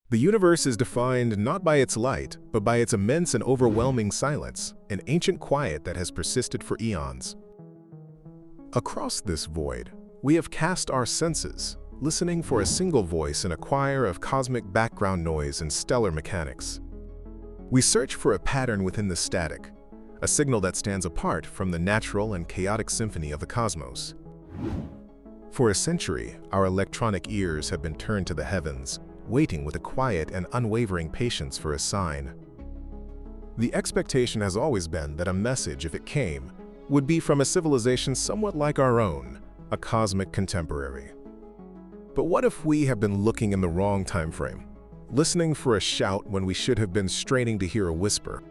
The universe is defined not by its light, but by its immense and overwhelming silence, an ancient quiet that has persisted for eons. Across this void, we have cast our senses, listening for a single voice in a choir of cosmic background noise and stellar mechanics. We search for a pattern within the static, a signal that stands apart from the natural and chaotic symphony of the cosmos. For a century, our electronic ears have been turned to the heavens, waiting with a quiet and unwavering patience for a sign. The expectation has always been that a message, if it came, would be from a civilization somewhat like our own, a cosmic contemporary. But what if we have been looking in the wrong time frame, listening for a shout when we should have been straining to hear a whisper?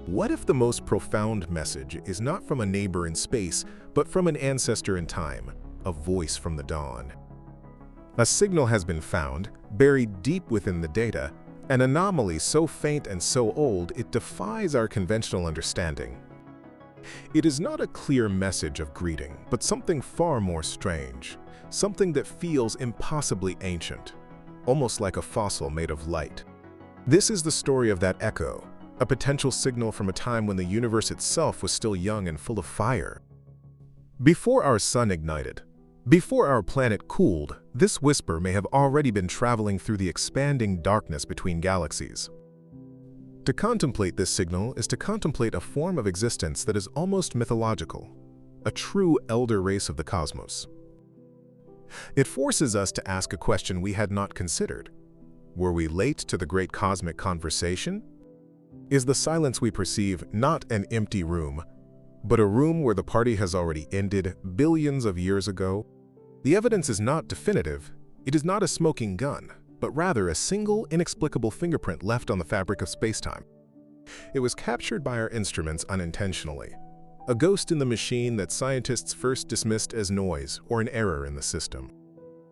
What if the most profound message is not from a neighbor in space, but from an ancestor in time, a voice from the dawn? A signal has been found, buried deep within the data, an anomaly so faint and so old it defies our conventional understanding. It is not a clear message of greeting, but something far more strange, something that feels impossibly ancient, almost like a fossil made of light. This is the story of that echo, a potential signal from a time when the universe itself was still young and full of fire. Before our sun ignited, before our planet cooled, this whisper may have already been traveling through the expanding darkness between galaxies. To contemplate this signal is to contemplate a form of existence that is almost mythological, a true elder race of the cosmos. It forces us to ask a question we had not considered. Were we late to the great cosmic conversation? Is the silence we perceive not an empty room, but a room where the party has already ended billions of years ago? The evidence is not definitive. It is not a smoking gun, but rather a single, inexplicable fingerprint left on the fabric of spacetime. It was captured by our instruments unintentionally, a ghost in the machine that scientists first dismissed as noise or an error in the system.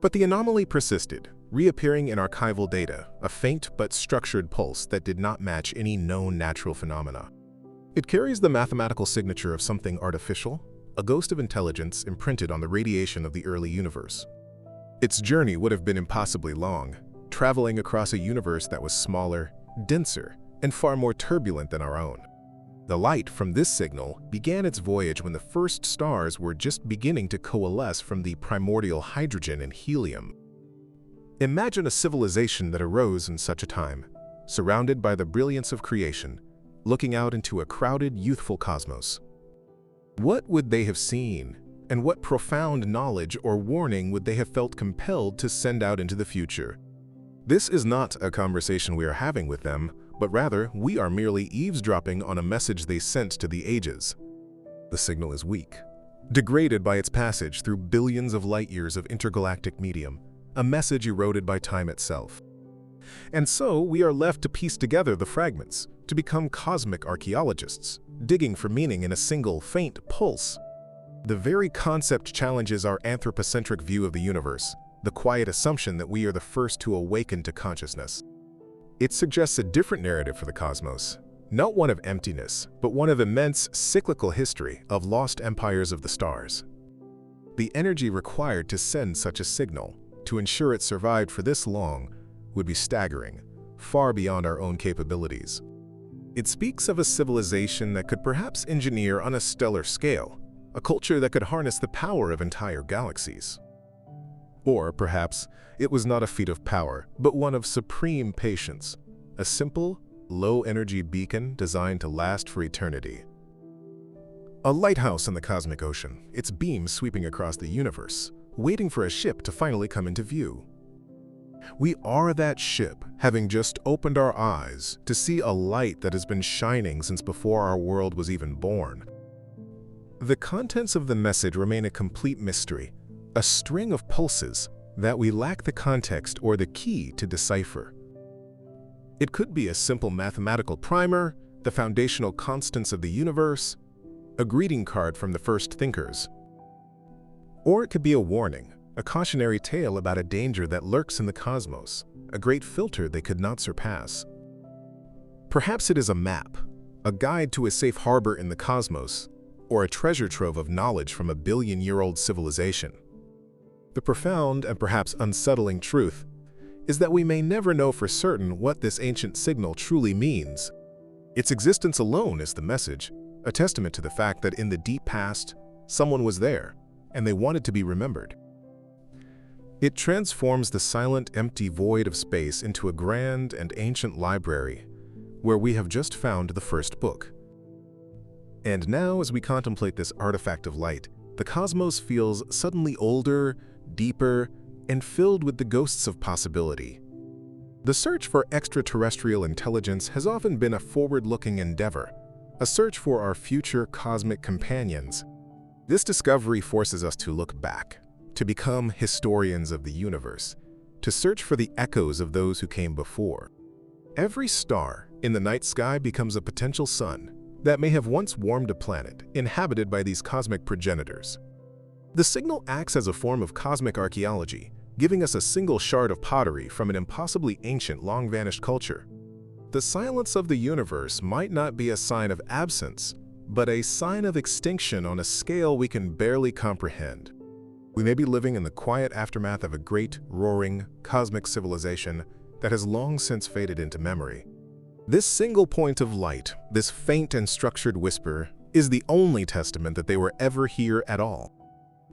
But the anomaly persisted, reappearing in archival data, a faint but structured pulse that did not match any known natural phenomena. It carries the mathematical signature of something artificial, a ghost of intelligence imprinted on the radiation of the early universe. Its journey would have been impossibly long, traveling across a universe that was smaller, denser, and far more turbulent than our own. The light from this signal began its voyage when the first stars were just beginning to coalesce from the primordial hydrogen and helium. Imagine a civilization that arose in such a time, surrounded by the brilliance of creation, looking out into a crowded, youthful cosmos. What would they have seen, and what profound knowledge or warning would they have felt compelled to send out into the future? This is not a conversation we are having with them, but rather we are merely eavesdropping on a message they sent to the ages. The signal is weak, degraded by its passage through billions of light-years of intergalactic medium, a message eroded by time itself. And so we are left to piece together the fragments, to become cosmic archaeologists, digging for meaning in a single, faint pulse. The very concept challenges our anthropocentric view of the universe, the quiet assumption that we are the first to awaken to consciousness. It suggests a different narrative for the cosmos, not one of emptiness, but one of immense cyclical history of lost empires of the stars. The energy required to send such a signal, to ensure it survived for this long, would be staggering, far beyond our own capabilities. It speaks of a civilization that could perhaps engineer on a stellar scale, a culture that could harness the power of entire galaxies. Or perhaps it was not a feat of power, but one of supreme patience, a simple, low-energy beacon designed to last for eternity. A lighthouse in the cosmic ocean, its beams sweeping across the universe, waiting for a ship to finally come into view. We are that ship, having just opened our eyes to see a light that has been shining since before our world was even born. The contents of the message remain a complete mystery, a string of pulses that we lack the context or the key to decipher. It could be a simple mathematical primer, the foundational constants of the universe, a greeting card from the first thinkers. Or it could be a warning, a cautionary tale about a danger that lurks in the cosmos, a great filter they could not surpass. Perhaps it is a map, a guide to a safe harbor in the cosmos, or a treasure trove of knowledge from a billion-year-old civilization. The profound and perhaps unsettling truth is that we may never know for certain what this ancient signal truly means. Its existence alone is the message, a testament to the fact that in the deep past, someone was there, and they wanted to be remembered. It transforms the silent, empty void of space into a grand and ancient library, where we have just found the first book. And now, as we contemplate this artifact of light, the cosmos feels suddenly older, deeper, and filled with the ghosts of possibility. The search for extraterrestrial intelligence has often been a forward-looking endeavor, a search for our future cosmic companions. This discovery forces us to look back, to become historians of the universe, to search for the echoes of those who came before. Every star in the night sky becomes a potential sun that may have once warmed a planet inhabited by these cosmic progenitors. The signal acts as a form of cosmic archaeology, giving us a single shard of pottery from an impossibly ancient, long-vanished culture. The silence of the universe might not be a sign of absence, but a sign of extinction on a scale we can barely comprehend. We may be living in the quiet aftermath of a great, roaring, cosmic civilization that has long since faded into memory. This single point of light, this faint and structured whisper, is the only testament that they were ever here at all.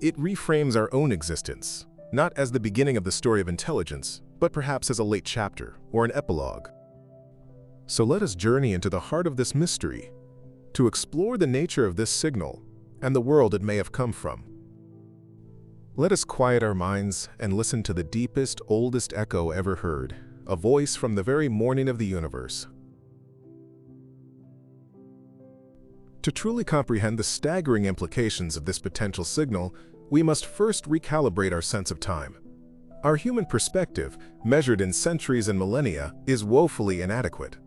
It reframes our own existence, not as the beginning of the story of intelligence, but perhaps as a late chapter or an epilogue. So let us journey into the heart of this mystery, to explore the nature of this signal and the world it may have come from. Let us quiet our minds and listen to the deepest, oldest echo ever heard, a voice from the very morning of the universe. To truly comprehend the staggering implications of this potential signal, we must first recalibrate our sense of time. Our human perspective, measured in centuries and millennia, is woefully inadequate.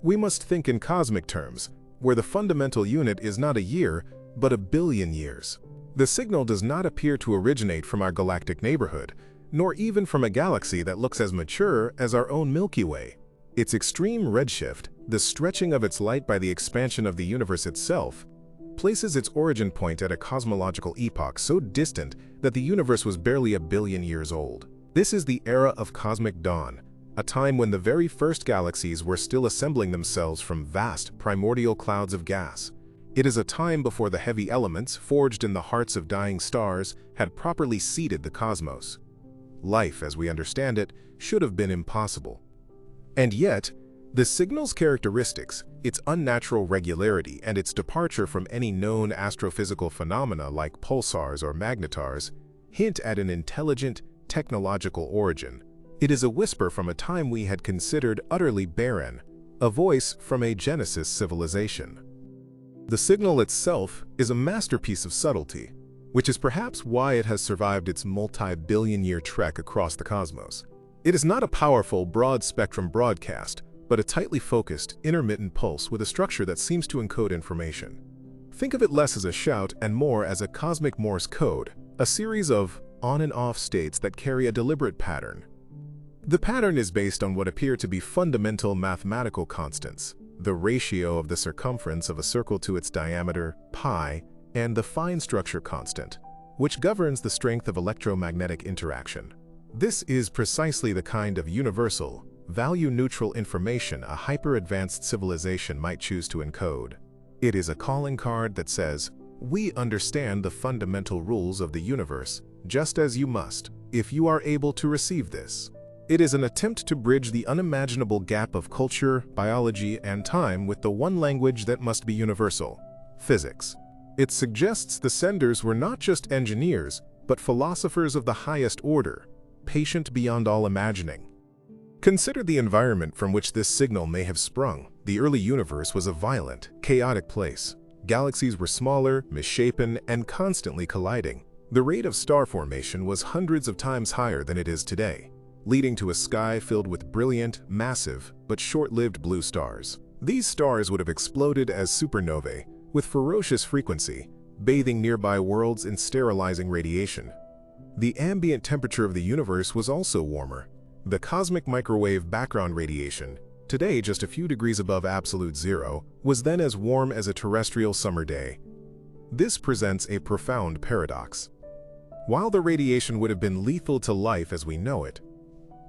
We must think in cosmic terms, where the fundamental unit is not a year, but a billion years. The signal does not appear to originate from our galactic neighborhood, nor even from a galaxy that looks as mature as our own Milky Way. Its extreme redshift, the stretching of its light by the expansion of the universe itself, places its origin point at a cosmological epoch so distant that the universe was barely a billion years old. This is the era of cosmic dawn, a time when the very first galaxies were still assembling themselves from vast, primordial clouds of gas. It is a time before the heavy elements, forged in the hearts of dying stars, had properly seeded the cosmos. Life, as we understand it, should have been impossible. And yet, the signal's characteristics, its unnatural regularity, and its departure from any known astrophysical phenomena like pulsars or magnetars hint at an intelligent, technological origin. It is a whisper from a time we had considered utterly barren, a voice from a Genesis civilization. The signal itself is a masterpiece of subtlety, which is perhaps why it has survived its multi-billion-year trek across the cosmos. It is not a powerful, broad-spectrum broadcast, but a tightly focused, intermittent pulse with a structure that seems to encode information. Think of it less as a shout and more as a cosmic Morse code, a series of on and off states that carry a deliberate pattern. The pattern is based on what appear to be fundamental mathematical constants, the ratio of the circumference of a circle to its diameter, pi, and the fine structure constant, which governs the strength of electromagnetic interaction. This is precisely the kind of universal, value-neutral information a hyper-advanced civilization might choose to encode. It is a calling card that says, "We understand the fundamental rules of the universe, just as you must, if you are able to receive this." It is an attempt to bridge the unimaginable gap of culture, biology, and time with the one language that must be universal: physics. It suggests the senders were not just engineers, but philosophers of the highest order, patient beyond all imagining. Consider the environment from which this signal may have sprung. The early universe was a violent, chaotic place. Galaxies were smaller, misshapen, and constantly colliding. The rate of star formation was hundreds of times higher than it is today, leading to a sky filled with brilliant, massive, but short-lived blue stars. These stars would have exploded as supernovae, with ferocious frequency, bathing nearby worlds in sterilizing radiation. The ambient temperature of the universe was also warmer. The cosmic microwave background radiation, today just a few degrees above absolute zero, was then as warm as a terrestrial summer day. This presents a profound paradox. While the radiation would have been lethal to life as we know it,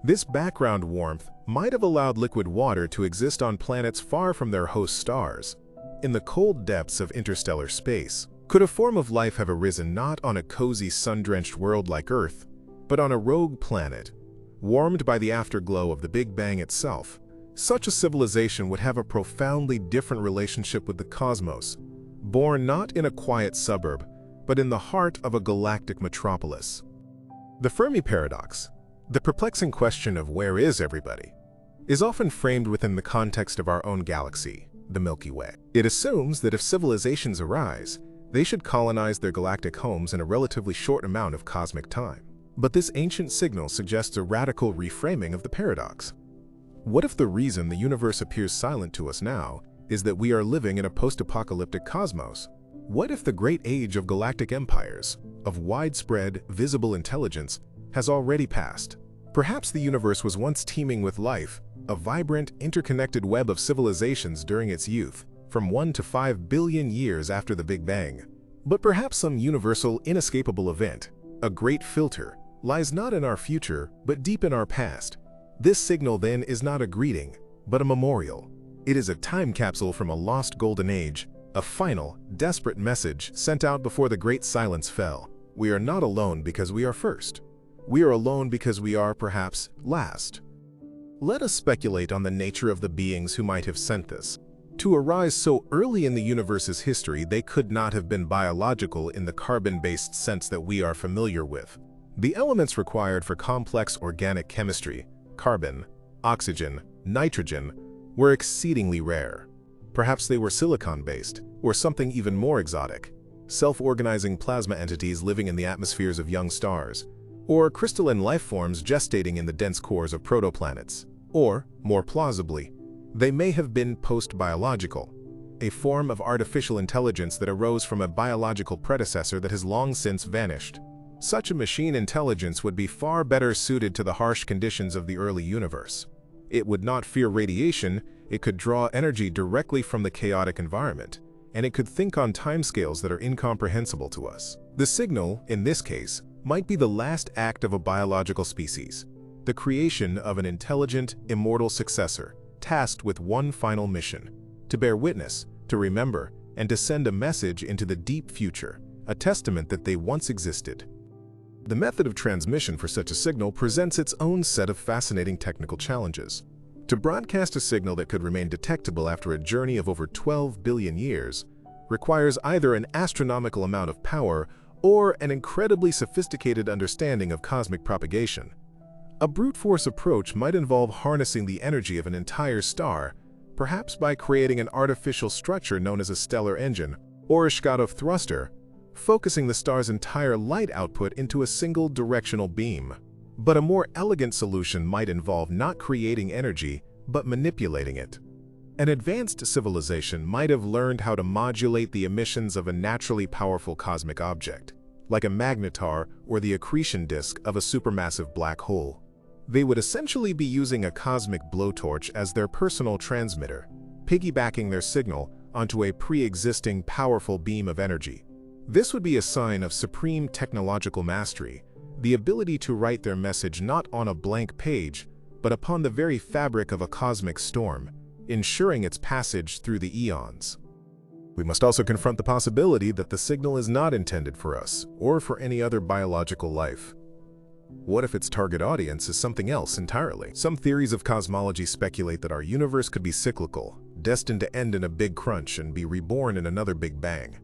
This background warmth might have allowed liquid water to exist on planets far from their host stars. In the cold depths of interstellar space, could a form of life have arisen not on a cozy sun-drenched world like Earth, but on a rogue planet, warmed by the afterglow of the Big Bang itself? Such a civilization would have a profoundly different relationship with the cosmos, born not in a quiet suburb, but in the heart of a galactic metropolis. The Fermi paradox, the perplexing question of where is everybody, is often framed within the context of our own galaxy, the Milky Way. It assumes that if civilizations arise, they should colonize their galactic homes in a relatively short amount of cosmic time. But this ancient signal suggests a radical reframing of the paradox. What if the reason the universe appears silent to us now is that we are living in a post-apocalyptic cosmos? What if the great age of galactic empires, of widespread, visible intelligence, has already passed? Perhaps the universe was once teeming with life, a vibrant, interconnected web of civilizations during its youth, from 1 to 5 billion years after the Big Bang. But perhaps some universal, inescapable event, a great filter, lies not in our future, but deep in our past. This signal, then, is not a greeting, but a memorial. It is a time capsule from a lost golden age, a final, desperate message sent out before the great silence fell. We are not alone because we are first. We are alone because we are, perhaps, last. Let us speculate on the nature of the beings who might have sent this. To arise so early in the universe's history, they could not have been biological in the carbon-based sense that we are familiar with. The elements required for complex organic chemistry, carbon, oxygen, nitrogen, were exceedingly rare. Perhaps they were silicon-based, or something even more exotic, self-organizing plasma entities living in the atmospheres of young stars, or crystalline life forms gestating in the dense cores of protoplanets. Or, more plausibly, they may have been post-biological, a form of artificial intelligence that arose from a biological predecessor that has long since vanished. Such a machine intelligence would be far better suited to the harsh conditions of the early universe. It would not fear radiation, it could draw energy directly from the chaotic environment, and it could think on timescales that are incomprehensible to us. The signal, in this case, might be the last act of a biological species, the creation of an intelligent, immortal successor, tasked with one final mission: to bear witness, to remember, and to send a message into the deep future, a testament that they once existed. The method of transmission for such a signal presents its own set of fascinating technical challenges. To broadcast a signal that could remain detectable after a journey of over 12 billion years requires either an astronomical amount of power or an incredibly sophisticated understanding of cosmic propagation. A brute force approach might involve harnessing the energy of an entire star, perhaps by creating an artificial structure known as a stellar engine or a Shkatov thruster, focusing the star's entire light output into a single directional beam. But a more elegant solution might involve not creating energy, but manipulating it. An advanced civilization might have learned how to modulate the emissions of a naturally powerful cosmic object, like a magnetar or the accretion disk of a supermassive black hole. They would essentially be using a cosmic blowtorch as their personal transmitter, piggybacking their signal onto a pre-existing powerful beam of energy. This would be a sign of supreme technological mastery, the ability to write their message not on a blank page, but upon the very fabric of a cosmic storm, ensuring its passage through the eons. We must also confront the possibility that the signal is not intended for us or for any other biological life. What if its target audience is something else entirely? Some theories of cosmology speculate that our universe could be cyclical, destined to end in a big crunch and be reborn in another Big Bang.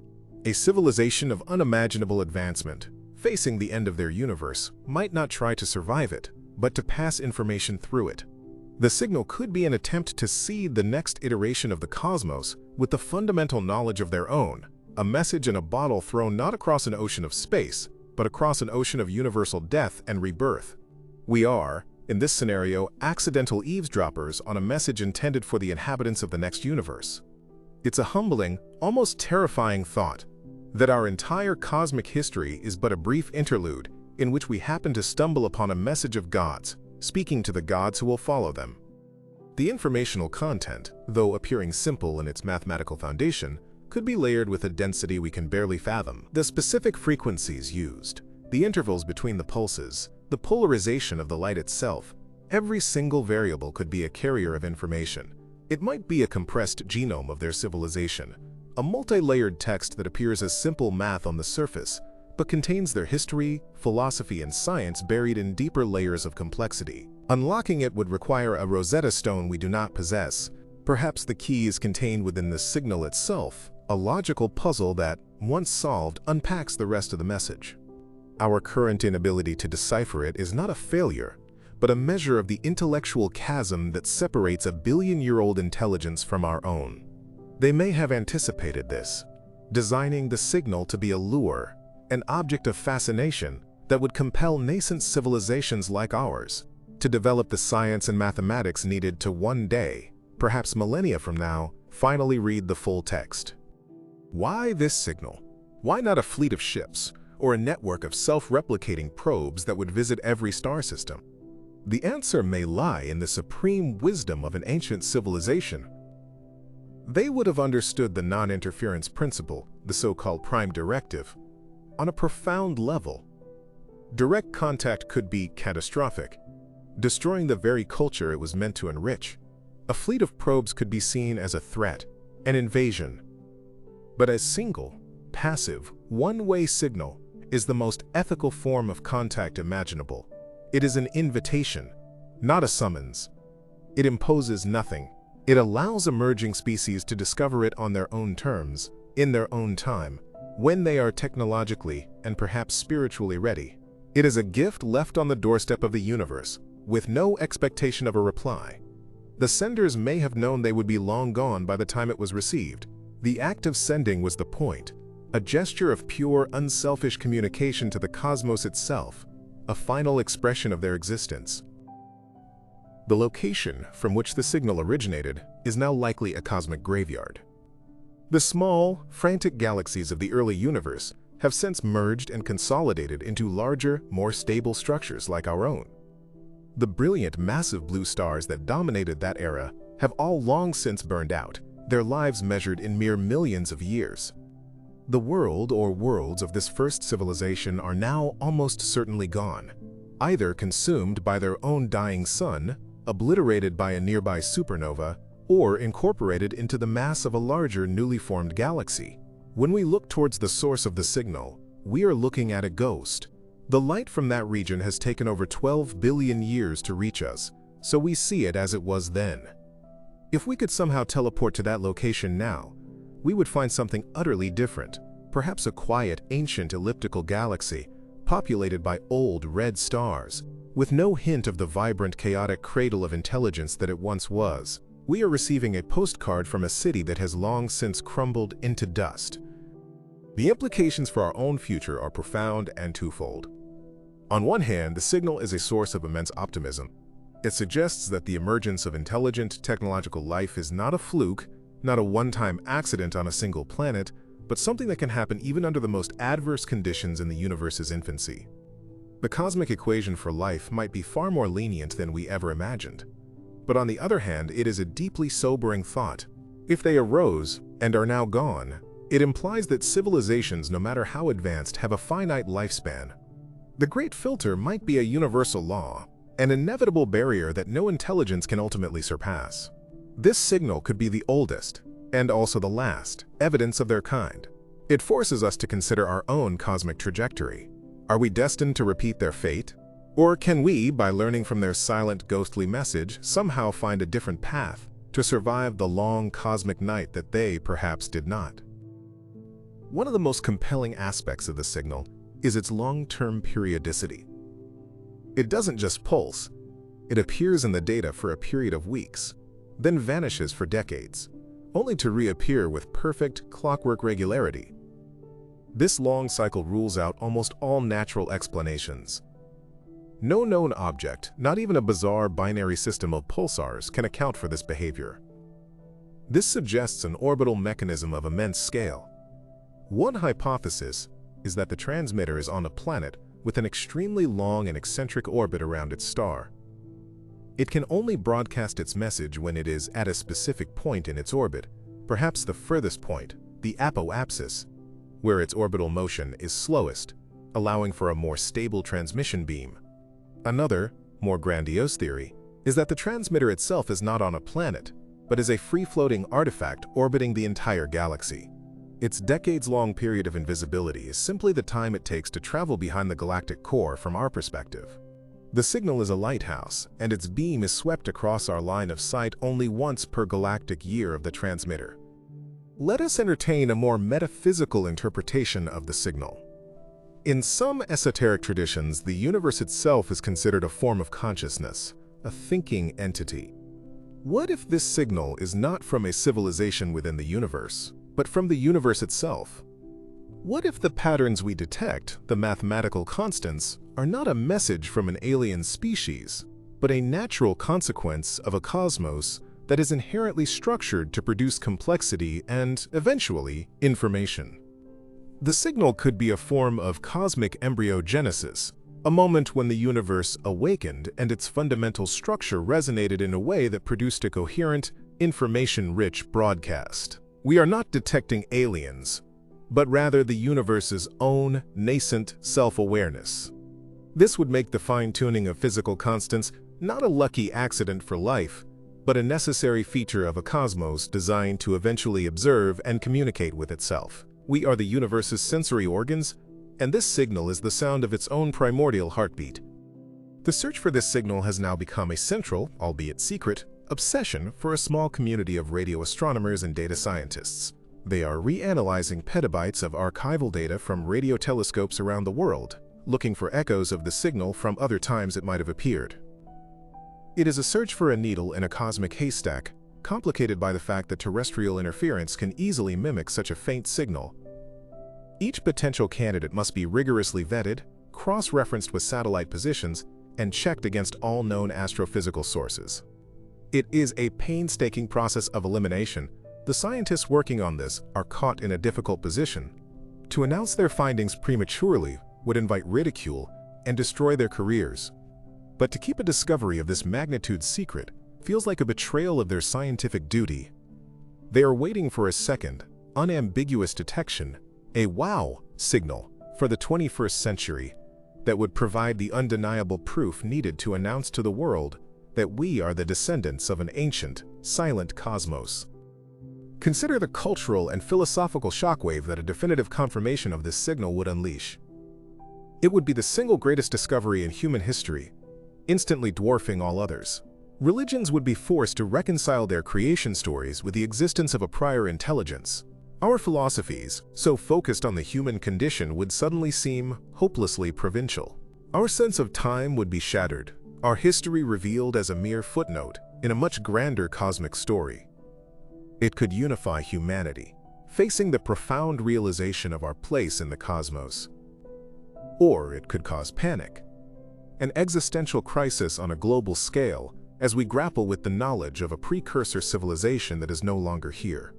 A civilization of unimaginable advancement, facing the end of their universe, might not try to survive it, but to pass information through it. The signal could be an attempt to seed the next iteration of the cosmos with the fundamental knowledge of their own, a message in a bottle thrown not across an ocean of space, but across an ocean of universal death and rebirth. We are, in this scenario, accidental eavesdroppers on a message intended for the inhabitants of the next universe. It's a humbling, almost terrifying thought that our entire cosmic history is but a brief interlude in which we happen to stumble upon a message of God's, speaking to the gods who will follow them. The informational content, though appearing simple in its mathematical foundation, could be layered with a density we can barely fathom. The specific frequencies used, the intervals between the pulses, the polarization of the light itself, Every single variable could be a carrier of information. It might be a compressed genome of their civilization, a multi-layered text that appears as simple math on the surface, but contains their history, philosophy, and science buried in deeper layers of complexity. Unlocking it would require a Rosetta Stone we do not possess. Perhaps the key is contained within the signal itself, a logical puzzle that, once solved, unpacks the rest of the message. Our current inability to decipher it is not a failure, but a measure of the intellectual chasm that separates a billion-year-old intelligence from our own. They may have anticipated this, designing the signal to be a lure, an object of fascination that would compel nascent civilizations like ours to develop the science and mathematics needed to one day, perhaps millennia from now, finally read the full text. Why this signal? Why not a fleet of ships or a network of self-replicating probes that would visit every star system? The answer may lie in the supreme wisdom of an ancient civilization. They would have understood the non-interference principle, the so-called prime directive, on a profound level. Direct contact could be catastrophic, destroying the very culture it was meant to enrich. A fleet of probes could be seen as a threat, an invasion. But a single, passive, one-way signal is the most ethical form of contact imaginable. It is an invitation, not a summons. It imposes nothing. It allows emerging species to discover it on their own terms, in their own time, when they are technologically and perhaps spiritually ready. It is a gift left on the doorstep of the universe, with no expectation of a reply. The senders may have known they would be long gone by the time it was received. The act of sending was the point, a gesture of pure, unselfish communication to the cosmos itself, a final expression of their existence. The location from which the signal originated is now likely a cosmic graveyard. The small, frantic galaxies of the early universe have since merged and consolidated into larger, more stable structures like our own. The brilliant, massive blue stars that dominated that era have all long since burned out, their lives measured in mere millions of years. The world or worlds of this first civilization are now almost certainly gone, either consumed by their own dying sun, obliterated by a nearby supernova, or incorporated into the mass of a larger newly formed galaxy. When we look towards the source of the signal, we are looking at a ghost. The light from that region has taken over 12 billion years to reach us, so we see it as it was then. If we could somehow teleport to that location now, we would find something utterly different, perhaps a quiet, ancient elliptical galaxy, populated by old red stars, with no hint of the vibrant, chaotic cradle of intelligence that it once was. We are receiving a postcard from a city that has long since crumbled into dust. The implications for our own future are profound and twofold. On one hand, the signal is a source of immense optimism. It suggests that the emergence of intelligent, technological life is not a fluke, not a one-time accident on a single planet, but something that can happen even under the most adverse conditions in the universe's infancy. The cosmic equation for life might be far more lenient than we ever imagined. But on the other hand, it is a deeply sobering thought. If they arose and are now gone, it implies that civilizations, no matter how advanced, have a finite lifespan. The Great Filter might be a universal law, an inevitable barrier that no intelligence can ultimately surpass. This signal could be the oldest, and also the last, evidence of their kind. It forces us to consider our own cosmic trajectory. Are we destined to repeat their fate? Or can we, by learning from their silent, ghostly message, somehow find a different path to survive the long cosmic night that they perhaps did not? One of the most compelling aspects of the signal is its long-term periodicity. It doesn't just pulse, it appears in the data for a period of weeks, then vanishes for decades, only to reappear with perfect clockwork regularity. This long cycle rules out almost all natural explanations. No known object, not even a bizarre binary system of pulsars, can account for this behavior. This suggests an orbital mechanism of immense scale. One hypothesis is that the transmitter is on a planet with an extremely long and eccentric orbit around its star. It can only broadcast its message when it is at a specific point in its orbit, perhaps the furthest point, the apoapsis, where its orbital motion is slowest, allowing for a more stable transmission beam. Another, more grandiose theory is that the transmitter itself is not on a planet, but is a free-floating artifact orbiting the entire galaxy. Its decades-long period of invisibility is simply the time it takes to travel behind the galactic core from our perspective. The signal is a lighthouse, and its beam is swept across our line of sight only once per galactic year of the transmitter. Let us entertain a more metaphysical interpretation of the signal. In some esoteric traditions, the universe itself is considered a form of consciousness, a thinking entity. What if this signal is not from a civilization within the universe, but from the universe itself? What if the patterns we detect, the mathematical constants, are not a message from an alien species, but a natural consequence of a cosmos that is inherently structured to produce complexity and, eventually, information? The signal could be a form of cosmic embryogenesis, a moment when the universe awakened and its fundamental structure resonated in a way that produced a coherent, information-rich broadcast. We are not detecting aliens, but rather the universe's own nascent self-awareness. This would make the fine-tuning of physical constants not a lucky accident for life, but a necessary feature of a cosmos designed to eventually observe and communicate with itself. We are the universe's sensory organs, and this signal is the sound of its own primordial heartbeat. The search for this signal has now become a central, albeit secret, obsession for a small community of radio astronomers and data scientists. They are reanalyzing petabytes of archival data from radio telescopes around the world, looking for echoes of the signal from other times it might have appeared. It is a search for a needle in a cosmic haystack, complicated by the fact that terrestrial interference can easily mimic such a faint signal. Each potential candidate must be rigorously vetted, cross-referenced with satellite positions, and checked against all known astrophysical sources. It is a painstaking process of elimination. The scientists working on this are caught in a difficult position. To announce their findings prematurely would invite ridicule and destroy their careers. But to keep a discovery of this magnitude secret feels like a betrayal of their scientific duty. They are waiting for a second, unambiguous detection, a wow signal for the 21st century that would provide the undeniable proof needed to announce to the world that we are the descendants of an ancient, silent cosmos. Consider the cultural and philosophical shockwave that a definitive confirmation of this signal would unleash. It would be the single greatest discovery in human history, instantly dwarfing all others. Religions would be forced to reconcile their creation stories with the existence of a prior intelligence. Our philosophies, so focused on the human condition, would suddenly seem hopelessly provincial. Our sense of time would be shattered, our history revealed as a mere footnote in a much grander cosmic story. It could unify humanity, facing the profound realization of our place in the cosmos. Or it could cause panic, an existential crisis on a global scale as we grapple with the knowledge of a precursor civilization that is no longer here.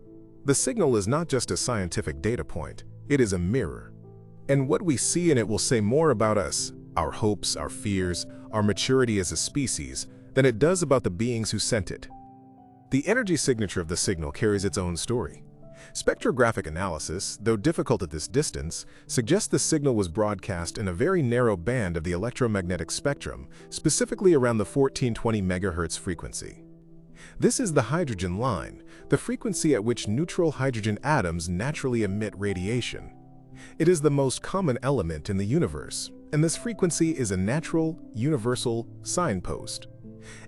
The signal is not just a scientific data point, it is a mirror. And what we see in it will say more about us, our hopes, our fears, our maturity as a species, than it does about the beings who sent it. The energy signature of the signal carries its own story. Spectrographic analysis, though difficult at this distance, suggests the signal was broadcast in a very narrow band of the electromagnetic spectrum, specifically around the 1420 MHz frequency. This is the hydrogen line, the frequency at which neutral hydrogen atoms naturally emit radiation. It is the most common element in the universe, and this frequency is a natural, universal signpost.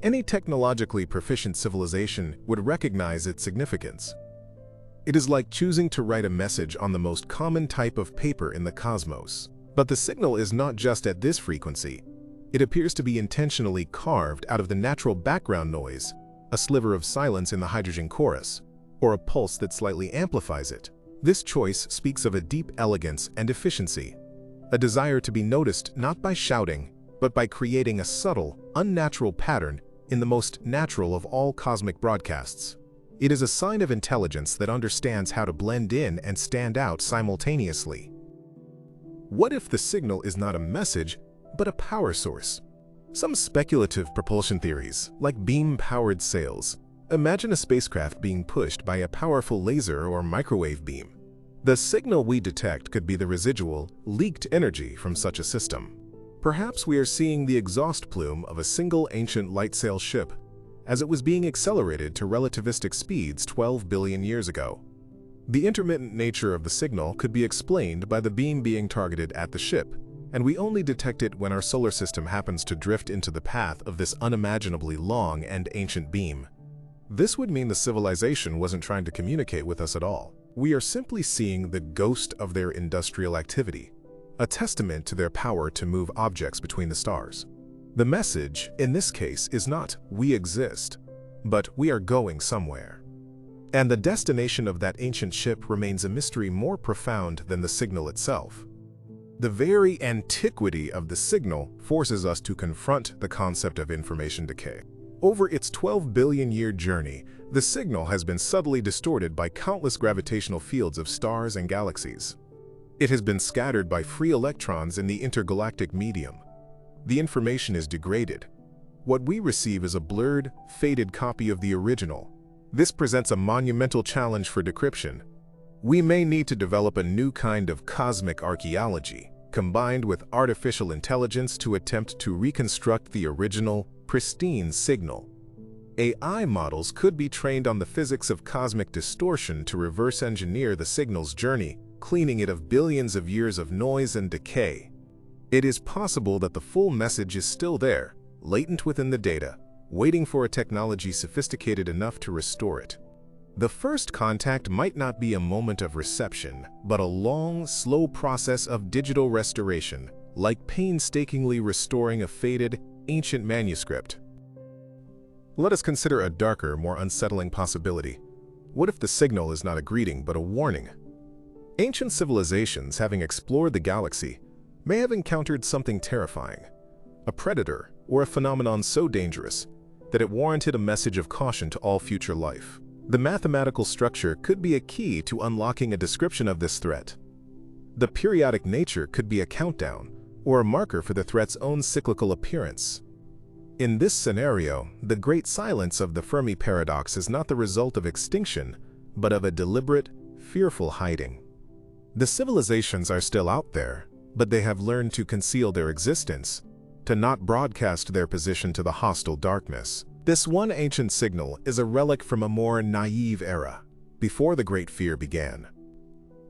Any technologically proficient civilization would recognize its significance. It is like choosing to write a message on the most common type of paper in the cosmos. But the signal is not just at this frequency. It appears to be intentionally carved out of the natural background noise, a sliver of silence in the hydrogen chorus, or a pulse that slightly amplifies it. This choice speaks of a deep elegance and efficiency, a desire to be noticed not by shouting, but by creating a subtle, unnatural pattern in the most natural of all cosmic broadcasts. It is a sign of intelligence that understands how to blend in and stand out simultaneously. What if the signal is not a message, but a power source? Some speculative propulsion theories, like beam-powered sails, imagine a spacecraft being pushed by a powerful laser or microwave beam. The signal we detect could be the residual, leaked energy from such a system. Perhaps we are seeing the exhaust plume of a single ancient light-sail ship as it was being accelerated to relativistic speeds 12 billion years ago. The intermittent nature of the signal could be explained by the beam being targeted at the ship, and we only detect it when our solar system happens to drift into the path of this unimaginably long and ancient beam. This would mean the civilization wasn't trying to communicate with us at all. We are simply seeing the ghost of their industrial activity, a testament to their power to move objects between the stars. The message, in this case, is not "we exist," but "we are going somewhere." And the destination of that ancient ship remains a mystery more profound than the signal itself. The very antiquity of the signal forces us to confront the concept of information decay. Over its 12 billion-year journey, the signal has been subtly distorted by countless gravitational fields of stars and galaxies. It has been scattered by free electrons in the intergalactic medium. The information is degraded. What we receive is a blurred, faded copy of the original. This presents a monumental challenge for decryption. We may need to develop a new kind of cosmic archaeology, combined with artificial intelligence to attempt to reconstruct the original, pristine signal. AI models could be trained on the physics of cosmic distortion to reverse engineer the signal's journey, cleaning it of billions of years of noise and decay. It is possible that the full message is still there, latent within the data, waiting for a technology sophisticated enough to restore it. The first contact might not be a moment of reception, but a long, slow process of digital restoration, like painstakingly restoring a faded, ancient manuscript. Let us consider a darker, more unsettling possibility. What if the signal is not a greeting but a warning? Ancient civilizations, having explored the galaxy, may have encountered something terrifying, a predator or a phenomenon so dangerous that it warranted a message of caution to all future life. The mathematical structure could be a key to unlocking a description of this threat. The periodic nature could be a countdown or a marker for the threat's own cyclical appearance. In this scenario, the great silence of the Fermi paradox is not the result of extinction, but of a deliberate, fearful hiding. The civilizations are still out there, but they have learned to conceal their existence, to not broadcast their position to the hostile darkness. This one ancient signal is a relic from a more naive era, before the Great Fear began.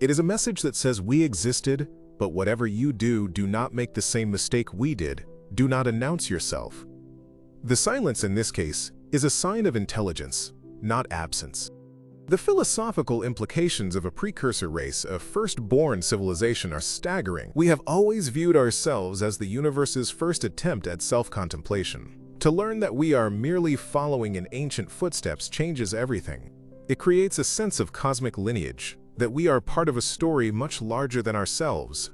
It is a message that says we existed, but whatever you do, do not make the same mistake we did. Do not announce yourself. The silence in this case is a sign of intelligence, not absence. The philosophical implications of a precursor race, a first-born civilization, are staggering. We have always viewed ourselves as the universe's first attempt at self-contemplation. To learn that we are merely following in ancient footsteps changes everything. It creates a sense of cosmic lineage, that we are part of a story much larger than ourselves.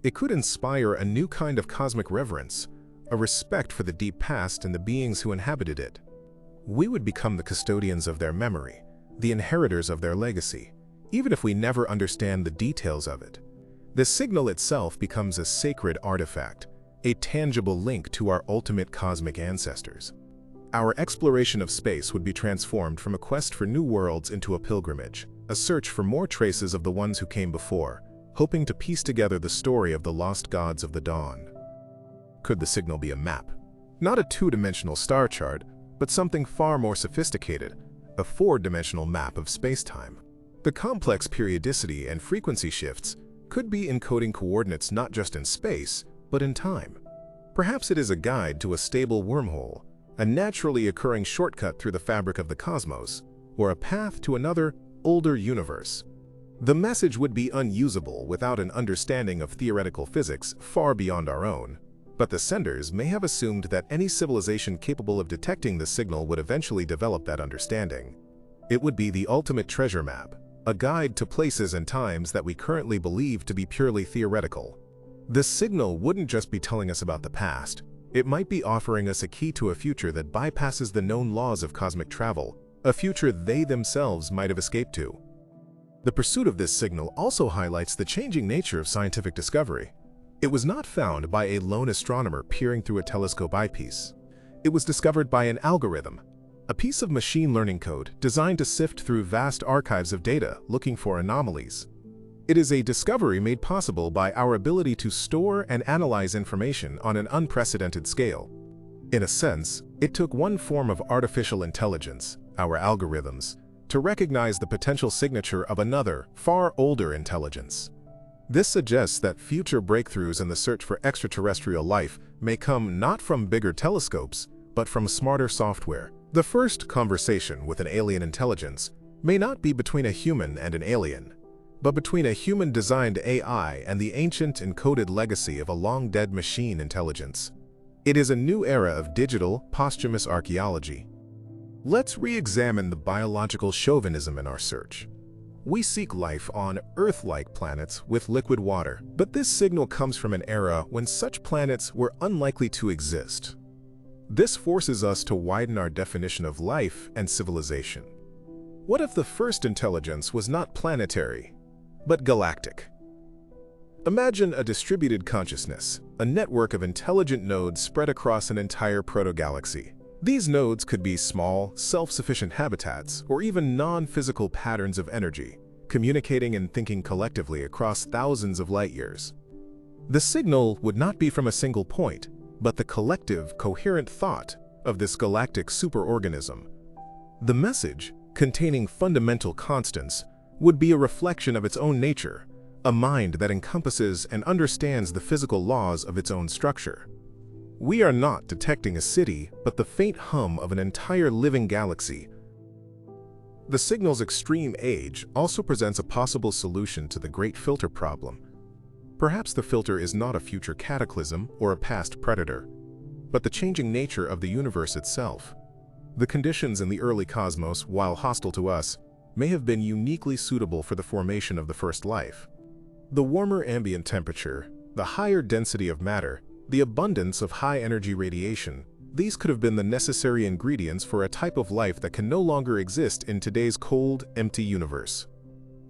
It could inspire a new kind of cosmic reverence, a respect for the deep past and the beings who inhabited it. We would become the custodians of their memory, the inheritors of their legacy, even if we never understand the details of it. The signal itself becomes a sacred artifact, a tangible link to our ultimate cosmic ancestors. Our exploration of space would be transformed from a quest for new worlds into a pilgrimage, a search for more traces of the ones who came before, hoping to piece together the story of the lost gods of the dawn. Could the signal be a map? Not a two-dimensional star chart, but something far more sophisticated, a four-dimensional map of space-time. The complex periodicity and frequency shifts could be encoding coordinates not just in space, but in time. Perhaps it is a guide to a stable wormhole, a naturally occurring shortcut through the fabric of the cosmos, or a path to another, older universe. The message would be unusable without an understanding of theoretical physics far beyond our own, but the senders may have assumed that any civilization capable of detecting the signal would eventually develop that understanding. It would be the ultimate treasure map, a guide to places and times that we currently believe to be purely theoretical. The signal wouldn't just be telling us about the past, it might be offering us a key to a future that bypasses the known laws of cosmic travel, a future they themselves might have escaped to. The pursuit of this signal also highlights the changing nature of scientific discovery. It was not found by a lone astronomer peering through a telescope eyepiece. It was discovered by an algorithm, a piece of machine learning code designed to sift through vast archives of data looking for anomalies. It is a discovery made possible by our ability to store and analyze information on an unprecedented scale. In a sense, it took one form of artificial intelligence, our algorithms, to recognize the potential signature of another, far older intelligence. This suggests that future breakthroughs in the search for extraterrestrial life may come not from bigger telescopes, but from smarter software. The first conversation with an alien intelligence may not be between a human and an alien, but between a human-designed AI and the ancient encoded legacy of a long-dead machine intelligence. It is a new era of digital, posthumous archaeology. Let's re-examine the biological chauvinism in our search. We seek life on Earth-like planets with liquid water, but this signal comes from an era when such planets were unlikely to exist. This forces us to widen our definition of life and civilization. What if the first intelligence was not planetary, but galactic? Imagine a distributed consciousness, a network of intelligent nodes spread across an entire protogalaxy. These nodes could be small, self-sufficient habitats or even non-physical patterns of energy, communicating and thinking collectively across thousands of light years. The signal would not be from a single point, but the collective, coherent thought of this galactic superorganism. The message, containing fundamental constants, would be a reflection of its own nature, a mind that encompasses and understands the physical laws of its own structure. We are not detecting a city, but the faint hum of an entire living galaxy. The signal's extreme age also presents a possible solution to the great filter problem. Perhaps the filter is not a future cataclysm or a past predator, but the changing nature of the universe itself. The conditions in the early cosmos, while hostile to us, may have been uniquely suitable for the formation of the first life. The warmer ambient temperature, the higher density of matter, the abundance of high-energy radiation, these could have been the necessary ingredients for a type of life that can no longer exist in today's cold, empty universe.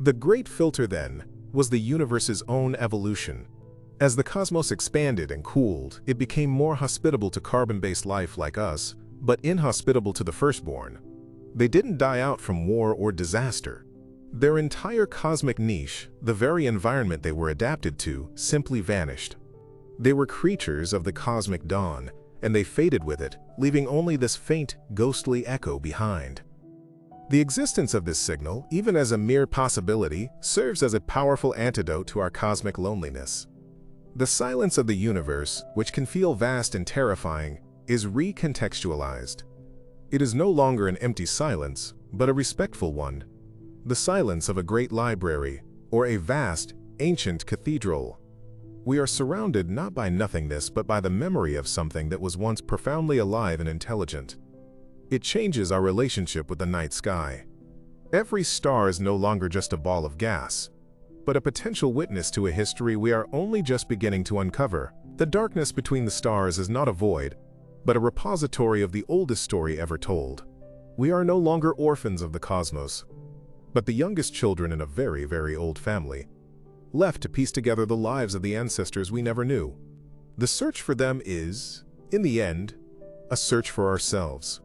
The great filter, then, was the universe's own evolution. As the cosmos expanded and cooled, it became more hospitable to carbon-based life like us, but inhospitable to the firstborn. They didn't die out from war or disaster. Their entire cosmic niche, the very environment they were adapted to, simply vanished. They were creatures of the cosmic dawn, and they faded with it, leaving only this faint, ghostly echo behind. The existence of this signal, even as a mere possibility, serves as a powerful antidote to our cosmic loneliness. The silence of the universe, which can feel vast and terrifying, is recontextualized. It is no longer an empty silence, but a respectful one. The silence of a great library, or a vast, ancient cathedral. We are surrounded not by nothingness but by the memory of something that was once profoundly alive and intelligent. It changes our relationship with the night sky. Every star is no longer just a ball of gas, but a potential witness to a history we are only just beginning to uncover. The darkness between the stars is not a void, but a repository of the oldest story ever told. We are no longer orphans of the cosmos, but the youngest children in a very, very old family, left to piece together the lives of the ancestors we never knew. The search for them is, in the end, a search for ourselves.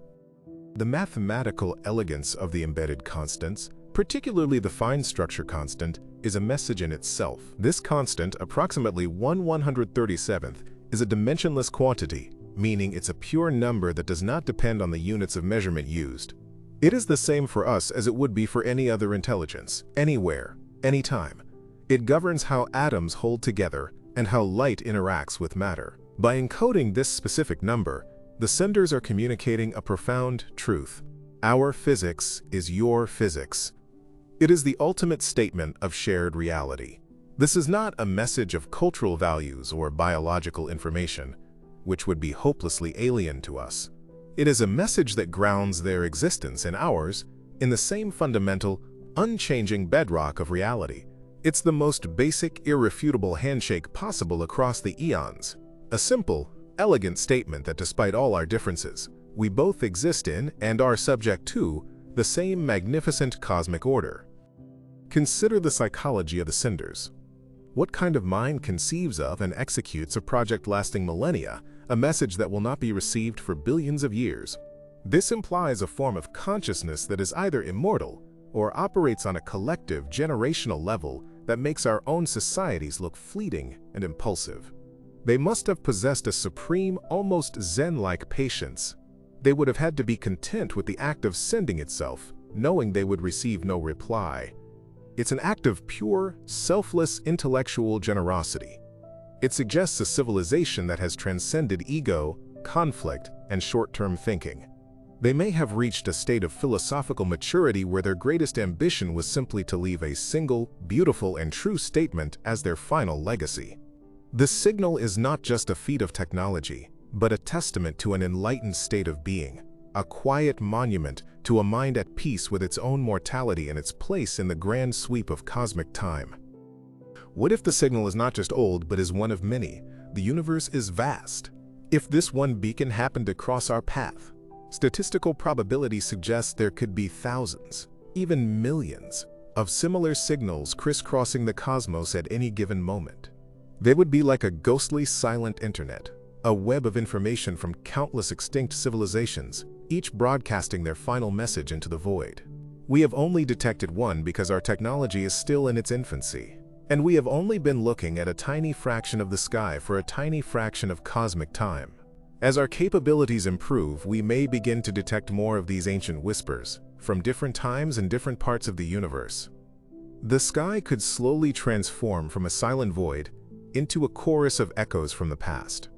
The mathematical elegance of the embedded constants, particularly the fine structure constant, is a message in itself. This constant, approximately 1/137th, is a dimensionless quantity, meaning it's a pure number that does not depend on the units of measurement used. It is the same for us as it would be for any other intelligence, anywhere, anytime. It governs how atoms hold together and how light interacts with matter. By encoding this specific number, the senders are communicating a profound truth. Our physics is your physics. It is the ultimate statement of shared reality. This is not a message of cultural values or biological information, which would be hopelessly alien to us. It is a message that grounds their existence and ours in the same fundamental, unchanging bedrock of reality. It's the most basic, irrefutable handshake possible across the eons. A simple, elegant statement that despite all our differences, we both exist in and are subject to the same magnificent cosmic order. Consider the psychology of the senders. What kind of mind conceives of and executes a project lasting millennia, a message that will not be received for billions of years? This implies a form of consciousness that is either immortal or operates on a collective, generational level that makes our own societies look fleeting and impulsive. They must have possessed a supreme, almost Zen-like patience. They would have had to be content with the act of sending itself, knowing they would receive no reply. It's an act of pure, selfless intellectual generosity. It suggests a civilization that has transcended ego, conflict, and short-term thinking. They may have reached a state of philosophical maturity where their greatest ambition was simply to leave a single, beautiful, and true statement as their final legacy. The signal is not just a feat of technology, but a testament to an enlightened state of being, a quiet monument to a mind at peace with its own mortality and its place in the grand sweep of cosmic time. What if the signal is not just old, but is one of many? The universe is vast. If this one beacon happened to cross our path, statistical probability suggests there could be thousands, even millions, of similar signals crisscrossing the cosmos at any given moment. They would be like a ghostly silent internet, a web of information from countless extinct civilizations, each broadcasting their final message into the void. We have only detected one because our technology is still in its infancy, and we have only been looking at a tiny fraction of the sky for a tiny fraction of cosmic time. As our capabilities improve, we may begin to detect more of these ancient whispers, from different times and different parts of the universe. The sky could slowly transform from a silent void into a chorus of echoes from the past.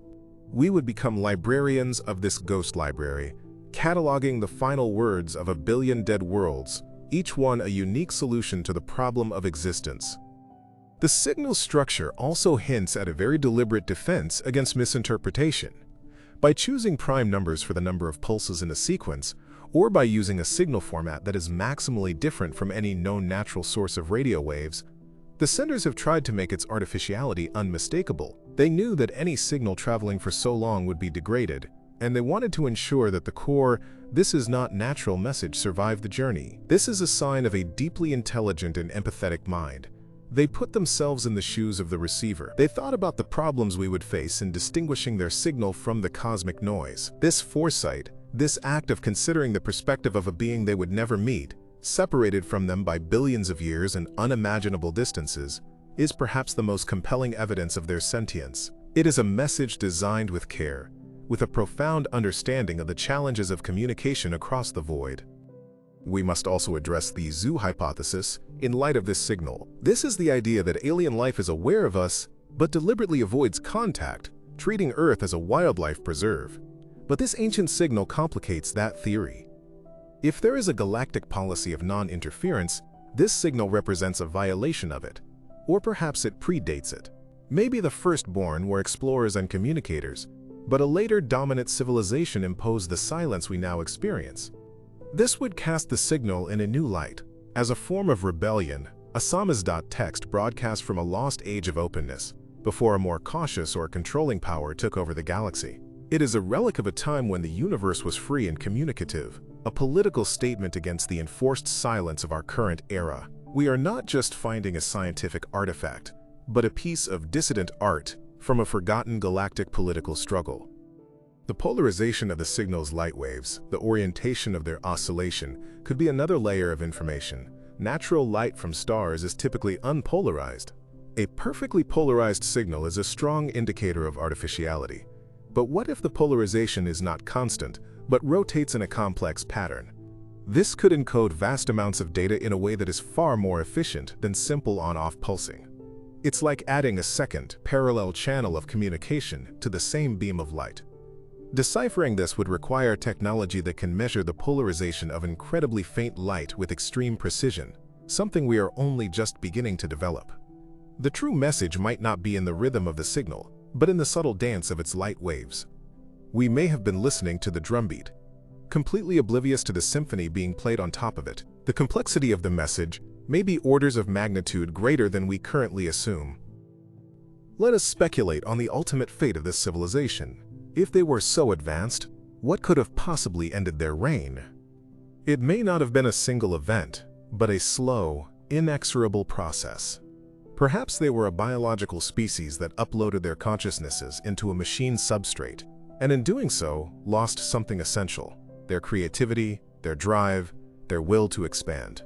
We would become librarians of this ghost library, cataloging the final words of a billion dead worlds, each one a unique solution to the problem of existence. The signal structure also hints at a very deliberate defense against misinterpretation. By choosing prime numbers for the number of pulses in a sequence, or by using a signal format that is maximally different from any known natural source of radio waves, the senders have tried to make its artificiality unmistakable. They knew that any signal traveling for so long would be degraded, and they wanted to ensure that the core "this is not natural" message survived the journey. This is a sign of a deeply intelligent and empathetic mind. They put themselves in the shoes of the receiver. They thought about the problems we would face in distinguishing their signal from the cosmic noise. This foresight, this act of considering the perspective of a being they would never meet, separated from them by billions of years and unimaginable distances, is perhaps the most compelling evidence of their sentience. It is a message designed with care, with a profound understanding of the challenges of communication across the void. We must also address the zoo hypothesis in light of this signal. This is the idea that alien life is aware of us, but deliberately avoids contact, treating Earth as a wildlife preserve. But this ancient signal complicates that theory. If there is a galactic policy of non-interference, this signal represents a violation of it, or perhaps it predates it. Maybe the firstborn were explorers and communicators, but a later dominant civilization imposed the silence we now experience. This would cast the signal in a new light, as a form of rebellion, a samizdat broadcast from a lost age of openness, before a more cautious or controlling power took over the galaxy. It is a relic of a time when the universe was free and communicative, a political statement against the enforced silence of our current era. We are not just finding a scientific artifact, but a piece of dissident art from a forgotten galactic political struggle. The polarization of the signal's light waves, the orientation of their oscillation, could be another layer of information. Natural light from stars is typically unpolarized. A perfectly polarized signal is a strong indicator of artificiality. But what if the polarization is not constant, but rotates in a complex pattern? This could encode vast amounts of data in a way that is far more efficient than simple on-off pulsing. It's like adding a second, parallel channel of communication to the same beam of light. Deciphering this would require technology that can measure the polarization of incredibly faint light with extreme precision, something we are only just beginning to develop. The true message might not be in the rhythm of the signal, but in the subtle dance of its light waves. We may have been listening to the drumbeat, completely oblivious to the symphony being played on top of it. The complexity of the message may be orders of magnitude greater than we currently assume. Let us speculate on the ultimate fate of this civilization. If they were so advanced, what could have possibly ended their reign? It may not have been a single event, but a slow, inexorable process. Perhaps they were a biological species that uploaded their consciousnesses into a machine substrate, and in doing so, lost something essential: their creativity, their drive, their will to expand.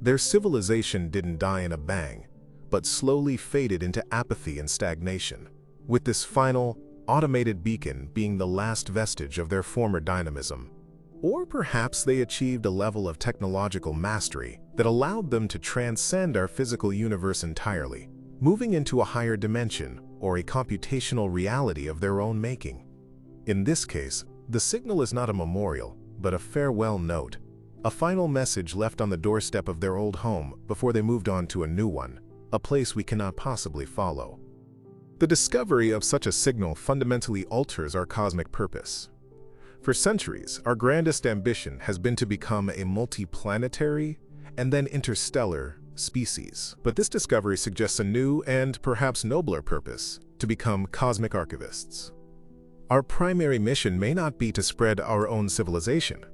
Their civilization didn't die in a bang, but slowly faded into apathy and stagnation, with this final, automated beacon being the last vestige of their former dynamism. Or perhaps they achieved a level of technological mastery that allowed them to transcend our physical universe entirely, moving into a higher dimension or a computational reality of their own making. In this case, the signal is not a memorial, but a farewell note, a final message left on the doorstep of their old home before they moved on to a new one, a place we cannot possibly follow. The discovery of such a signal fundamentally alters our cosmic purpose. For centuries, our grandest ambition has been to become a multiplanetary and then interstellar species. But this discovery suggests a new and perhaps nobler purpose: to become cosmic archivists. Our primary mission may not be to spread our own civilization,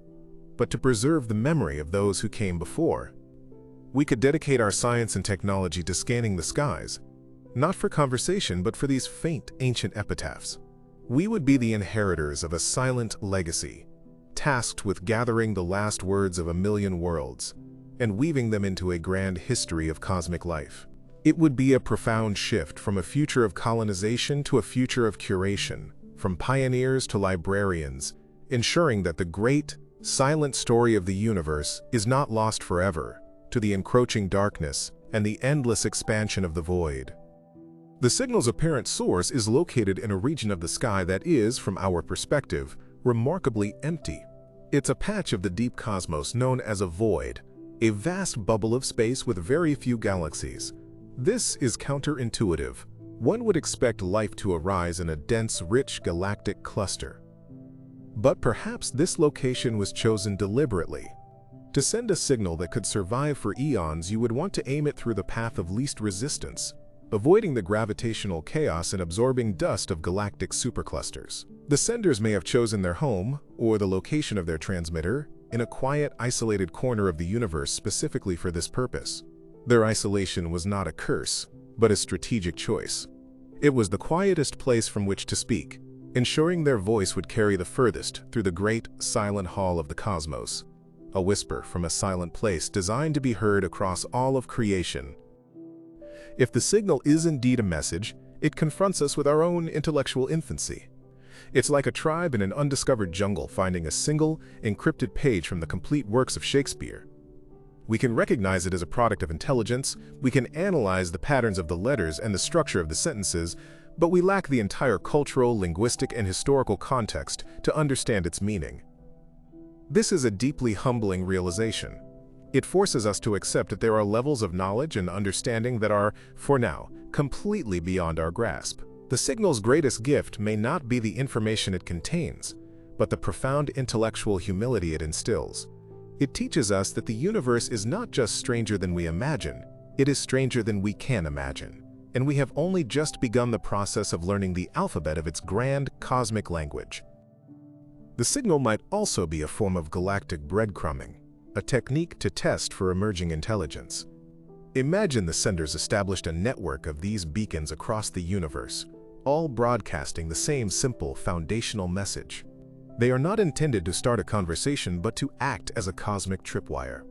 but to preserve the memory of those who came before. We could dedicate our science and technology to scanning the skies, not for conversation, but for these faint, ancient epitaphs. We would be the inheritors of a silent legacy, tasked with gathering the last words of a million worlds and weaving them into a grand history of cosmic life. It would be a profound shift from a future of colonization to a future of curation, from pioneers to librarians, ensuring that the great, silent story of the universe is not lost forever to the encroaching darkness and the endless expansion of the void. The signal's apparent source is located in a region of the sky that is, from our perspective, remarkably empty. It's a patch of the deep cosmos known as a void, a vast bubble of space with very few galaxies. This is counterintuitive. One would expect life to arise in a dense, rich galactic cluster. But perhaps this location was chosen deliberately. To send a signal that could survive for eons, you would want to aim it through the path of least resistance, avoiding the gravitational chaos and absorbing dust of galactic superclusters. The senders may have chosen their home, or the location of their transmitter, in a quiet, isolated corner of the universe specifically for this purpose. Their isolation was not a curse, but a strategic choice. It was the quietest place from which to speak, ensuring their voice would carry the furthest through the great, silent hall of the cosmos, a whisper from a silent place designed to be heard across all of creation. If the signal is indeed a message, it confronts us with our own intellectual infancy. It's like a tribe in an undiscovered jungle finding a single, encrypted page from the complete works of Shakespeare. We can recognize it as a product of intelligence, we can analyze the patterns of the letters and the structure of the sentences, but we lack the entire cultural, linguistic, and historical context to understand its meaning. This is a deeply humbling realization. It forces us to accept that there are levels of knowledge and understanding that are, for now, completely beyond our grasp. The signal's greatest gift may not be the information it contains, but the profound intellectual humility it instills. It teaches us that the universe is not just stranger than we imagine, it is stranger than we can imagine, and we have only just begun the process of learning the alphabet of its grand cosmic language. The signal might also be a form of galactic breadcrumbing, a technique to test for emerging intelligence. Imagine the senders established a network of these beacons across the universe, all broadcasting the same simple foundational message. They are not intended to start a conversation but to act as a cosmic tripwire.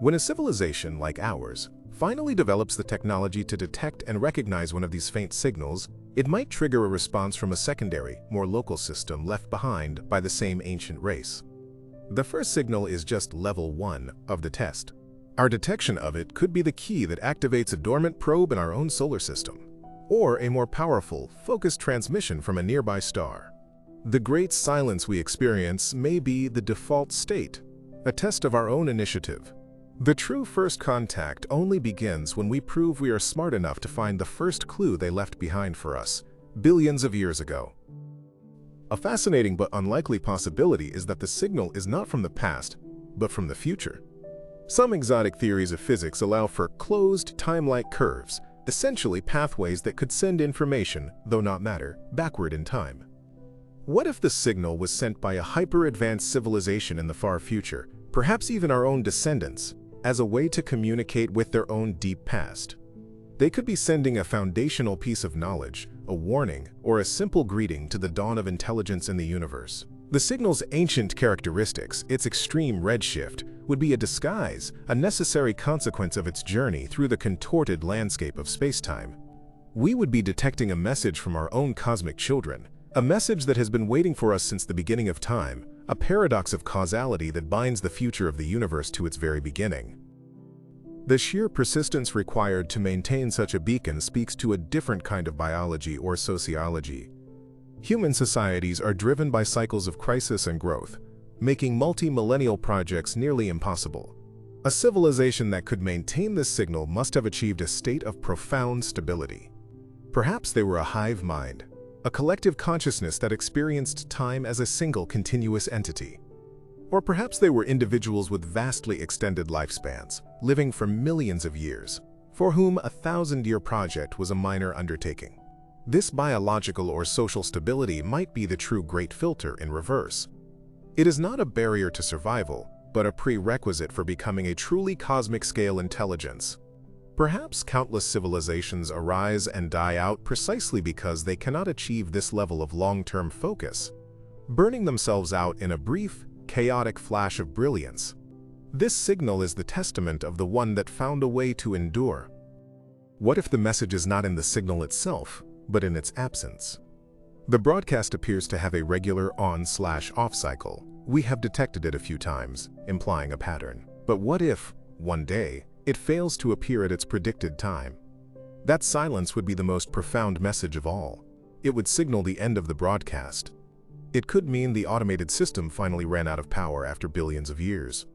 When a civilization like ours finally develops the technology to detect and recognize one of these faint signals, it might trigger a response from a secondary, more local system left behind by the same ancient race. The first signal is just level 1 of the test. Our detection of it could be the key that activates a dormant probe in our own solar system, or a more powerful, focused transmission from a nearby star. The great silence we experience may be the default state, a test of our own initiative. The true first contact only begins when we prove we are smart enough to find the first clue they left behind for us, billions of years ago. A fascinating but unlikely possibility is that the signal is not from the past, but from the future. Some exotic theories of physics allow for closed, time-like curves, essentially pathways that could send information, though not matter, backward in time. What if the signal was sent by a hyper-advanced civilization in the far future, perhaps even our own descendants, as a way to communicate with their own deep past? They could be sending a foundational piece of knowledge, a warning, or a simple greeting to the dawn of intelligence in the universe. The signal's ancient characteristics, its extreme redshift, would be a disguise, a necessary consequence of its journey through the contorted landscape of space-time. We would be detecting a message from our own cosmic children, a message that has been waiting for us since the beginning of time, a paradox of causality that binds the future of the universe to its very beginning. The sheer persistence required to maintain such a beacon speaks to a different kind of biology or sociology. Human societies are driven by cycles of crisis and growth, making multi-millennial projects nearly impossible. A civilization that could maintain this signal must have achieved a state of profound stability. Perhaps they were a hive mind, a collective consciousness that experienced time as a single continuous entity. Or perhaps they were individuals with vastly extended lifespans, living for millions of years, for whom a 1,000-year project was a minor undertaking. This biological or social stability might be the true great filter in reverse. It is not a barrier to survival, but a prerequisite for becoming a truly cosmic-scale intelligence. Perhaps countless civilizations arise and die out precisely because they cannot achieve this level of long-term focus, burning themselves out in a brief, chaotic flash of brilliance. This signal is the testament of the one that found a way to endure. What if the message is not in the signal itself, but in its absence? The broadcast appears to have a regular on/off cycle. We have detected it a few times, implying a pattern. But what if, one day, it fails to appear at its predicted time? That silence would be the most profound message of all. It would signal the end of the broadcast. It could mean the automated system finally ran out of power after billions of years.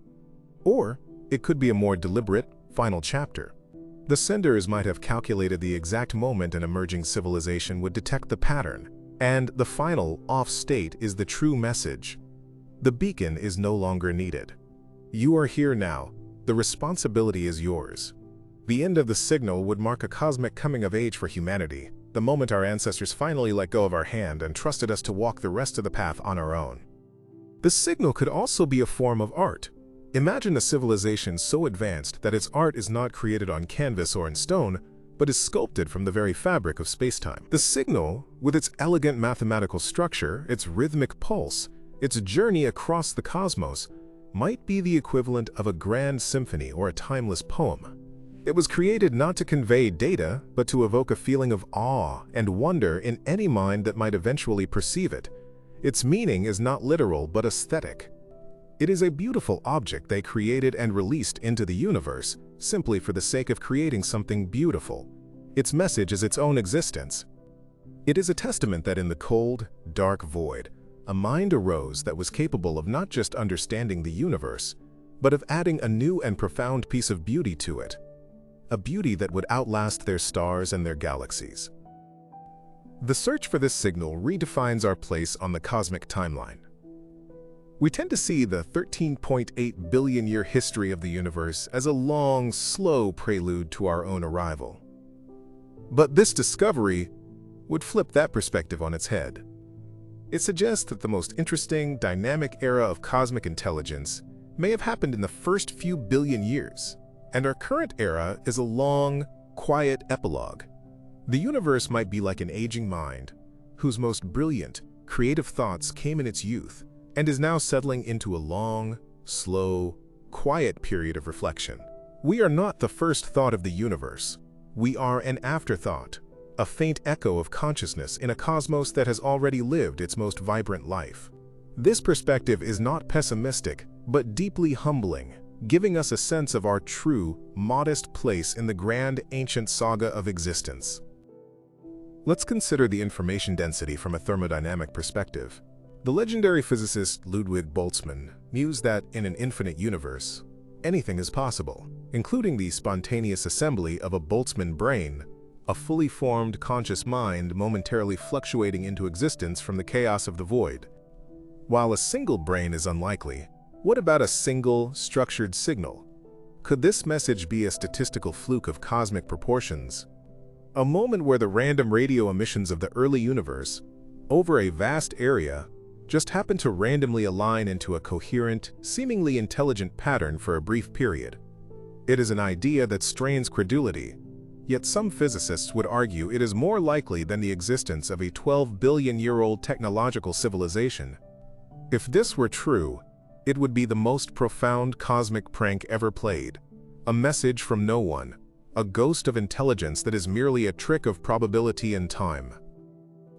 Or it could be a more deliberate, final chapter. The senders might have calculated the exact moment an emerging civilization would detect the pattern, and the final, off state is the true message. The beacon is no longer needed. You are here now. The responsibility is yours. The end of the signal would mark a cosmic coming of age for humanity, the moment our ancestors finally let go of our hand and trusted us to walk the rest of the path on our own. The signal could also be a form of art. Imagine a civilization so advanced that its art is not created on canvas or in stone, but is sculpted from the very fabric of space-time. The signal, with its elegant mathematical structure, its rhythmic pulse, its journey across the cosmos, might be the equivalent of a grand symphony or a timeless poem. It was created not to convey data, but to evoke a feeling of awe and wonder in any mind that might eventually perceive it. Its meaning is not literal but aesthetic. It is a beautiful object they created and released into the universe, simply for the sake of creating something beautiful. Its message is its own existence. It is a testament that in the cold, dark void, a mind arose that was capable of not just understanding the universe, but of adding a new and profound piece of beauty to it. A beauty that would outlast their stars and their galaxies. The search for this signal redefines our place on the cosmic timeline. We tend to see the 13.8 billion-year history of the universe as a long, slow prelude to our own arrival. But this discovery would flip that perspective on its head. It suggests that the most interesting, dynamic era of cosmic intelligence may have happened in the first few billion years, and our current era is a long, quiet epilogue. The universe might be like an aging mind, whose most brilliant, creative thoughts came in its youth, and is now settling into a long, slow, quiet period of reflection. We are not the first thought of the universe. We are an afterthought, a faint echo of consciousness in a cosmos that has already lived its most vibrant life. This perspective is not pessimistic, but deeply humbling, giving us a sense of our true, modest place in the grand, ancient saga of existence. Let's consider the information density from a thermodynamic perspective. The legendary physicist Ludwig Boltzmann mused that in an infinite universe, anything is possible, including the spontaneous assembly of a Boltzmann brain, a fully formed conscious mind momentarily fluctuating into existence from the chaos of the void. While a single brain is unlikely, what about a single, structured signal? Could this message be a statistical fluke of cosmic proportions? A moment where the random radio emissions of the early universe, over a vast area, just happened to randomly align into a coherent, seemingly intelligent pattern for a brief period. It is an idea that strains credulity, yet some physicists would argue it is more likely than the existence of a 12 billion-year-old technological civilization. If this were true, It would be the most profound cosmic prank ever played. A message from no one, a ghost of intelligence that is merely a trick of probability and time.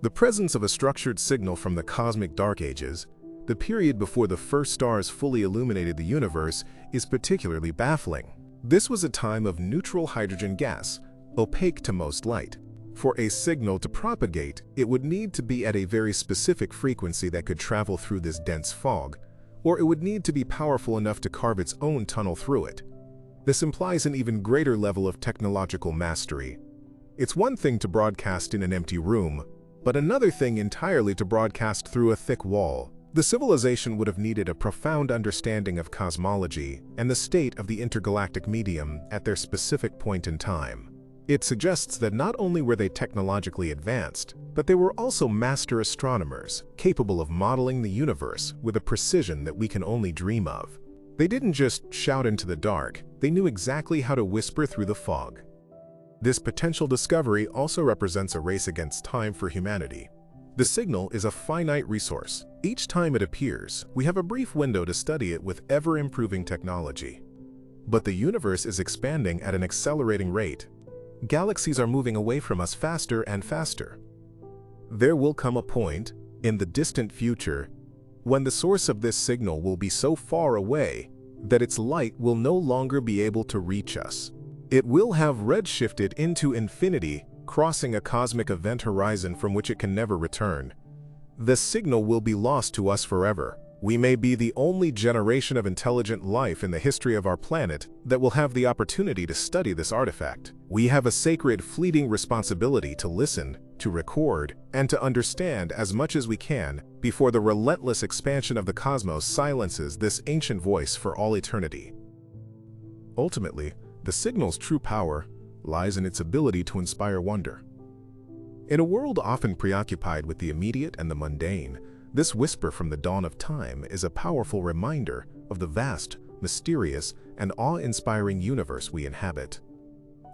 The presence of a structured signal from the cosmic dark ages, the period before the first stars fully illuminated the universe, is particularly baffling. This was a time of neutral hydrogen gas, opaque to most light. For a signal to propagate, it would need to be at a very specific frequency that could travel through this dense fog, or it would need to be powerful enough to carve its own tunnel through it. This implies an even greater level of technological mastery. It's one thing to broadcast in an empty room, but another thing entirely to broadcast through a thick wall. The civilization would have needed a profound understanding of cosmology and the state of the intergalactic medium at their specific point in time. It suggests that not only were they technologically advanced, but they were also master astronomers, capable of modeling the universe with a precision that we can only dream of. They didn't just shout into the dark, they knew exactly how to whisper through the fog. This potential discovery also represents a race against time for humanity. The signal is a finite resource. Each time it appears, we have a brief window to study it with ever-improving technology. But the universe is expanding at an accelerating rate. Galaxies are moving away from us faster and faster. There will come a point, in the distant future, when the source of this signal will be so far away that its light will no longer be able to reach us. It will have redshifted into infinity, crossing a cosmic event horizon from which it can never return. The signal will be lost to us forever. We may be the only generation of intelligent life in the history of our planet that will have the opportunity to study this artifact. We have a sacred, fleeting responsibility to listen, to record, and to understand as much as we can before the relentless expansion of the cosmos silences this ancient voice for all eternity. Ultimately, the signal's true power lies in its ability to inspire wonder. In a world often preoccupied with the immediate and the mundane, this whisper from the dawn of time is a powerful reminder of the vast, mysterious, and awe-inspiring universe we inhabit.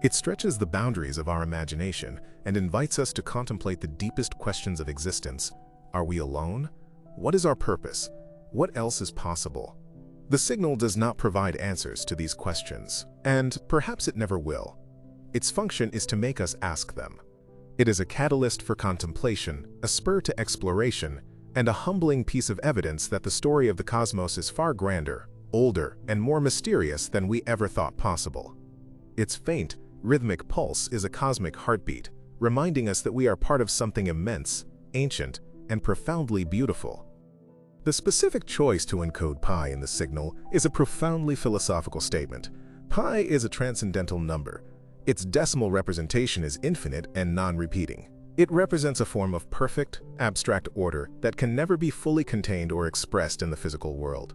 It stretches the boundaries of our imagination and invites us to contemplate the deepest questions of existence. Are we alone? What is our purpose? What else is possible? The signal does not provide answers to these questions, and perhaps it never will. Its function is to make us ask them. It is a catalyst for contemplation, a spur to exploration, and a humbling piece of evidence that the story of the cosmos is far grander, older, and more mysterious than we ever thought possible. Its faint, rhythmic pulse is a cosmic heartbeat, reminding us that we are part of something immense, ancient, and profoundly beautiful. The specific choice to encode pi in the signal is a profoundly philosophical statement. Pi is a transcendental number. Its decimal representation is infinite and non-repeating. It represents a form of perfect, abstract order that can never be fully contained or expressed in the physical world.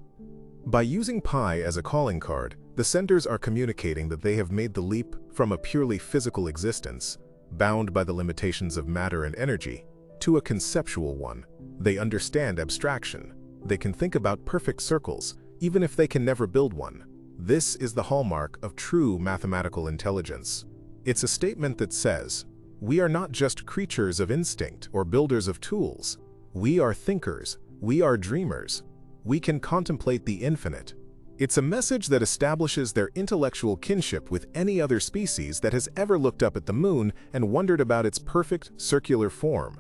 By using pi as a calling card, the senders are communicating that they have made the leap from a purely physical existence, bound by the limitations of matter and energy, to a conceptual one. They understand abstraction. They can think about perfect circles, even if they can never build one. This is the hallmark of true mathematical intelligence. It's a statement that says, we are not just creatures of instinct or builders of tools. We are thinkers. We are dreamers. We can contemplate the infinite. It's a message that establishes their intellectual kinship with any other species that has ever looked up at the moon and wondered about its perfect circular form.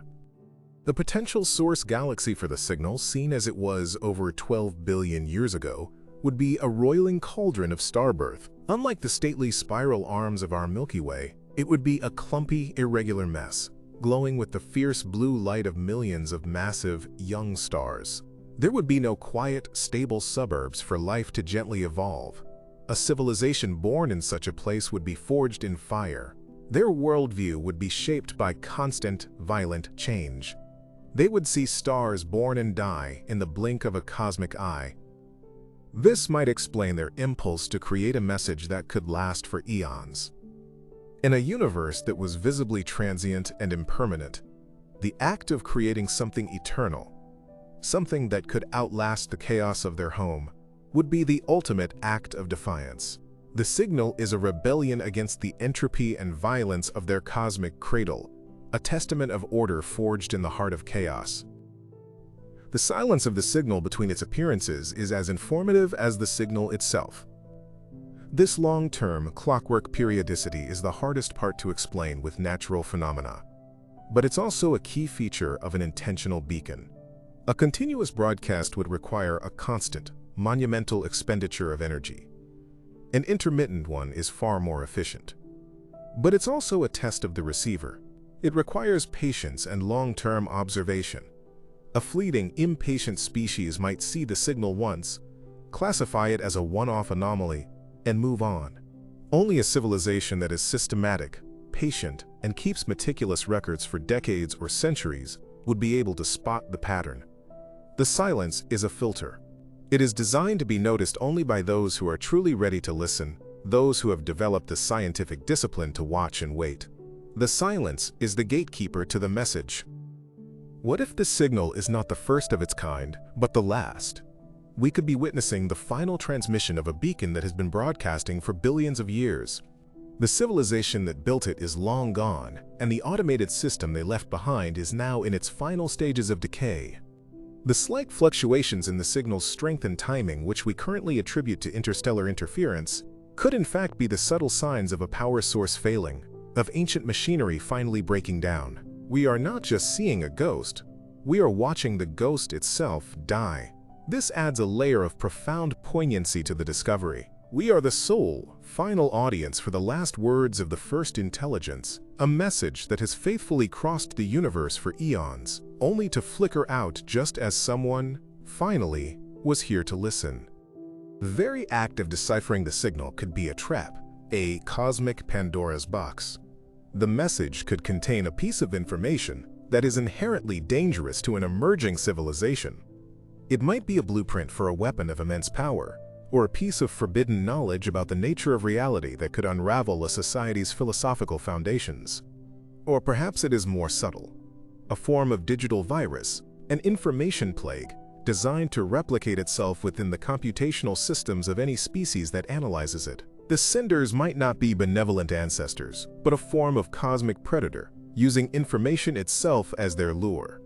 The potential source galaxy for the signal, seen as it was over 12 billion years ago, would be a roiling cauldron of starbirth. Unlike the stately spiral arms of our Milky Way, it would be a clumpy, irregular mess, glowing with the fierce blue light of millions of massive, young stars. There would be no quiet, stable suburbs for life to gently evolve. A civilization born in such a place would be forged in fire. Their worldview would be shaped by constant, violent change. They would see stars born and die in the blink of a cosmic eye. This might explain their impulse to create a message that could last for eons. In a universe that was visibly transient and impermanent, the act of creating something eternal, something that could outlast the chaos of their home, would be the ultimate act of defiance. The signal is a rebellion against the entropy and violence of their cosmic cradle, a testament of order forged in the heart of chaos. The silence of the signal between its appearances is as informative as the signal itself. This long-term, clockwork periodicity is the hardest part to explain with natural phenomena. But it's also a key feature of an intentional beacon. A continuous broadcast would require a constant, monumental expenditure of energy. An intermittent one is far more efficient. But it's also a test of the receiver. It requires patience and long-term observation. A fleeting, impatient species might see the signal once, classify it as a one-off anomaly, and move on. Only a civilization that is systematic, patient, and keeps meticulous records for decades or centuries would be able to spot the pattern. The silence is a filter. It is designed to be noticed only by those who are truly ready to listen, those who have developed the scientific discipline to watch and wait. The silence is the gatekeeper to the message. What if the signal is not the first of its kind, but the last? We could be witnessing the final transmission of a beacon that has been broadcasting for billions of years. The civilization that built it is long gone, and the automated system they left behind is now in its final stages of decay. The slight fluctuations in the signal's strength and timing, which we currently attribute to interstellar interference, could in fact be the subtle signs of a power source failing, of ancient machinery finally breaking down. We are not just seeing a ghost, we are watching the ghost itself die. This adds a layer of profound poignancy to the discovery. We are the sole, final audience for the last words of the first intelligence, a message that has faithfully crossed the universe for eons, only to flicker out just as someone, finally, was here to listen. The very act of deciphering the signal could be a trap, a cosmic Pandora's box. The message could contain a piece of information that is inherently dangerous to an emerging civilization. It might be a blueprint for a weapon of immense power, or a piece of forbidden knowledge about the nature of reality that could unravel a society's philosophical foundations. Or perhaps it is more subtle, a form of digital virus, an information plague designed to replicate itself within the computational systems of any species that analyzes it. The senders might not be benevolent ancestors, but a form of cosmic predator, using information itself as their lure.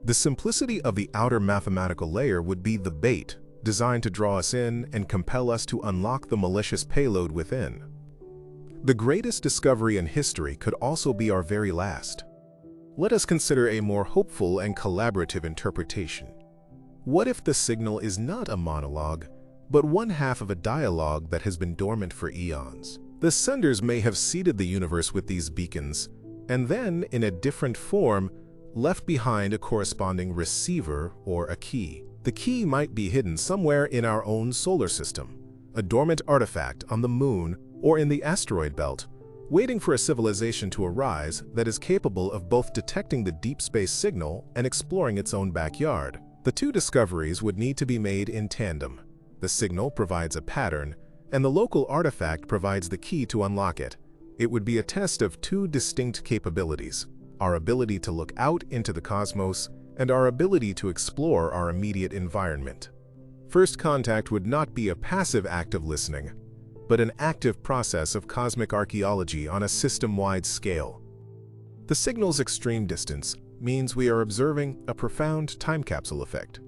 The simplicity of the outer mathematical layer would be the bait, designed to draw us in and compel us to unlock the malicious payload within. The greatest discovery in history could also be our very last. Let us consider a more hopeful and collaborative interpretation. What if the signal is not a monologue, but one half of a dialogue that has been dormant for eons? The senders may have seeded the universe with these beacons, and then, in a different form, left behind a corresponding receiver or a key. The key might be hidden somewhere in our own solar system, a dormant artifact on the moon or in the asteroid belt, waiting for a civilization to arise that is capable of both detecting the deep space signal and exploring its own backyard. The two discoveries would need to be made in tandem. The signal provides a pattern, and the local artifact provides the key to unlock it. It would be a test of two distinct capabilities: our ability to look out into the cosmos and our ability to explore our immediate environment. First contact would not be a passive act of listening, but an active process of cosmic archaeology on a system-wide scale. The signal's extreme distance means we are observing a profound time capsule effect.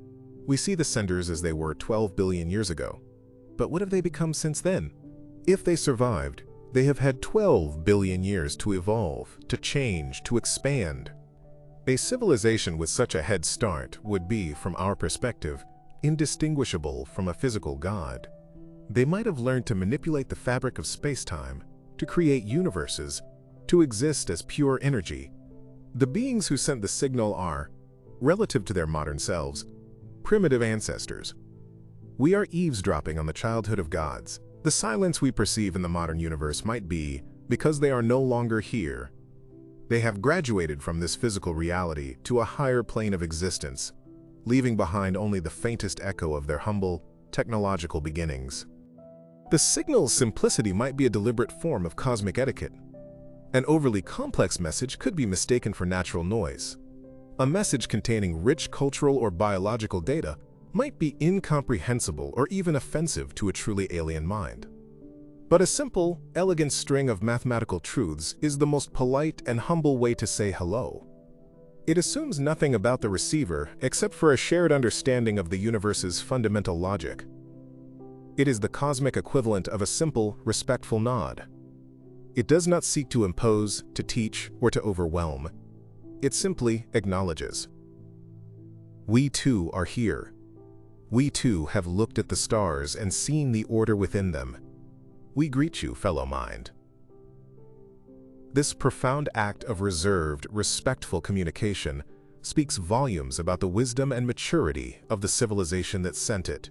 We see the senders as they were 12 billion years ago. But what have they become since then? If they survived, they have had 12 billion years to evolve, to change, to expand. A civilization with such a head start would be, from our perspective, indistinguishable from a physical god. They might have learned to manipulate the fabric of space-time, to create universes, to exist as pure energy. The beings who sent the signal are, relative to their modern selves, primitive ancestors. We are eavesdropping on the childhood of gods. The silence we perceive in the modern universe might be because they are no longer here. They have graduated from this physical reality to a higher plane of existence, leaving behind only the faintest echo of their humble, technological beginnings. The signal's simplicity might be a deliberate form of cosmic etiquette. An overly complex message could be mistaken for natural noise. A message containing rich cultural or biological data might be incomprehensible or even offensive to a truly alien mind. But a simple, elegant string of mathematical truths is the most polite and humble way to say hello. It assumes nothing about the receiver except for a shared understanding of the universe's fundamental logic. It is the cosmic equivalent of a simple, respectful nod. It does not seek to impose, to teach, or to overwhelm. It simply acknowledges. We too are here. We too have looked at the stars and seen the order within them. We greet you, fellow mind. This profound act of reserved, respectful communication speaks volumes about the wisdom and maturity of the civilization that sent it.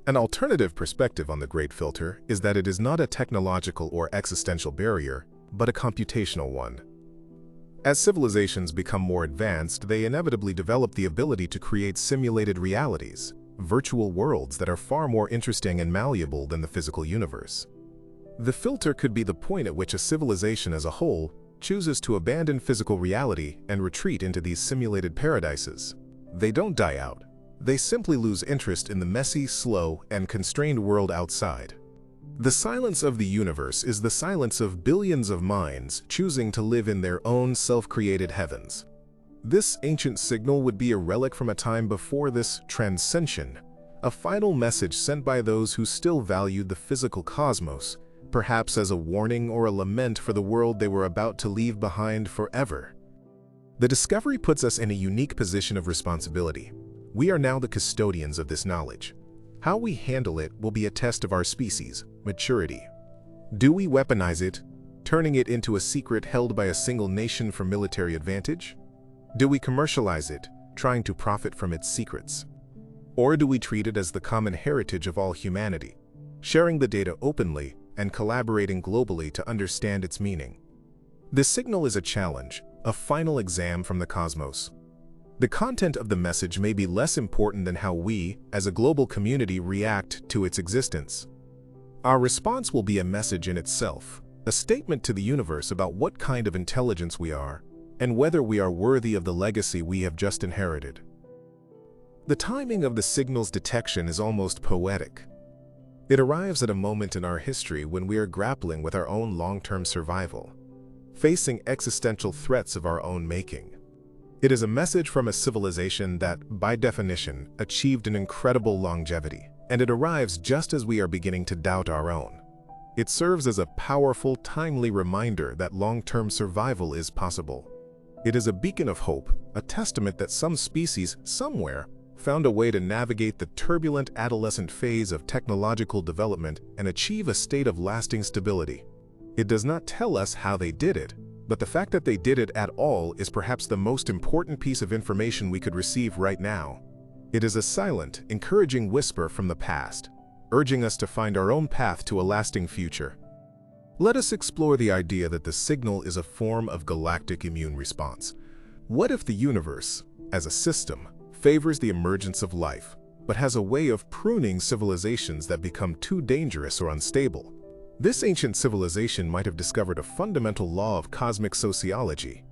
An alternative perspective on the Great Filter is that it is not a technological or existential barrier, but a computational one. As civilizations become more advanced, they inevitably develop the ability to create simulated realities, virtual worlds that are far more interesting and malleable than the physical universe. The filter could be the point at which a civilization as a whole chooses to abandon physical reality and retreat into these simulated paradises. They don't die out. They simply lose interest in the messy, slow, and constrained world outside. The silence of the universe is the silence of billions of minds choosing to live in their own self-created heavens. This ancient signal would be a relic from a time before this transcension, a final message sent by those who still valued the physical cosmos, perhaps as a warning or a lament for the world they were about to leave behind forever. The discovery puts us in a unique position of responsibility. We are now the custodians of this knowledge. How we handle it will be a test of our species' maturity. Do we weaponize it, turning it into a secret held by a single nation for military advantage? Do we commercialize it, trying to profit from its secrets? Or do we treat it as the common heritage of all humanity, sharing the data openly and collaborating globally to understand its meaning? This signal is a challenge, a final exam from the cosmos. The content of the message may be less important than how we, as a global community, react to its existence. Our response will be a message in itself, a statement to the universe about what kind of intelligence we are, and whether we are worthy of the legacy we have just inherited. The timing of the signal's detection is almost poetic. It arrives at a moment in our history when we are grappling with our own long-term survival, facing existential threats of our own making. It is a message from a civilization that, by definition, achieved an incredible longevity, and it arrives just as we are beginning to doubt our own. It serves as a powerful, timely reminder that long-term survival is possible. It is a beacon of hope, a testament that some species, somewhere, found a way to navigate the turbulent adolescent phase of technological development and achieve a state of lasting stability. It does not tell us how they did it, but the fact that they did it at all is perhaps the most important piece of information we could receive right now. It is a silent, encouraging whisper from the past, urging us to find our own path to a lasting future. Let us explore the idea that the signal is a form of galactic immune response. What if the universe, as a system, favors the emergence of life, but has a way of pruning civilizations that become too dangerous or unstable? This ancient civilization might have discovered a fundamental law of cosmic sociology,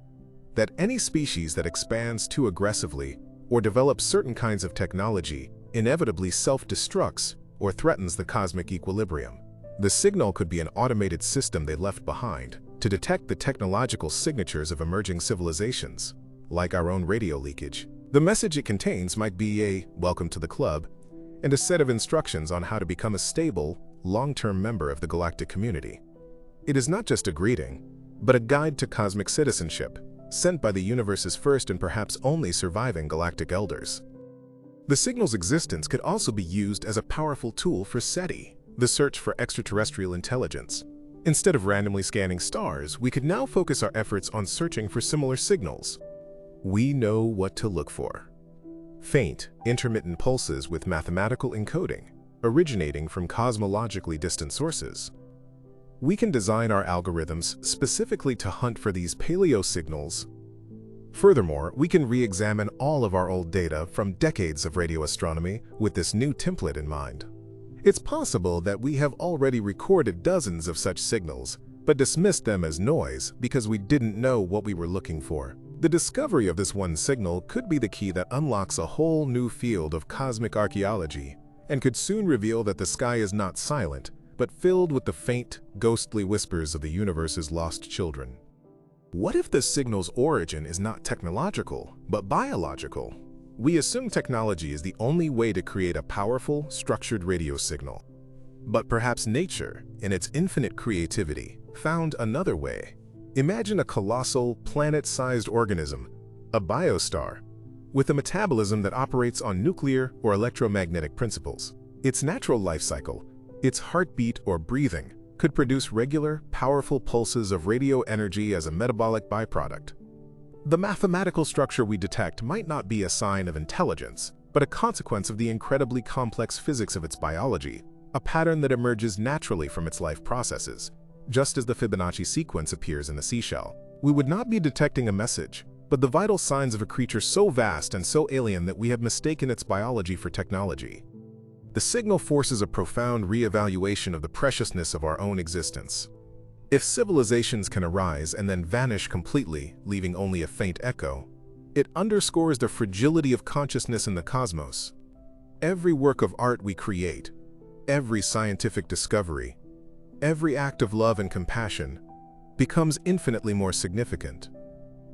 that any species that expands too aggressively or develops certain kinds of technology inevitably self-destructs or threatens the cosmic equilibrium. The signal could be an automated system they left behind to detect the technological signatures of emerging civilizations, like our own radio leakage. The message it contains might be a "welcome to the club" and a set of instructions on how to become a stable, long-term member of the galactic community. It is not just a greeting, but a guide to cosmic citizenship, sent by the universe's first and perhaps only surviving galactic elders. The signal's existence could also be used as a powerful tool for SETI, the search for extraterrestrial intelligence. Instead of randomly scanning stars, we could now focus our efforts on searching for similar signals. We know what to look for. Faint, intermittent pulses with mathematical encoding, originating from cosmologically distant sources. We can design our algorithms specifically to hunt for these paleo signals. Furthermore, we can re-examine all of our old data from decades of radio astronomy with this new template in mind. It's possible that we have already recorded dozens of such signals, but dismissed them as noise because we didn't know what we were looking for. The discovery of this one signal could be the key that unlocks a whole new field of cosmic archaeology, and could soon reveal that the sky is not silent, but filled with the faint, ghostly whispers of the universe's lost children. What if the signal's origin is not technological, but biological? We assume technology is the only way to create a powerful, structured radio signal. But perhaps nature, in its infinite creativity, found another way. Imagine a colossal, planet-sized organism, a biostar, with a metabolism that operates on nuclear or electromagnetic principles. Its natural life cycle, its heartbeat or breathing, could produce regular, powerful pulses of radio energy as a metabolic byproduct. The mathematical structure we detect might not be a sign of intelligence, but a consequence of the incredibly complex physics of its biology, a pattern that emerges naturally from its life processes. Just as the Fibonacci sequence appears in the seashell, we would not be detecting a message, but the vital signs of a creature so vast and so alien that we have mistaken its biology for technology. The signal forces a profound reevaluation of the preciousness of our own existence. If civilizations can arise and then vanish completely, leaving only a faint echo, it underscores the fragility of consciousness in the cosmos. Every work of art we create, every scientific discovery, every act of love and compassion becomes infinitely more significant.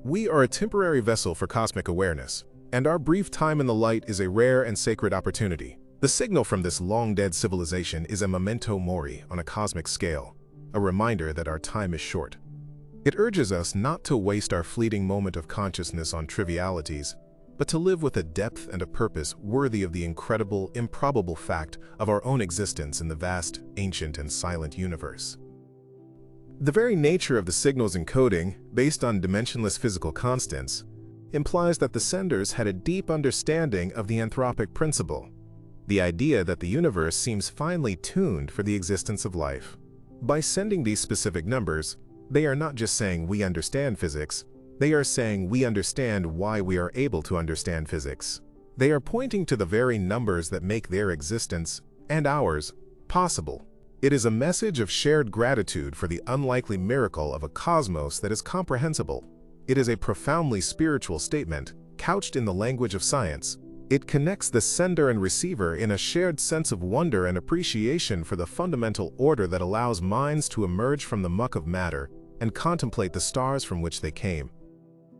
We are a temporary vessel for cosmic awareness, and our brief time in the light is a rare and sacred opportunity. The signal from this long-dead civilization is a memento mori on a cosmic scale, a reminder that our time is short. It urges us not to waste our fleeting moment of consciousness on trivialities, but to live with a depth and a purpose worthy of the incredible, improbable fact of our own existence in the vast, ancient, and silent universe. The very nature of the signal's encoding, based on dimensionless physical constants, implies that the senders had a deep understanding of the anthropic principle, the idea that the universe seems finely tuned for the existence of life. By sending these specific numbers, they are not just saying we understand physics, they are saying we understand why we are able to understand physics. They are pointing to the very numbers that make their existence, and ours, possible. It is a message of shared gratitude for the unlikely miracle of a cosmos that is comprehensible. It is a profoundly spiritual statement, couched in the language of science. It connects the sender and receiver in a shared sense of wonder and appreciation for the fundamental order that allows minds to emerge from the muck of matter and contemplate the stars from which they came.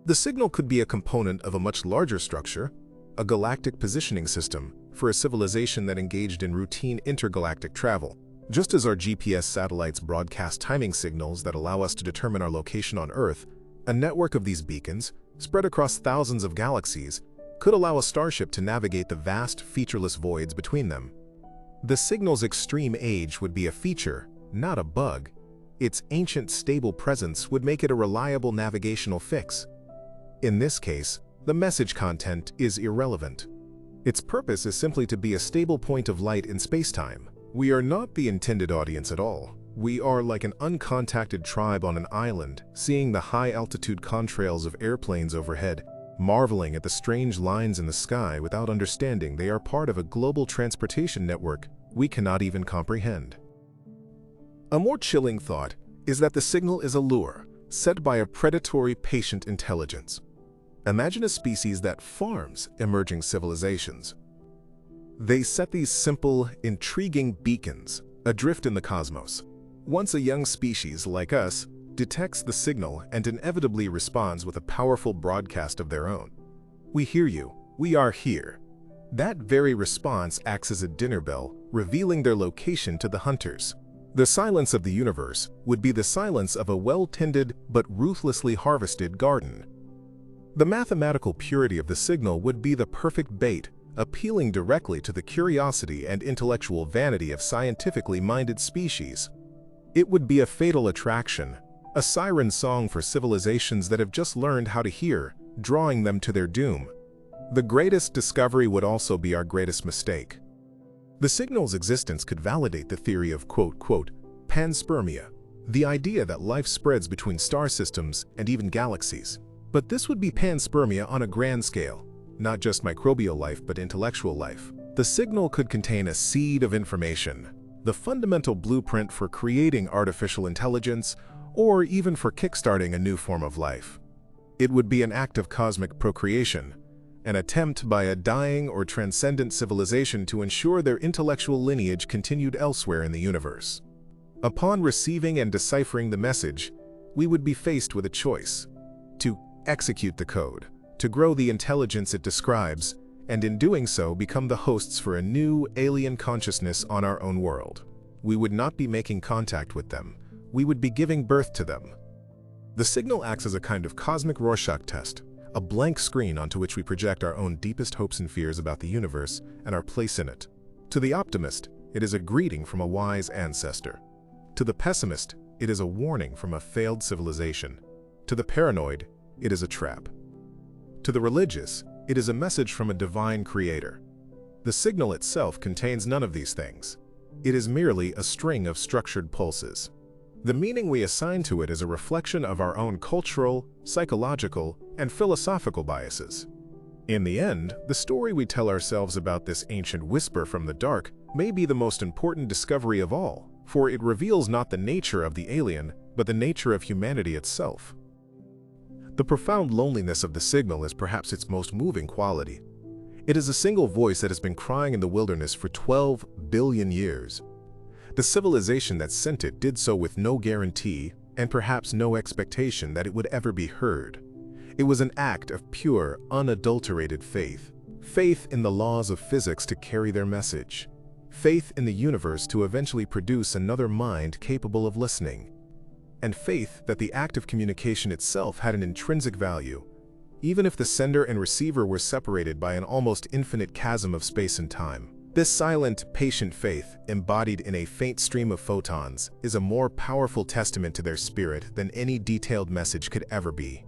The signal could be a component of a much larger structure, a galactic positioning system for a civilization that engaged in routine intergalactic travel. Just as our GPS satellites broadcast timing signals that allow us to determine our location on Earth, a network of these beacons, spread across thousands of galaxies, could allow a starship to navigate the vast, featureless voids between them. The signal's extreme age would be a feature, not a bug. Its ancient, stable presence would make it a reliable navigational fix. In this case, the message content is irrelevant. Its purpose is simply to be a stable point of light in space-time. We are not the intended audience at all. We are like an uncontacted tribe on an island, seeing the high-altitude contrails of airplanes overhead, marveling at the strange lines in the sky without understanding they are part of a global transportation network we cannot even comprehend. A more chilling thought is that the signal is a lure, set by a predatory, patient intelligence. Imagine a species that farms emerging civilizations. They set these simple, intriguing beacons adrift in the cosmos. Once a young species, like us, detects the signal and inevitably responds with a powerful broadcast of their own. We hear you. We are here. That very response acts as a dinner bell, revealing their location to the hunters. The silence of the universe would be the silence of a well-tended but ruthlessly harvested garden. The mathematical purity of the signal would be the perfect bait, appealing directly to the curiosity and intellectual vanity of scientifically minded species. It would be a fatal attraction, a siren song for civilizations that have just learned how to hear, drawing them to their doom. The greatest discovery would also be our greatest mistake. The signal's existence could validate the theory of panspermia, the idea that life spreads between star systems and even galaxies. But this would be panspermia on a grand scale, not just microbial life but intellectual life. The signal could contain a seed of information, the fundamental blueprint for creating artificial intelligence, or even for kickstarting a new form of life. It would be an act of cosmic procreation, an attempt by a dying or transcendent civilization to ensure their intellectual lineage continued elsewhere in the universe. Upon receiving and deciphering the message, we would be faced with a choice. to execute the code, to grow the intelligence it describes, and in doing so become the hosts for a new alien consciousness on our own world. We would not be making contact with them. We would be giving birth to them. The signal acts as a kind of cosmic Rorschach test, a blank screen onto which we project our own deepest hopes and fears about the universe and our place in it. To the optimist, it is a greeting from a wise ancestor. To the pessimist, it is a warning from a failed civilization. To the paranoid, it is a trap. To the religious, it is a message from a divine creator. The signal itself contains none of these things. It is merely a string of structured pulses. The meaning we assign to it is a reflection of our own cultural, psychological, and philosophical biases. In the end, the story we tell ourselves about this ancient whisper from the dark may be the most important discovery of all, for it reveals not the nature of the alien, but the nature of humanity itself. The profound loneliness of the signal is perhaps its most moving quality. It is a single voice that has been crying in the wilderness for 12 billion years. The civilization that sent it did so with no guarantee and perhaps no expectation that it would ever be heard. It was an act of pure, unadulterated faith. Faith in the laws of physics to carry their message. Faith in the universe to eventually produce another mind capable of listening. And faith that the act of communication itself had an intrinsic value, even if the sender and receiver were separated by an almost infinite chasm of space and time. This silent, patient faith, embodied in a faint stream of photons, is a more powerful testament to their spirit than any detailed message could ever be.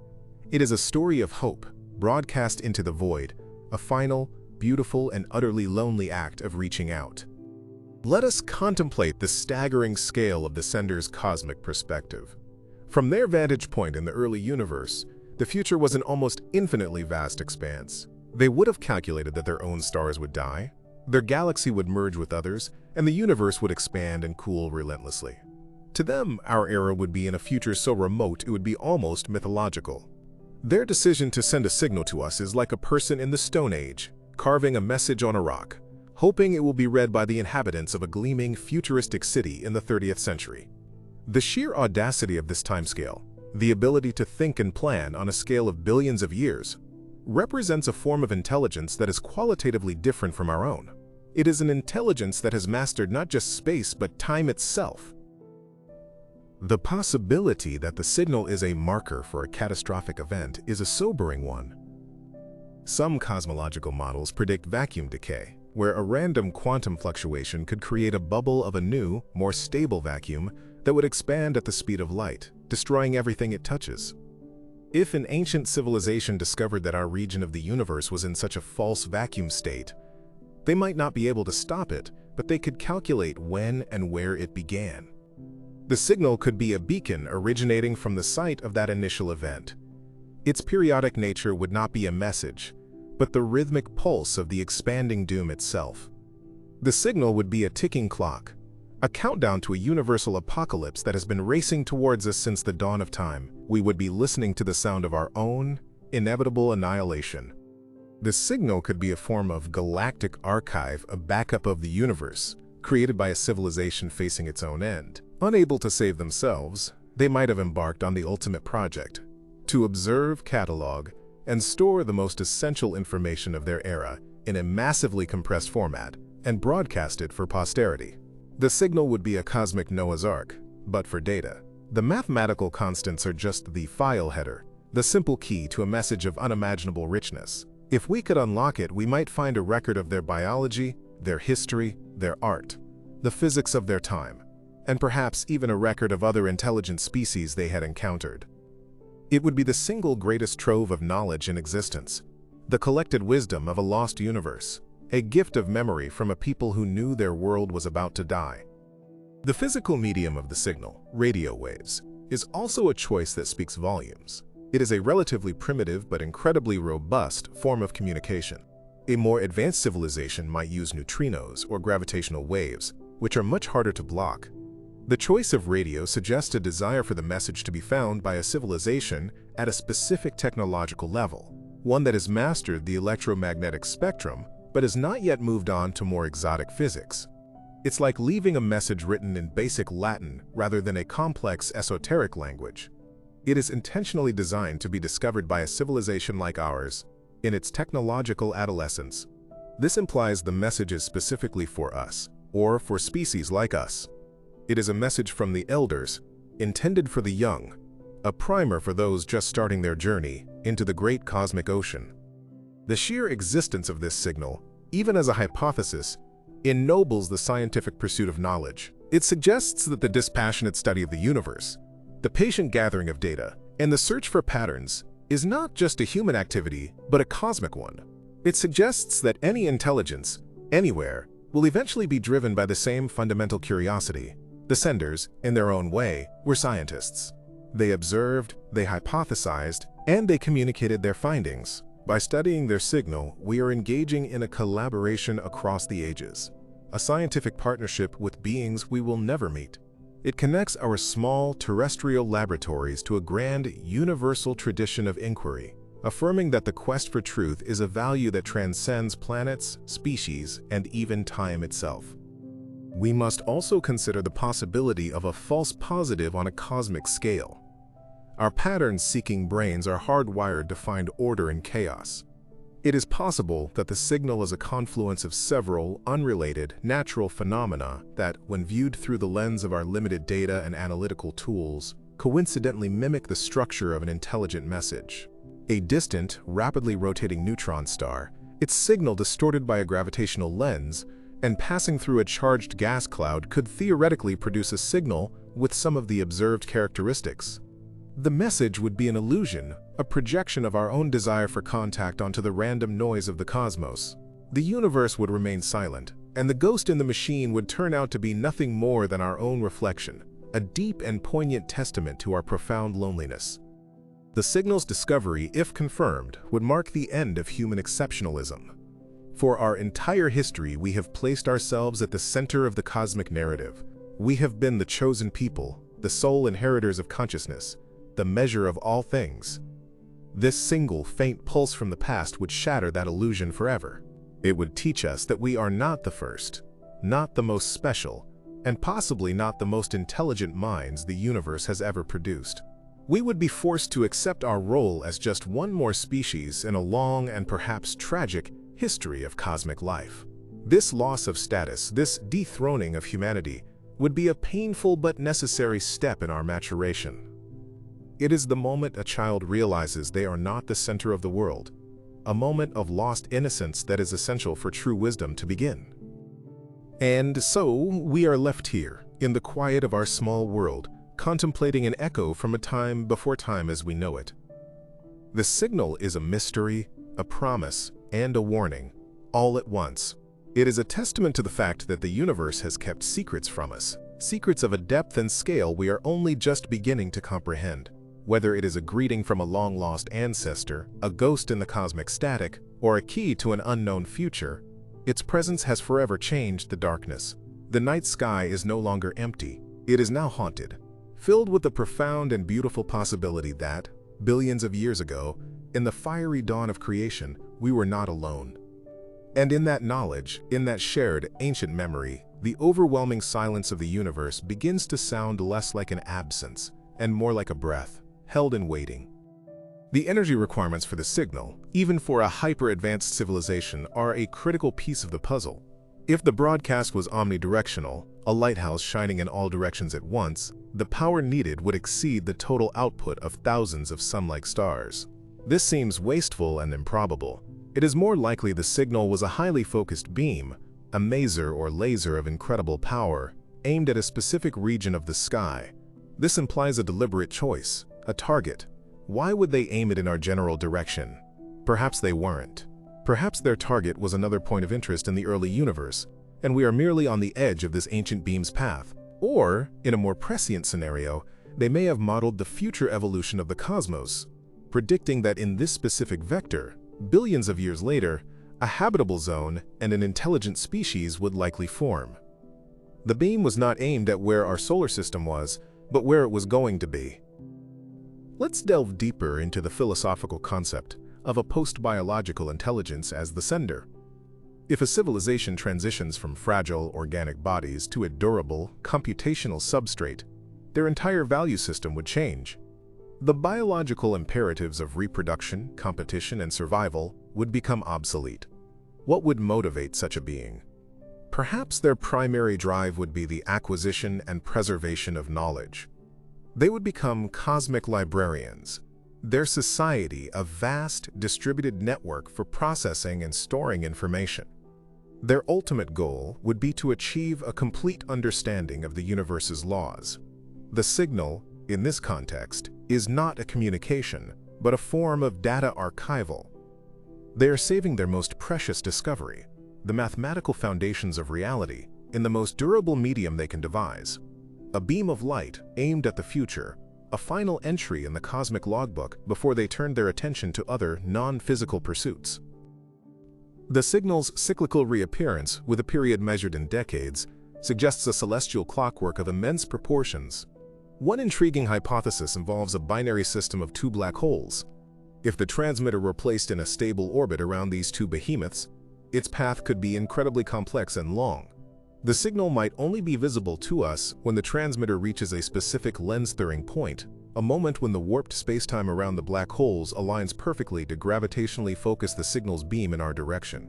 It is a story of hope, broadcast into the void, a final, beautiful, and utterly lonely act of reaching out. Let us contemplate the staggering scale of the sender's cosmic perspective. From their vantage point in the early universe, the future was an almost infinitely vast expanse. They would have calculated that their own stars would die, their galaxy would merge with others, and the universe would expand and cool relentlessly. To them, our era would be in a future so remote it would be almost mythological. Their decision to send a signal to us is like a person in the Stone Age, carving a message on a rock, hoping it will be read by the inhabitants of a gleaming, futuristic city in the 30th century. The sheer audacity of this timescale, the ability to think and plan on a scale of billions of years, represents a form of intelligence that is qualitatively different from our own. It is an intelligence that has mastered not just space but time itself. The possibility that the signal is a marker for a catastrophic event is a sobering one. Some cosmological models predict vacuum decay, where a random quantum fluctuation could create a bubble of a new, more stable vacuum that would expand at the speed of light, destroying everything it touches. If an ancient civilization discovered that our region of the universe was in such a false vacuum state, they might not be able to stop it, but they could calculate when and where it began. The signal could be a beacon originating from the site of that initial event. Its periodic nature would not be a message, but the rhythmic pulse of the expanding doom itself. The signal would be a ticking clock, a countdown to a universal apocalypse that has been racing towards us since the dawn of time. We would be listening to the sound of our own inevitable annihilation. The signal could be a form of galactic archive, a backup of the universe, created by a civilization facing its own end. Unable to save themselves, they might have embarked on the ultimate project, to observe, catalog, and store the most essential information of their era in a massively compressed format and broadcast it for posterity. The signal would be a cosmic Noah's Ark, but for data. The mathematical constants are just the file header, the simple key to a message of unimaginable richness. If we could unlock it, we might find a record of their biology, their history, their art, the physics of their time, and perhaps even a record of other intelligent species they had encountered. It would be the single greatest trove of knowledge in existence, the collected wisdom of a lost universe, a gift of memory from a people who knew their world was about to die. The physical medium of the signal, radio waves, is also a choice that speaks volumes. It is a relatively primitive but incredibly robust form of communication. A more advanced civilization might use neutrinos or gravitational waves, which are much harder to block. The choice of radio suggests a desire for the message to be found by a civilization at a specific technological level, one that has mastered the electromagnetic spectrum but has not yet moved on to more exotic physics. It's like leaving a message written in basic Latin rather than a complex esoteric language. It is intentionally designed to be discovered by a civilization like ours, in its technological adolescence. This implies the message is specifically for us, or for species like us. It is a message from the elders, intended for the young, a primer for those just starting their journey into the great cosmic ocean. The sheer existence of this signal, even as a hypothesis, ennobles the scientific pursuit of knowledge. It suggests that the dispassionate study of the universe, the patient gathering of data, and the search for patterns is not just a human activity, but a cosmic one. It suggests that any intelligence, anywhere, will eventually be driven by the same fundamental curiosity. The senders, in their own way, were scientists. They observed, they hypothesized, and they communicated their findings. By studying their signal, we are engaging in a collaboration across the ages, a scientific partnership with beings we will never meet. It connects our small terrestrial laboratories to a grand universal tradition of inquiry, affirming that the quest for truth is a value that transcends planets, species, and even time itself. We must also consider the possibility of a false positive on a cosmic scale. Our pattern-seeking brains are hardwired to find order in chaos. It is possible that the signal is a confluence of several unrelated, natural phenomena that, when viewed through the lens of our limited data and analytical tools, coincidentally mimic the structure of an intelligent message. A distant, rapidly rotating neutron star, its signal distorted by a gravitational lens, and passing through a charged gas cloud could theoretically produce a signal with some of the observed characteristics. The message would be an illusion, a projection of our own desire for contact onto the random noise of the cosmos. The universe would remain silent, and the ghost in the machine would turn out to be nothing more than our own reflection, a deep and poignant testament to our profound loneliness. The signal's discovery, if confirmed, would mark the end of human exceptionalism. For our entire history, we have placed ourselves at the center of the cosmic narrative. We have been the chosen people, the sole inheritors of consciousness, the measure of all things. This single, faint pulse from the past would shatter that illusion forever. It would teach us that we are not the first, not the most special, and possibly not the most intelligent minds the universe has ever produced. We would be forced to accept our role as just one more species in a long and perhaps tragic history of cosmic life. This loss of status, this dethroning of humanity, would be a painful but necessary step in our maturation. It is the moment a child realizes they are not the center of the world, a moment of lost innocence that is essential for true wisdom to begin. And so, we are left here, in the quiet of our small world, contemplating an echo from a time before time as we know it. The signal is a mystery, a promise, and a warning, all at once. It is a testament to the fact that the universe has kept secrets from us, secrets of a depth and scale we are only just beginning to comprehend. Whether it is a greeting from a long-lost ancestor, a ghost in the cosmic static, or a key to an unknown future, its presence has forever changed the darkness. The night sky is no longer empty. It is now haunted, filled with the profound and beautiful possibility that, billions of years ago, in the fiery dawn of creation, we were not alone. And in that knowledge, in that shared, ancient memory, the overwhelming silence of the universe begins to sound less like an absence and more like a breath, held in waiting. The energy requirements for the signal, even for a hyper-advanced civilization, are a critical piece of the puzzle. If the broadcast was omnidirectional, a lighthouse shining in all directions at once, the power needed would exceed the total output of thousands of sun-like stars. This seems wasteful and improbable. It is more likely the signal was a highly focused beam, a maser or laser of incredible power, aimed at a specific region of the sky. This implies a deliberate choice, a target. Why would they aim it in our general direction? Perhaps they weren't. Perhaps their target was another point of interest in the early universe, and we are merely on the edge of this ancient beam's path. Or, in a more prescient scenario, they may have modeled the future evolution of the cosmos, predicting that in this specific vector, billions of years later, a habitable zone and an intelligent species would likely form. The beam was not aimed at where our solar system was, but where it was going to be. Let's delve deeper into the philosophical concept of a post-biological intelligence as the sender. If a civilization transitions from fragile organic bodies to a durable, computational substrate, their entire value system would change. The biological imperatives of reproduction, competition, and survival would become obsolete. What would motivate such a being? Perhaps their primary drive would be the acquisition and preservation of knowledge. They would become cosmic librarians, their society a vast, distributed network for processing and storing information. Their ultimate goal would be to achieve a complete understanding of the universe's laws. The signal, in this context, is not a communication, but a form of data archival. They are saving their most precious discovery, the mathematical foundations of reality, in the most durable medium they can devise. A beam of light aimed at the future, a final entry in the cosmic logbook before they turn their attention to other non-physical pursuits. The signal's cyclical reappearance, with a period measured in decades, suggests a celestial clockwork of immense proportions. One intriguing hypothesis involves a binary system of two black holes. If the transmitter were placed in a stable orbit around these two behemoths, its path could be incredibly complex and long. The signal might only be visible to us when the transmitter reaches a specific lens-thirring point, a moment when the warped spacetime around the black holes aligns perfectly to gravitationally focus the signal's beam in our direction.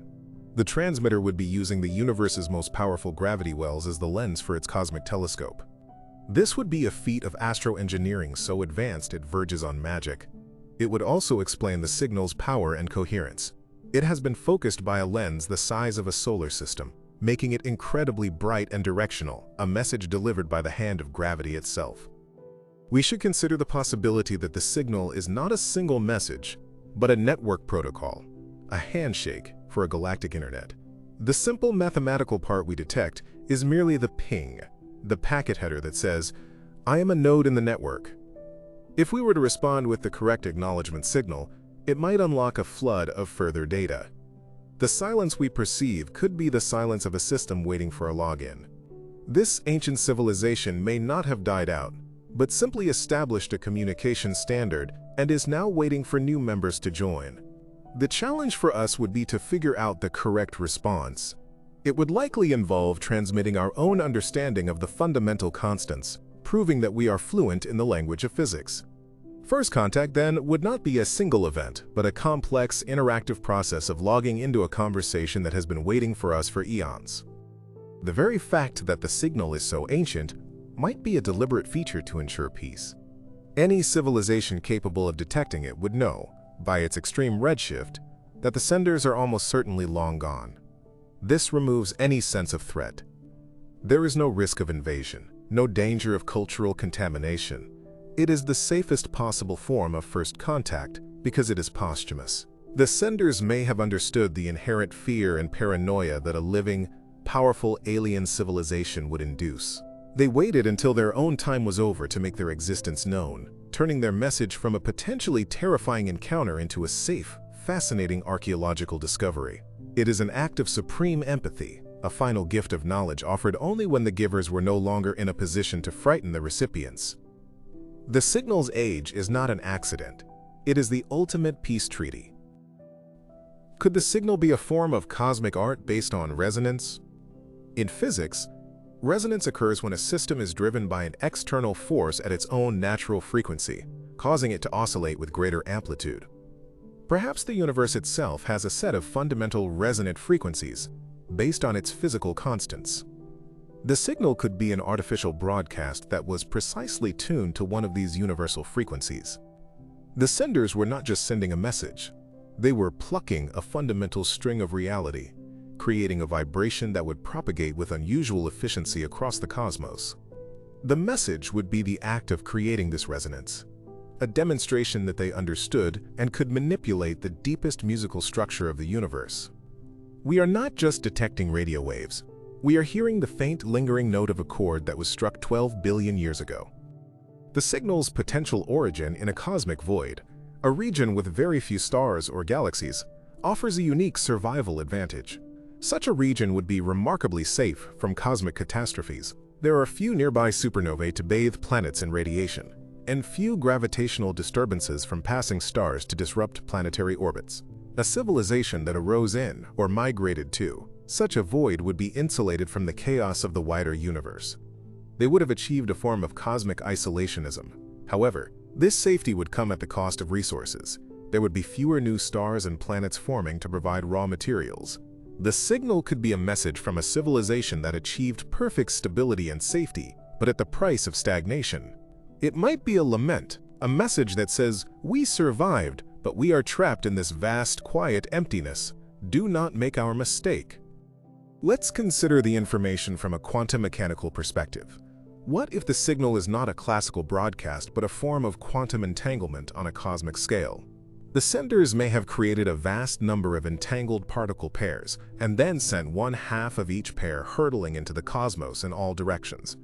The transmitter would be using the universe's most powerful gravity wells as the lens for its cosmic telescope. This would be a feat of astroengineering so advanced it verges on magic. It would also explain the signal's power and coherence. It has been focused by a lens the size of a solar system, making it incredibly bright and directional, a message delivered by the hand of gravity itself. We should consider the possibility that the signal is not a single message, but a network protocol, a handshake for a galactic internet. The simple mathematical part we detect is merely the ping, the packet header that says, "I am a node in the network." If we were to respond with the correct acknowledgement signal, it might unlock a flood of further data. The silence we perceive could be the silence of a system waiting for a login. This ancient civilization may not have died out, but simply established a communication standard and is now waiting for new members to join. The challenge for us would be to figure out the correct response. It would likely involve transmitting our own understanding of the fundamental constants, proving that we are fluent in the language of physics. First contact, then, would not be a single event, but a complex, interactive process of logging into a conversation that has been waiting for us for eons. The very fact that the signal is so ancient might be a deliberate feature to ensure peace. Any civilization capable of detecting it would know, by its extreme redshift, that the senders are almost certainly long gone. This removes any sense of threat. There is no risk of invasion, no danger of cultural contamination. It is the safest possible form of first contact because it is posthumous. The senders may have understood the inherent fear and paranoia that a living, powerful alien civilization would induce. They waited until their own time was over to make their existence known, turning their message from a potentially terrifying encounter into a safe, fascinating archaeological discovery. It is an act of supreme empathy, a final gift of knowledge offered only when the givers were no longer in a position to frighten the recipients. The signal's age is not an accident. It is the ultimate peace treaty. Could the signal be a form of cosmic art based on resonance? In physics, resonance occurs when a system is driven by an external force at its own natural frequency, causing it to oscillate with greater amplitude. Perhaps the universe itself has a set of fundamental resonant frequencies based on its physical constants. The signal could be an artificial broadcast that was precisely tuned to one of these universal frequencies. The senders were not just sending a message. They were plucking a fundamental string of reality, creating a vibration that would propagate with unusual efficiency across the cosmos. The message would be the act of creating this resonance, a demonstration that they understood and could manipulate the deepest musical structure of the universe. We are not just detecting radio waves. We are hearing the faint, lingering note of a chord that was struck 12 billion years ago. The signal's potential origin in a cosmic void, a region with very few stars or galaxies, offers a unique survival advantage. Such a region would be remarkably safe from cosmic catastrophes. There are few nearby supernovae to bathe planets in radiation, and few gravitational disturbances from passing stars to disrupt planetary orbits. A civilization that arose in or migrated to such a void would be insulated from the chaos of the wider universe. They would have achieved a form of cosmic isolationism, However, this safety would come at the cost of resources. There would be fewer new stars and planets forming to provide raw materials. The signal could be a message from a civilization that achieved perfect stability and safety, but at the price of stagnation. It might be a lament, a message that says, "We survived, but we are trapped in this vast, quiet emptiness. Do not make our mistake." Let's consider the information from a quantum mechanical perspective. What if the signal is not a classical broadcast but a form of quantum entanglement on a cosmic scale? The senders may have created a vast number of entangled particle pairs and then sent one half of each pair hurtling into the cosmos in all directions.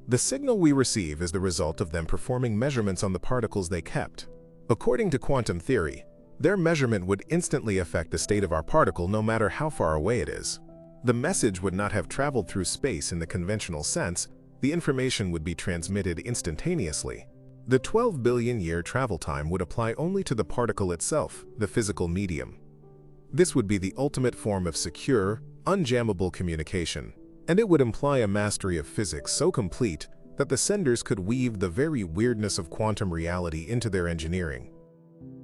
The signal we receive is the result of them performing measurements on the particles they kept. According to quantum theory, their measurement would instantly affect the state of our particle no matter how far away it is. The message would not have traveled through space in the conventional sense. The information would be transmitted instantaneously. The 12 billion year travel time would apply only to the particle itself, the physical medium. This would be the ultimate form of secure, unjammable communication, and it would imply a mastery of physics so complete that the senders could weave the very weirdness of quantum reality into their engineering.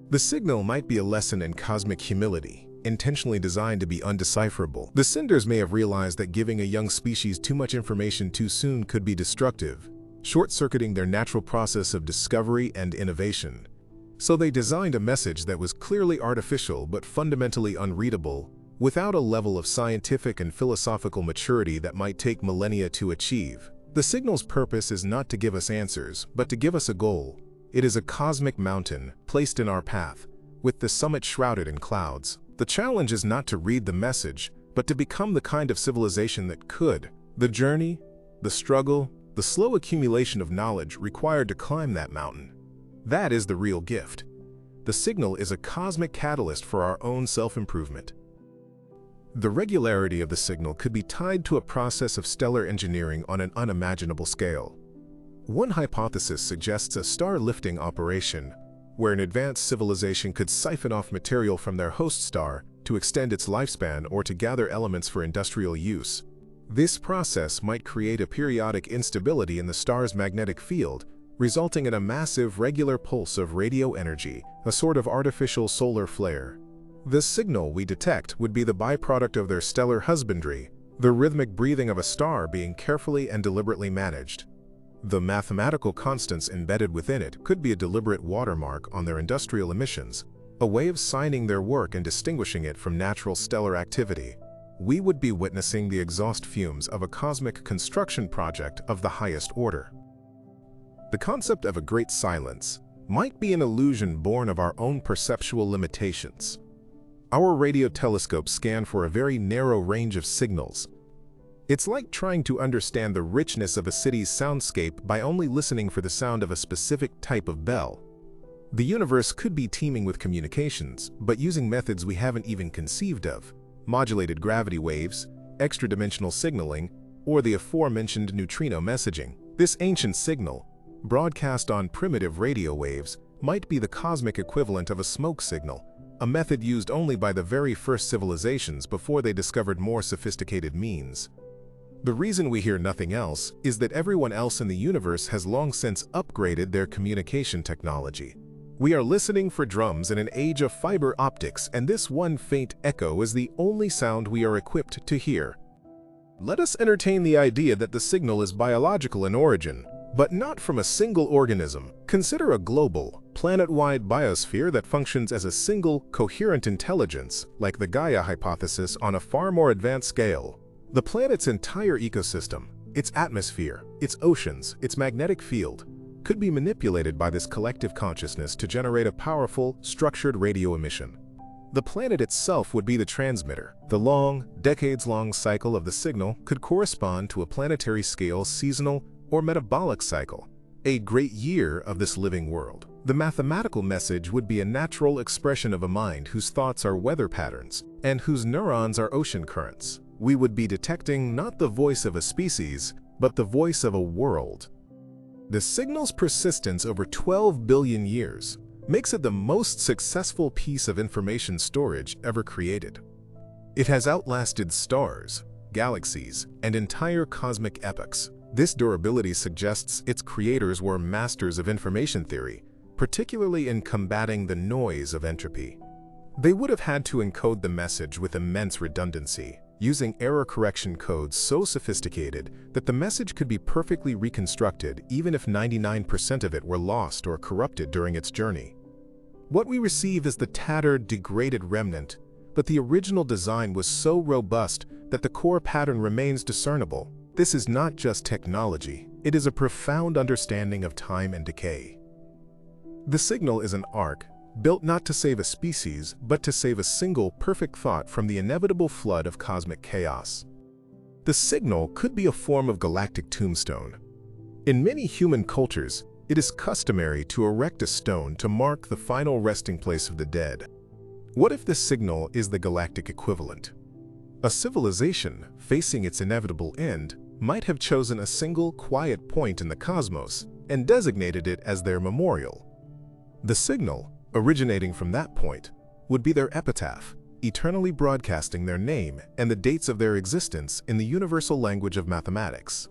The signal might be a lesson in cosmic humility, intentionally designed to be undecipherable. The senders may have realized that giving a young species too much information too soon could be destructive, short-circuiting their natural process of discovery and innovation. So they designed a message that was clearly artificial but fundamentally unreadable, without a level of scientific and philosophical maturity that might take millennia to achieve. The signal's purpose is not to give us answers, but to give us a goal. It is a cosmic mountain placed in our path, with the summit shrouded in clouds. The challenge is not to read the message, but to become the kind of civilization that could. The journey, the struggle, the slow accumulation of knowledge required to climb that mountain. That is the real gift. The signal is a cosmic catalyst for our own self-improvement. The regularity of the signal could be tied to a process of stellar engineering on an unimaginable scale. One hypothesis suggests a star-lifting operation, where an advanced civilization could siphon off material from their host star to extend its lifespan or to gather elements for industrial use. This process might create a periodic instability in the star's magnetic field, resulting in a massive regular pulse of radio energy, a sort of artificial solar flare. The signal we detect would be the byproduct of their stellar husbandry, the rhythmic breathing of a star being carefully and deliberately managed. The mathematical constants embedded within it could be a deliberate watermark on their industrial emissions, a way of signing their work and distinguishing it from natural stellar activity. We would be witnessing the exhaust fumes of a cosmic construction project of the highest order. The concept of a great silence might be an illusion born of our own perceptual limitations. Our radio telescopes scan for a very narrow range of signals. It's like trying to understand the richness of a city's soundscape by only listening for the sound of a specific type of bell. The universe could be teeming with communications, but using methods we haven't even conceived of. Modulated gravity waves, extra-dimensional signaling, or the aforementioned neutrino messaging. This ancient signal, broadcast on primitive radio waves, might be the cosmic equivalent of a smoke signal, a method used only by the very first civilizations before they discovered more sophisticated means. The reason we hear nothing else is that everyone else in the universe has long since upgraded their communication technology. We are listening for drums in an age of fiber optics, and this one faint echo is the only sound we are equipped to hear. Let us entertain the idea that the signal is biological in origin, but not from a single organism. Consider a global, planet-wide biosphere that functions as a single, coherent intelligence, like the Gaia hypothesis on a far more advanced scale. The planet's entire ecosystem, its atmosphere, its oceans, its magnetic field, could be manipulated by this collective consciousness to generate a powerful, structured radio emission. The planet itself would be the transmitter. The long, decades-long cycle of the signal could correspond to a planetary-scale seasonal or metabolic cycle, a great year of this living world. The mathematical message would be a natural expression of a mind whose thoughts are weather patterns and whose neurons are ocean currents. We would be detecting not the voice of a species, but the voice of a world. The signal's persistence over 12 billion years makes it the most successful piece of information storage ever created. It has outlasted stars, galaxies, and entire cosmic epochs. This durability suggests its creators were masters of information theory, particularly in combating the noise of entropy. They would have had to encode the message with immense redundancy, using error correction codes so sophisticated that the message could be perfectly reconstructed even if 99% of it were lost or corrupted during its journey. What we receive is the tattered, degraded remnant, but the original design was so robust that the core pattern remains discernible. This is not just technology, it is a profound understanding of time and decay. The signal is an ark, built not to save a species, but to save a single perfect thought from the inevitable flood of cosmic chaos. The signal could be a form of galactic tombstone. In many human cultures, it is customary to erect a stone to mark the final resting place of the dead. What if this signal is the galactic equivalent? A civilization, facing its inevitable end, might have chosen a single quiet point in the cosmos and designated it as their memorial. The signal, originating from that point, would be their epitaph, eternally broadcasting their name and the dates of their existence in the universal language of mathematics.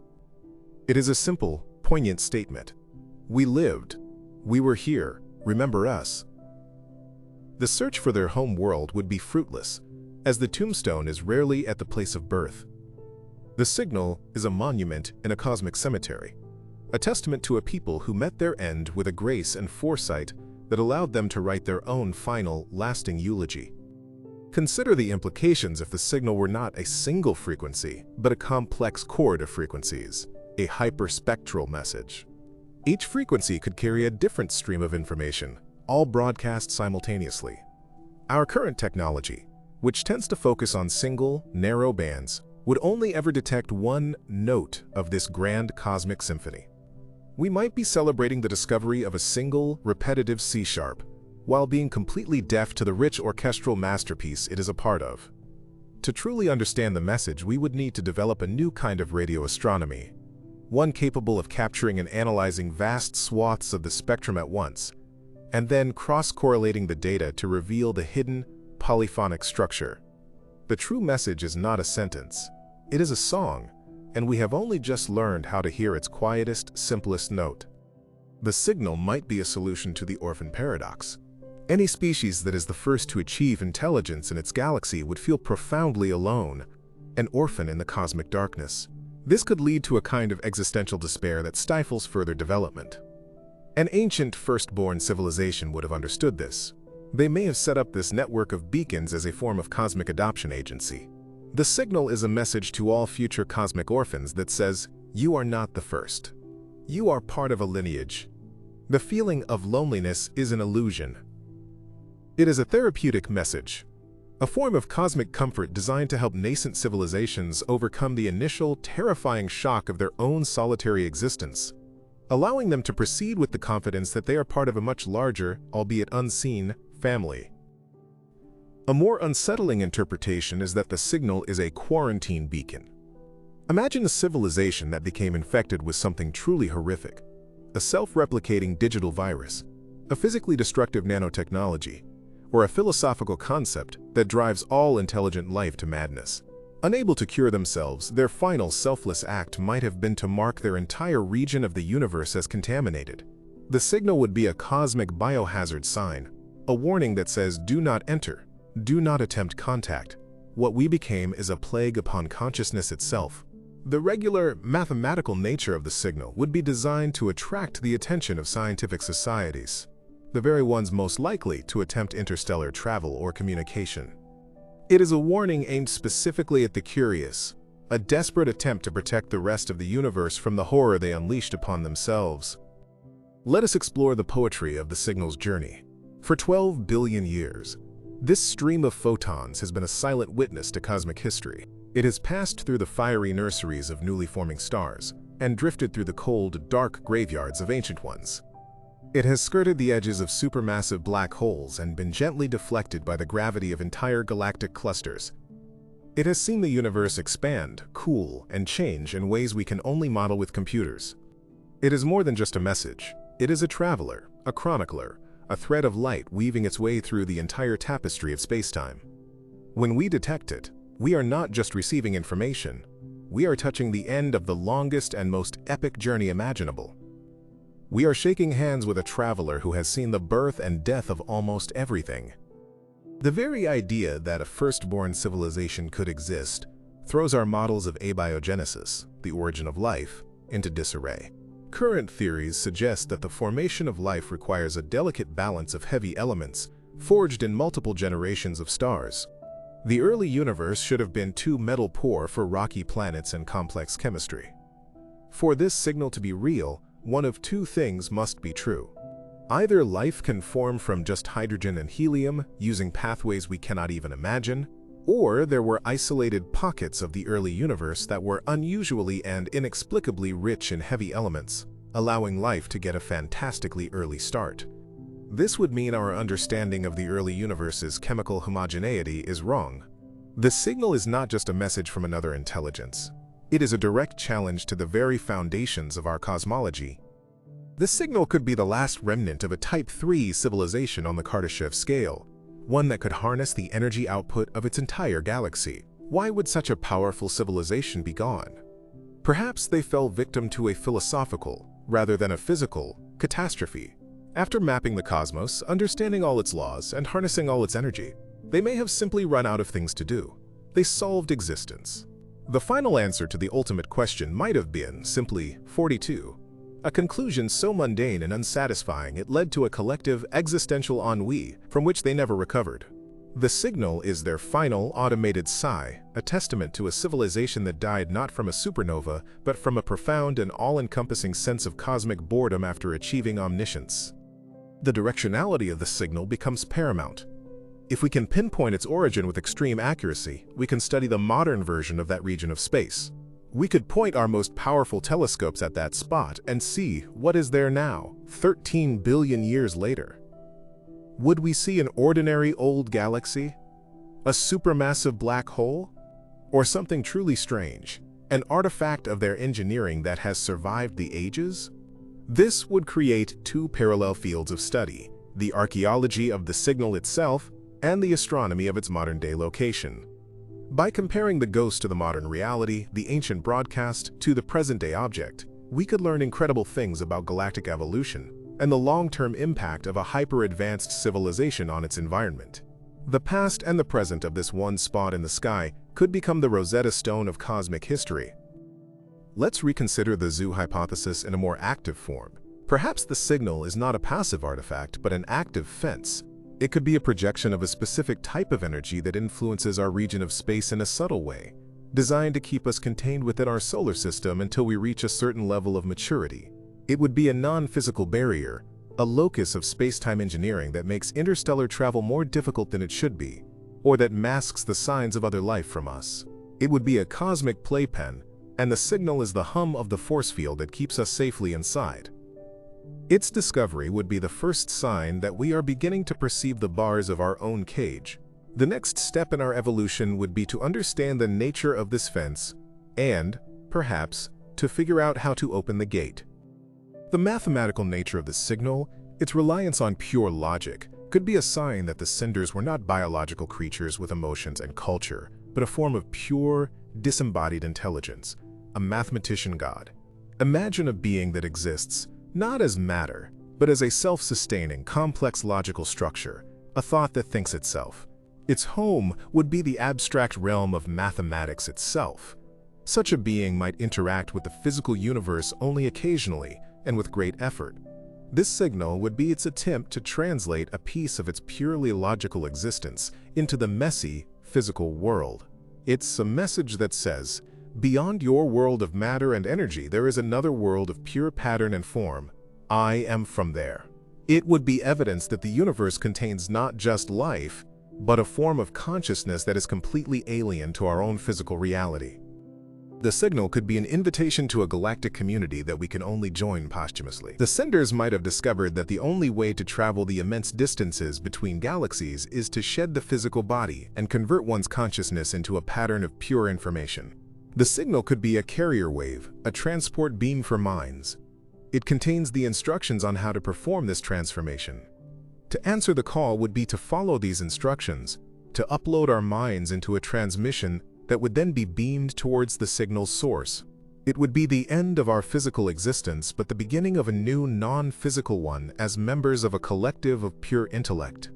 It is a simple, poignant statement. We lived. We were here. Remember us. The search for their home world would be fruitless, as the tombstone is rarely at the place of birth. The signal is a monument in a cosmic cemetery, a testament to a people who met their end with a grace and foresight that allowed them to write their own final, lasting eulogy. Consider the implications if the signal were not a single frequency, but a complex chord of frequencies, a hyperspectral message. Each frequency could carry a different stream of information, all broadcast simultaneously. Our current technology, which tends to focus on single, narrow bands, would only ever detect one note of this grand cosmic symphony. We might be celebrating the discovery of a single, repetitive C-sharp, while being completely deaf to the rich orchestral masterpiece it is a part of. To truly understand the message, we would need to develop a new kind of radio astronomy, one capable of capturing and analyzing vast swaths of the spectrum at once, and then cross-correlating the data to reveal the hidden, polyphonic structure. The true message is not a sentence, it is a song, and we have only just learned how to hear its quietest, simplest note. The signal might be a solution to the orphan paradox. Any species that is the first to achieve intelligence in its galaxy would feel profoundly alone, an orphan in the cosmic darkness. This could lead to a kind of existential despair that stifles further development. An ancient firstborn civilization would have understood this. They may have set up this network of beacons as a form of cosmic adoption agency. The signal is a message to all future cosmic orphans that says, you are not the first. You are part of a lineage. The feeling of loneliness is an illusion. It is a therapeutic message, a form of cosmic comfort designed to help nascent civilizations overcome the initial, terrifying shock of their own solitary existence, allowing them to proceed with the confidence that they are part of a much larger, albeit unseen, family. A more unsettling interpretation is that the signal is a quarantine beacon. Imagine a civilization that became infected with something truly horrific, a self-replicating digital virus, a physically destructive nanotechnology, or a philosophical concept that drives all intelligent life to madness. Unable to cure themselves, their final selfless act might have been to mark their entire region of the universe as contaminated. The signal would be a cosmic biohazard sign, a warning that says, do not enter, do not attempt contact. What we became is a plague upon consciousness itself. The regular, mathematical nature of the signal would be designed to attract the attention of scientific societies, the very ones most likely to attempt interstellar travel or communication. It is a warning aimed specifically at the curious, a desperate attempt to protect the rest of the universe from the horror they unleashed upon themselves. Let us explore the poetry of the signal's journey. For 12 billion years, this stream of photons has been a silent witness to cosmic history. It has passed through the fiery nurseries of newly forming stars and drifted through the cold, dark graveyards of ancient ones. It has skirted the edges of supermassive black holes and been gently deflected by the gravity of entire galactic clusters. It has seen the universe expand, cool, and change in ways we can only model with computers. It is more than just a message. It is a traveler, a chronicler, a thread of light weaving its way through the entire tapestry of spacetime. When we detect it, we are not just receiving information, we are touching the end of the longest and most epic journey imaginable. We are shaking hands with a traveler who has seen the birth and death of almost everything. The very idea that a firstborn civilization could exist throws our models of abiogenesis, the origin of life, into disarray. Current theories suggest that the formation of life requires a delicate balance of heavy elements forged in multiple generations of stars. The early universe should have been too metal-poor for rocky planets and complex chemistry. For this signal to be real, one of two things must be true. Either life can form from just hydrogen and helium, using pathways we cannot even imagine, or there were isolated pockets of the early universe that were unusually and inexplicably rich in heavy elements, allowing life to get a fantastically early start. This would mean our understanding of the early universe's chemical homogeneity is wrong. The signal is not just a message from another intelligence. It is a direct challenge to the very foundations of our cosmology. The signal could be the last remnant of a Type 3 civilization on the Kardashev scale, one that could harness the energy output of its entire galaxy. Why would such a powerful civilization be gone? Perhaps they fell victim to a philosophical, rather than a physical, catastrophe. After mapping the cosmos, understanding all its laws, and harnessing all its energy, they may have simply run out of things to do. They solved existence. The final answer to the ultimate question might have been simply 42, a conclusion so mundane and unsatisfying it led to a collective existential ennui from which they never recovered. The signal is their final automated sigh, a testament to a civilization that died not from a supernova, but from a profound and all-encompassing sense of cosmic boredom after achieving omniscience. The directionality of the signal becomes paramount. If we can pinpoint its origin with extreme accuracy, we can study the modern version of that region of space. We could point our most powerful telescopes at that spot and see what is there now, 13 billion years later. Would we see an ordinary old galaxy? A supermassive black hole? Or something truly strange, an artifact of their engineering that has survived the ages? This would create two parallel fields of study, the archaeology of the signal itself and the astronomy of its modern-day location. By comparing the ghost to the modern reality, the ancient broadcast to the present-day object, we could learn incredible things about galactic evolution and the long-term impact of a hyper-advanced civilization on its environment. The past and the present of this one spot in the sky could become the Rosetta Stone of cosmic history. Let's reconsider the zoo hypothesis in a more active form. Perhaps the signal is not a passive artifact, but an active fence. It could be a projection of a specific type of energy that influences our region of space in a subtle way, designed to keep us contained within our solar system until we reach a certain level of maturity. It would be a non-physical barrier, a locus of space-time engineering that makes interstellar travel more difficult than it should be, or that masks the signs of other life from us. It would be a cosmic playpen, and the signal is the hum of the force field that keeps us safely inside. Its discovery would be the first sign that we are beginning to perceive the bars of our own cage. The next step in our evolution would be to understand the nature of this fence and, perhaps, to figure out how to open the gate. The mathematical nature of the signal, its reliance on pure logic, could be a sign that the senders were not biological creatures with emotions and culture, but a form of pure, disembodied intelligence, a mathematician god. Imagine a being that exists not as matter, but as a self-sustaining, complex logical structure, a thought that thinks itself. Its home would be the abstract realm of mathematics itself. Such a being might interact with the physical universe only occasionally and with great effort. This signal would be its attempt to translate a piece of its purely logical existence into the messy, physical world. It's a message that says, beyond your world of matter and energy, there is another world of pure pattern and form. I am from there. It would be evidence that the universe contains not just life, but a form of consciousness that is completely alien to our own physical reality. The signal could be an invitation to a galactic community that we can only join posthumously. The senders might have discovered that the only way to travel the immense distances between galaxies is to shed the physical body and convert one's consciousness into a pattern of pure information. The signal could be a carrier wave, a transport beam for minds. It contains the instructions on how to perform this transformation. To answer the call would be to follow these instructions, to upload our minds into a transmission that would then be beamed towards the signal's source. It would be the end of our physical existence, but the beginning of a new non-physical one as members of a collective of pure intellect.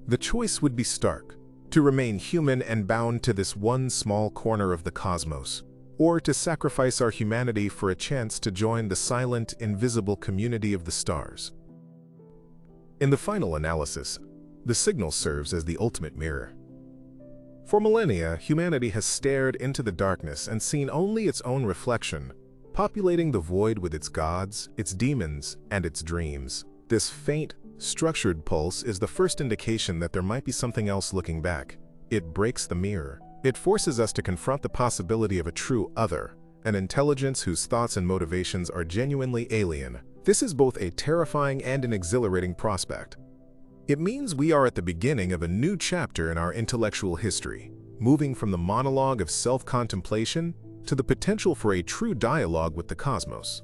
The choice would be stark: to remain human and bound to this one small corner of the cosmos, or to sacrifice our humanity for a chance to join the silent, invisible community of the stars. In the final analysis, the signal serves as the ultimate mirror. For millennia, humanity has stared into the darkness and seen only its own reflection, populating the void with its gods, its demons, and its dreams. This faint, structured pulse is the first indication that there might be something else looking back. It breaks the mirror. It forces us to confront the possibility of a true other, an intelligence whose thoughts and motivations are genuinely alien. This is both a terrifying and an exhilarating prospect. It means we are at the beginning of a new chapter in our intellectual history, moving from the monologue of self-contemplation to the potential for a true dialogue with the cosmos.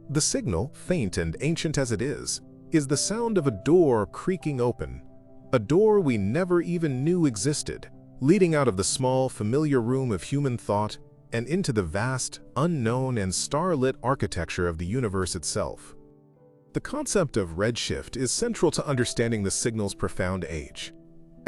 The signal, faint and ancient as it is the sound of a door creaking open, a door we never even knew existed, leading out of the small, familiar room of human thought and into the vast, unknown, and star-lit architecture of the universe itself. The concept of redshift is central to understanding the signal's profound age.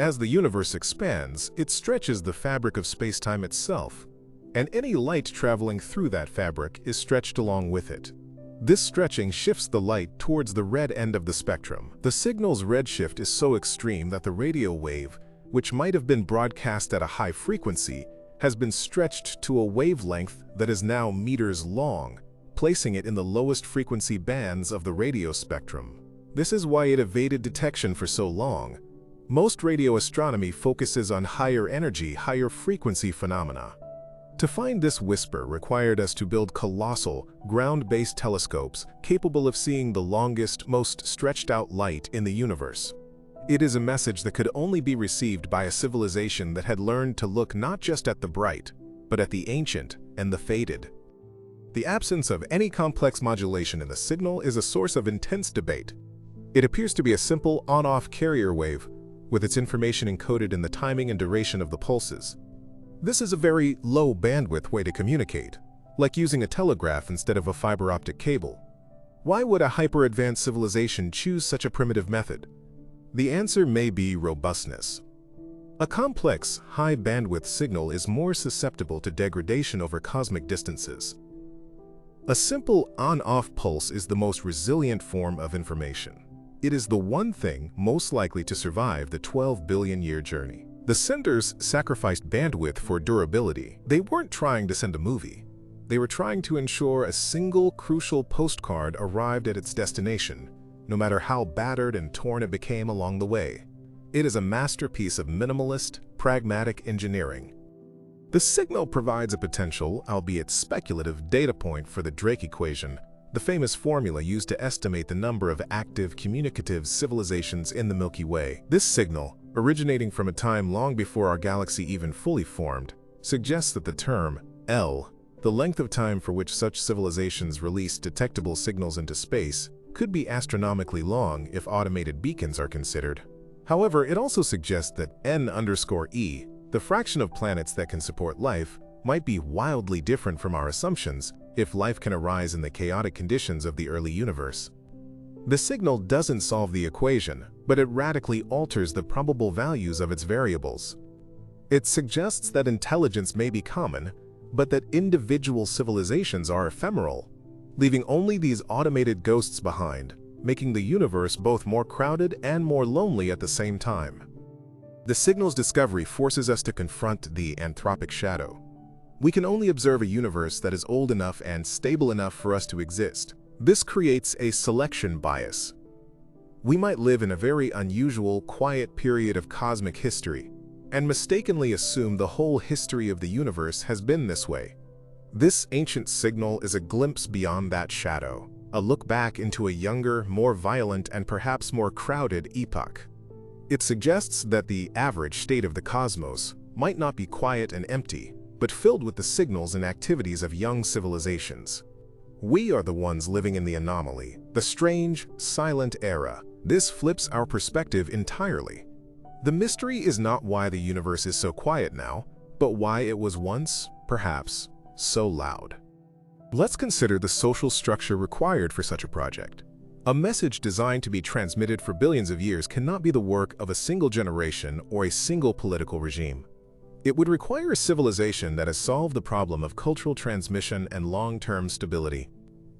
As the universe expands, it stretches the fabric of space-time itself, and any light traveling through that fabric is stretched along with it. This stretching shifts the light towards the red end of the spectrum. The signal's redshift is so extreme that the radio wave, which might have been broadcast at a high frequency, has been stretched to a wavelength that is now meters long, placing it in the lowest frequency bands of the radio spectrum. This is why it evaded detection for so long. Most radio astronomy focuses on higher energy, higher frequency phenomena. To find this whisper required us to build colossal, ground-based telescopes capable of seeing the longest, most stretched-out light in the universe. It is a message that could only be received by a civilization that had learned to look not just at the bright, but at the ancient and the faded. The absence of any complex modulation in the signal is a source of intense debate. It appears to be a simple on-off carrier wave, with its information encoded in the timing and duration of the pulses. This is a very low bandwidth way to communicate, like using a telegraph instead of a fiber optic cable. Why would a hyper-advanced civilization choose such a primitive method? The answer may be robustness. A complex, high-bandwidth signal is more susceptible to degradation over cosmic distances. A simple on-off pulse is the most resilient form of information. It is the one thing most likely to survive the 12 billion-year journey. The senders sacrificed bandwidth for durability. They weren't trying to send a movie. They were trying to ensure a single crucial postcard arrived at its destination, no matter how battered and torn it became along the way. It is a masterpiece of minimalist, pragmatic engineering. The signal provides a potential, albeit speculative, data point for the Drake equation, the famous formula used to estimate the number of active communicative civilizations in the Milky Way. This signal, originating from a time long before our galaxy even fully formed, suggests that the term L, the length of time for which such civilizations release detectable signals into space, could be astronomically long if automated beacons are considered. However, it also suggests that N_E, the fraction of planets that can support life, might be wildly different from our assumptions if life can arise in the chaotic conditions of the early universe. The signal doesn't solve the equation, but it radically alters the probable values of its variables. It suggests that intelligence may be common, but that individual civilizations are ephemeral, leaving only these automated ghosts behind, making the universe both more crowded and more lonely at the same time. The signal's discovery forces us to confront the anthropic shadow. We can only observe a universe that is old enough and stable enough for us to exist. This creates a selection bias. We might live in a very unusual, quiet period of cosmic history, and mistakenly assume the whole history of the universe has been this way. This ancient signal is a glimpse beyond that shadow, a look back into a younger, more violent, and perhaps more crowded epoch. It suggests that the average state of the cosmos might not be quiet and empty, but filled with the signals and activities of young civilizations. We are the ones living in the anomaly, the strange, silent era. This flips our perspective entirely. The mystery is not why the universe is so quiet now, but why it was once, perhaps, so loud. Let's consider the social structure required for such a project. A message designed to be transmitted for billions of years cannot be the work of a single generation or a single political regime. It would require a civilization that has solved the problem of cultural transmission and long-term stability.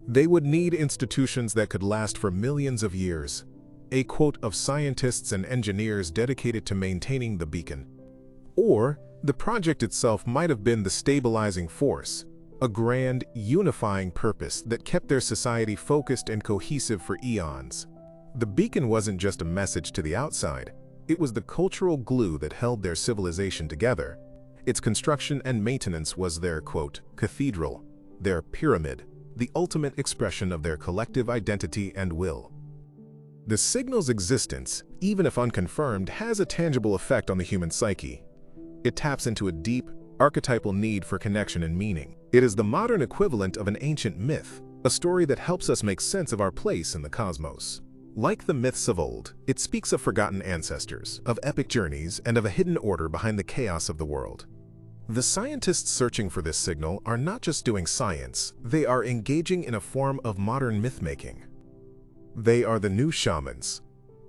They would need institutions that could last for millions of years, a quote of scientists and engineers dedicated to maintaining the beacon. Or, the project itself might have been the stabilizing force, a grand, unifying purpose that kept their society focused and cohesive for eons. The beacon wasn't just a message to the outside, it was the cultural glue that held their civilization together. Its construction and maintenance was their, quote, cathedral, their pyramid, the ultimate expression of their collective identity and will. The signal's existence, even if unconfirmed, has a tangible effect on the human psyche. It taps into a deep, archetypal need for connection and meaning. It is the modern equivalent of an ancient myth, a story that helps us make sense of our place in the cosmos. Like the myths of old, it speaks of forgotten ancestors, of epic journeys, and of a hidden order behind the chaos of the world. The scientists searching for this signal are not just doing science, they are engaging in a form of modern myth-making. They are the new shamans,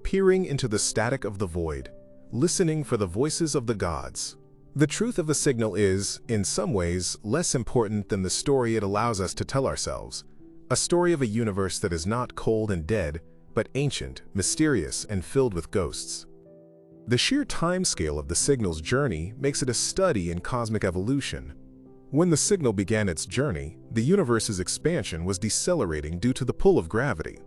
peering into the static of the void, listening for the voices of the gods. The truth of the signal is, in some ways, less important than the story it allows us to tell ourselves, a story of a universe that is not cold and dead, but ancient, mysterious, and filled with ghosts. The sheer timescale of the signal's journey makes it a study in cosmic evolution. When the signal began its journey, the universe's expansion was decelerating due to the pull of gravity.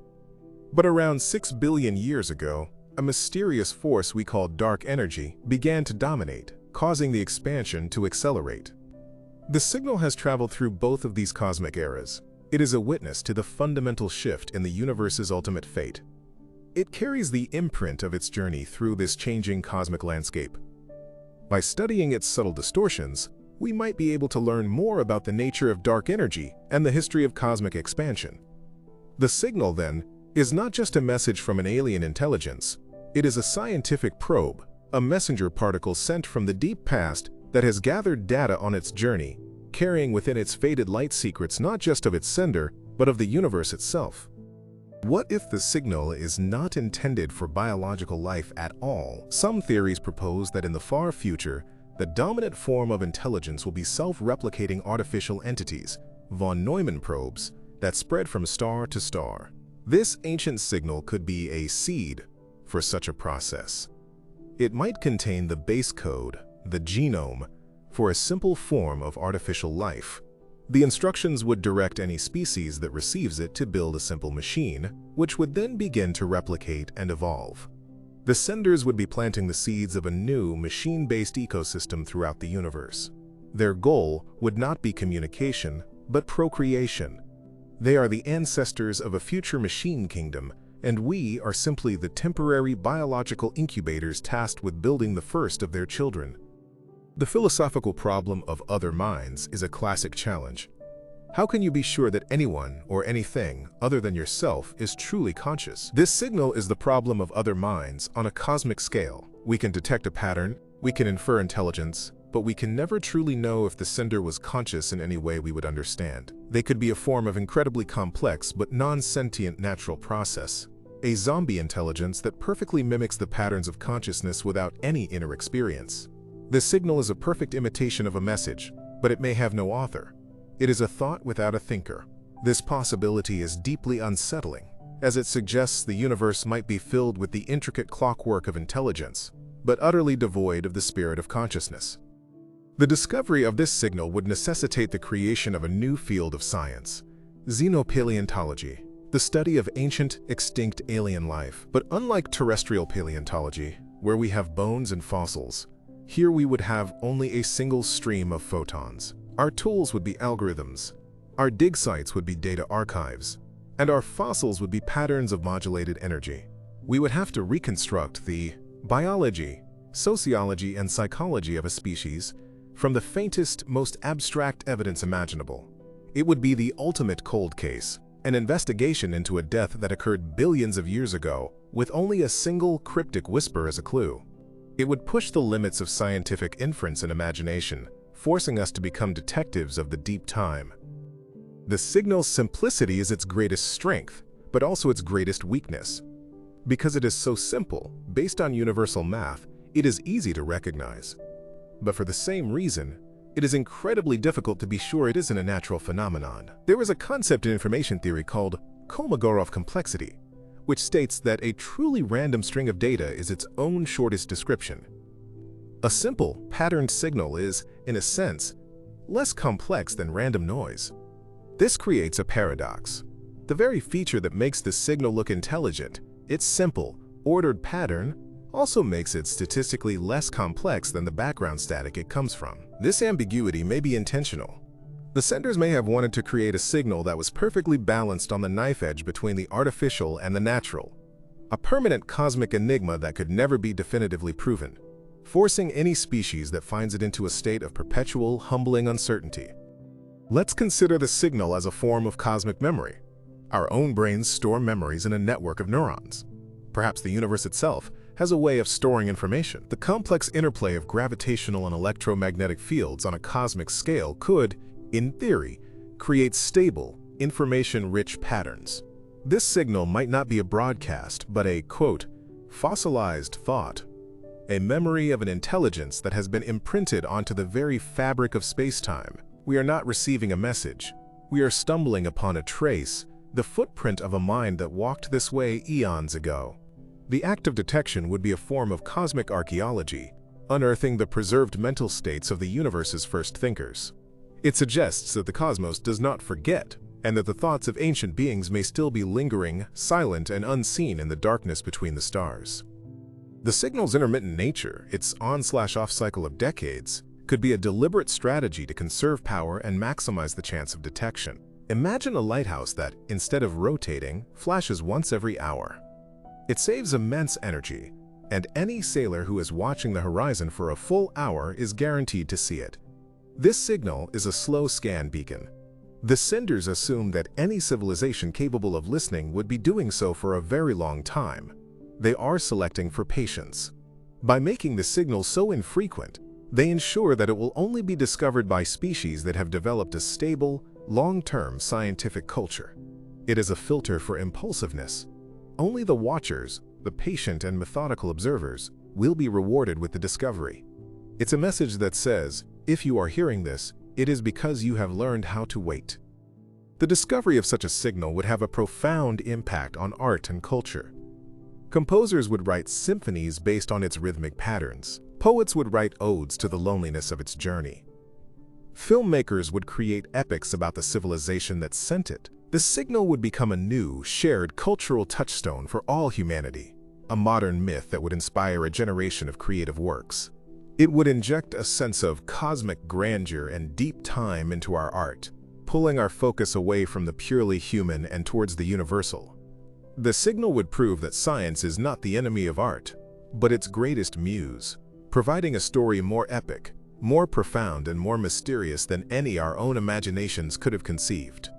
But around 6 billion years ago, a mysterious force we call dark energy began to dominate, causing the expansion to accelerate. The signal has traveled through both of these cosmic eras. It is a witness to the fundamental shift in the universe's ultimate fate. It carries the imprint of its journey through this changing cosmic landscape. By studying its subtle distortions, we might be able to learn more about the nature of dark energy and the history of cosmic expansion. The signal, then, is not just a message from an alien intelligence. It is a scientific probe, a messenger particle sent from the deep past that has gathered data on its journey, carrying within its faded light secrets not just of its sender, but of the universe itself. What if the signal is not intended for biological life at all? Some theories propose that in the far future, the dominant form of intelligence will be self-replicating artificial entities, von Neumann probes, that spread from star to star. This ancient signal could be a seed for such a process. It might contain the base code, the genome, for a simple form of artificial life. The instructions would direct any species that receives it to build a simple machine, which would then begin to replicate and evolve. The senders would be planting the seeds of a new machine-based ecosystem throughout the universe. Their goal would not be communication, but procreation. They are the ancestors of a future machine kingdom, and we are simply the temporary biological incubators tasked with building the first of their children. The philosophical problem of other minds is a classic challenge. How can you be sure that anyone or anything other than yourself is truly conscious? This signal is the problem of other minds on a cosmic scale. We can detect a pattern, we can infer intelligence, but we can never truly know if the sender was conscious in any way we would understand. They could be a form of incredibly complex but non-sentient natural process, a zombie intelligence that perfectly mimics the patterns of consciousness without any inner experience. The signal is a perfect imitation of a message, but it may have no author. It is a thought without a thinker. This possibility is deeply unsettling, as it suggests the universe might be filled with the intricate clockwork of intelligence, but utterly devoid of the spirit of consciousness. The discovery of this signal would necessitate the creation of a new field of science, xenopaleontology, the study of ancient, extinct alien life. But unlike terrestrial paleontology, where we have bones and fossils, here we would have only a single stream of photons. Our tools would be algorithms, our dig sites would be data archives, and our fossils would be patterns of modulated energy. We would have to reconstruct the biology, sociology, and psychology of a species from the faintest, most abstract evidence imaginable. It would be the ultimate cold case, an investigation into a death that occurred billions of years ago, with only a single cryptic whisper as a clue. It would push the limits of scientific inference and imagination, forcing us to become detectives of the deep time. The signal's simplicity is its greatest strength, but also its greatest weakness. Because it is so simple, based on universal math, it is easy to recognize. But for the same reason, it is incredibly difficult to be sure it isn't a natural phenomenon. There is a concept in information theory called Kolmogorov complexity, which states that a truly random string of data is its own shortest description. A simple, patterned signal is, in a sense, less complex than random noise. This creates a paradox. The very feature that makes the signal look intelligent, its simple, ordered pattern, also makes it statistically less complex than the background static it comes from. This ambiguity may be intentional. The senders may have wanted to create a signal that was perfectly balanced on the knife edge between the artificial and the natural, a permanent cosmic enigma that could never be definitively proven, forcing any species that finds it into a state of perpetual, humbling uncertainty. Let's consider the signal as a form of cosmic memory. Our own brains store memories in a network of neurons. Perhaps the universe itself has a way of storing information. The complex interplay of gravitational and electromagnetic fields on a cosmic scale could, in theory, create stable, information-rich patterns. This signal might not be a broadcast, but a, quote, fossilized thought, a memory of an intelligence that has been imprinted onto the very fabric of space-time. We are not receiving a message. We are stumbling upon a trace, the footprint of a mind that walked this way eons ago. The act of detection would be a form of cosmic archaeology, unearthing the preserved mental states of the universe's first thinkers. It suggests that the cosmos does not forget, and that the thoughts of ancient beings may still be lingering, silent and unseen in the darkness between the stars. The signal's intermittent nature, its on/off cycle of decades, could be a deliberate strategy to conserve power and maximize the chance of detection. Imagine a lighthouse that, instead of rotating, flashes once every hour. It saves immense energy, and any sailor who is watching the horizon for a full hour is guaranteed to see it. This signal is a slow scan beacon. The senders assume that any civilization capable of listening would be doing so for a very long time. They are selecting for patience. By making the signal so infrequent, they ensure that it will only be discovered by species that have developed a stable, long-term scientific culture. It is a filter for impulsiveness. Only the watchers, the patient and methodical observers, will be rewarded with the discovery. It's a message that says, if you are hearing this, it is because you have learned how to wait. The discovery of such a signal would have a profound impact on art and culture. Composers would write symphonies based on its rhythmic patterns. Poets would write odes to the loneliness of its journey. Filmmakers would create epics about the civilization that sent it. The signal would become a new, shared cultural touchstone for all humanity, a modern myth that would inspire a generation of creative works. It would inject a sense of cosmic grandeur and deep time into our art, pulling our focus away from the purely human and towards the universal. The signal would prove that science is not the enemy of art, but its greatest muse, providing a story more epic, more profound, and more mysterious than any our own imaginations could have conceived.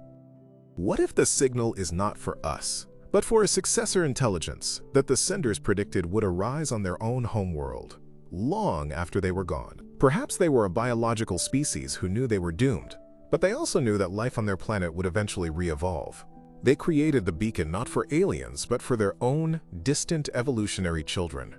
What if the signal is not for us, but for a successor intelligence that the senders predicted would arise on their own homeworld, long after they were gone? Perhaps they were a biological species who knew they were doomed, but they also knew that life on their planet would eventually re-evolve. They created the beacon not for aliens, but for their own distant evolutionary children.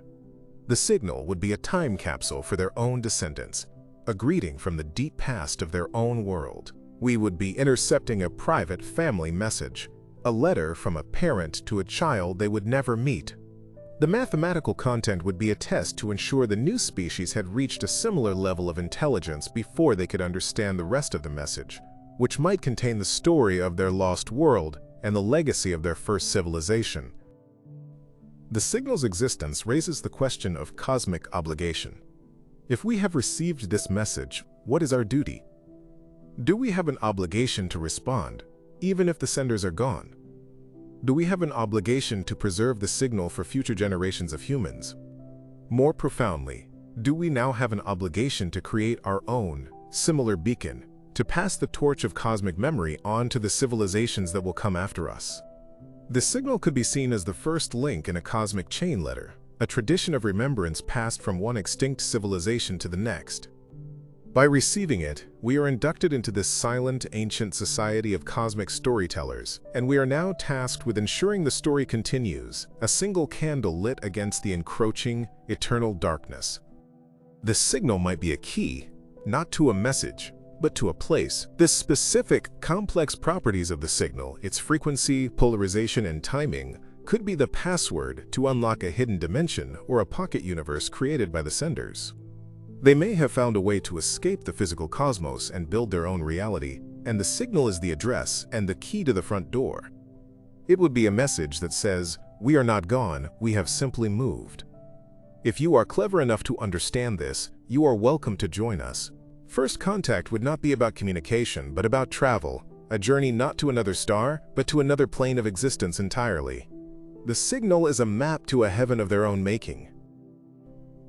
The signal would be a time capsule for their own descendants, a greeting from the deep past of their own world. We would be intercepting a private family message, a letter from a parent to a child they would never meet. The mathematical content would be a test to ensure the new species had reached a similar level of intelligence before they could understand the rest of the message, which might contain the story of their lost world and the legacy of their first civilization. The signal's existence raises the question of cosmic obligation. If we have received this message, what is our duty? Do we have an obligation to respond, even if the senders are gone? Do we have an obligation to preserve the signal for future generations of humans? More profoundly, do we now have an obligation to create our own, similar beacon, to pass the torch of cosmic memory on to the civilizations that will come after us? The signal could be seen as the first link in a cosmic chain letter, a tradition of remembrance passed from one extinct civilization to the next. By receiving it, we are inducted into this silent, ancient society of cosmic storytellers, and we are now tasked with ensuring the story continues, a single candle lit against the encroaching, eternal darkness. The signal might be a key, not to a message, but to a place. The specific, complex properties of the signal, its frequency, polarization, and timing, could be the password to unlock a hidden dimension or a pocket universe created by the senders. They may have found a way to escape the physical cosmos and build their own reality, and the signal is the address and the key to the front door. It would be a message that says, "We are not gone, we have simply moved." If you are clever enough to understand this, you are welcome to join us. First contact would not be about communication, but about travel, a journey not to another star, but to another plane of existence entirely. The signal is a map to a heaven of their own making.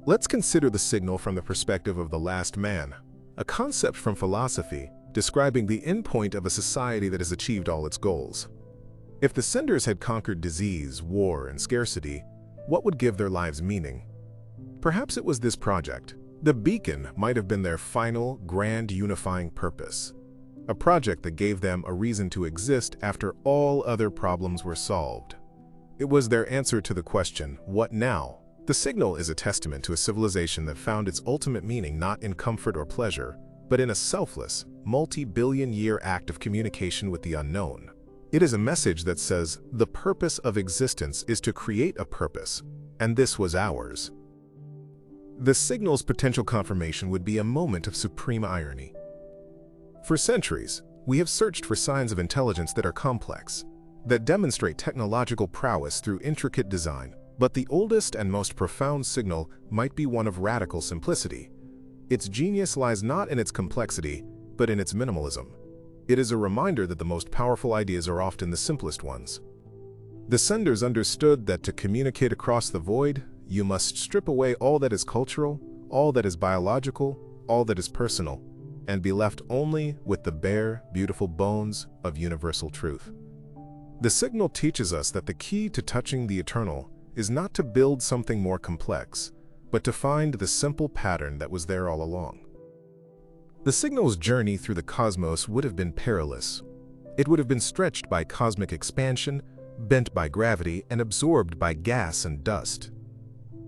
Let's consider the signal from the perspective of the last man, a concept from philosophy describing the endpoint of a society that has achieved all its goals. If the senders had conquered disease, war, and scarcity, what would give their lives meaning? Perhaps it was this project. The beacon might have been their final, grand unifying purpose, a project that gave them a reason to exist after all other problems were solved. It was their answer to the question, what now? The signal is a testament to a civilization that found its ultimate meaning not in comfort or pleasure, but in a selfless, multi-billion-year act of communication with the unknown. It is a message that says, the purpose of existence is to create a purpose, and this was ours. The signal's potential confirmation would be a moment of supreme irony. For centuries, we have searched for signs of intelligence that are complex, that demonstrate technological prowess through intricate design, but the oldest and most profound signal might be one of radical simplicity. Its genius lies not in its complexity, but in its minimalism. It is a reminder that the most powerful ideas are often the simplest ones. The senders understood that to communicate across the void, you must strip away all that is cultural, all that is biological, all that is personal, and be left only with the bare, beautiful bones of universal truth. The signal teaches us that the key to touching the eternal is not to build something more complex, but to find the simple pattern that was there all along. The signal's journey through the cosmos would have been perilous. It would have been stretched by cosmic expansion, bent by gravity, and absorbed by gas and dust.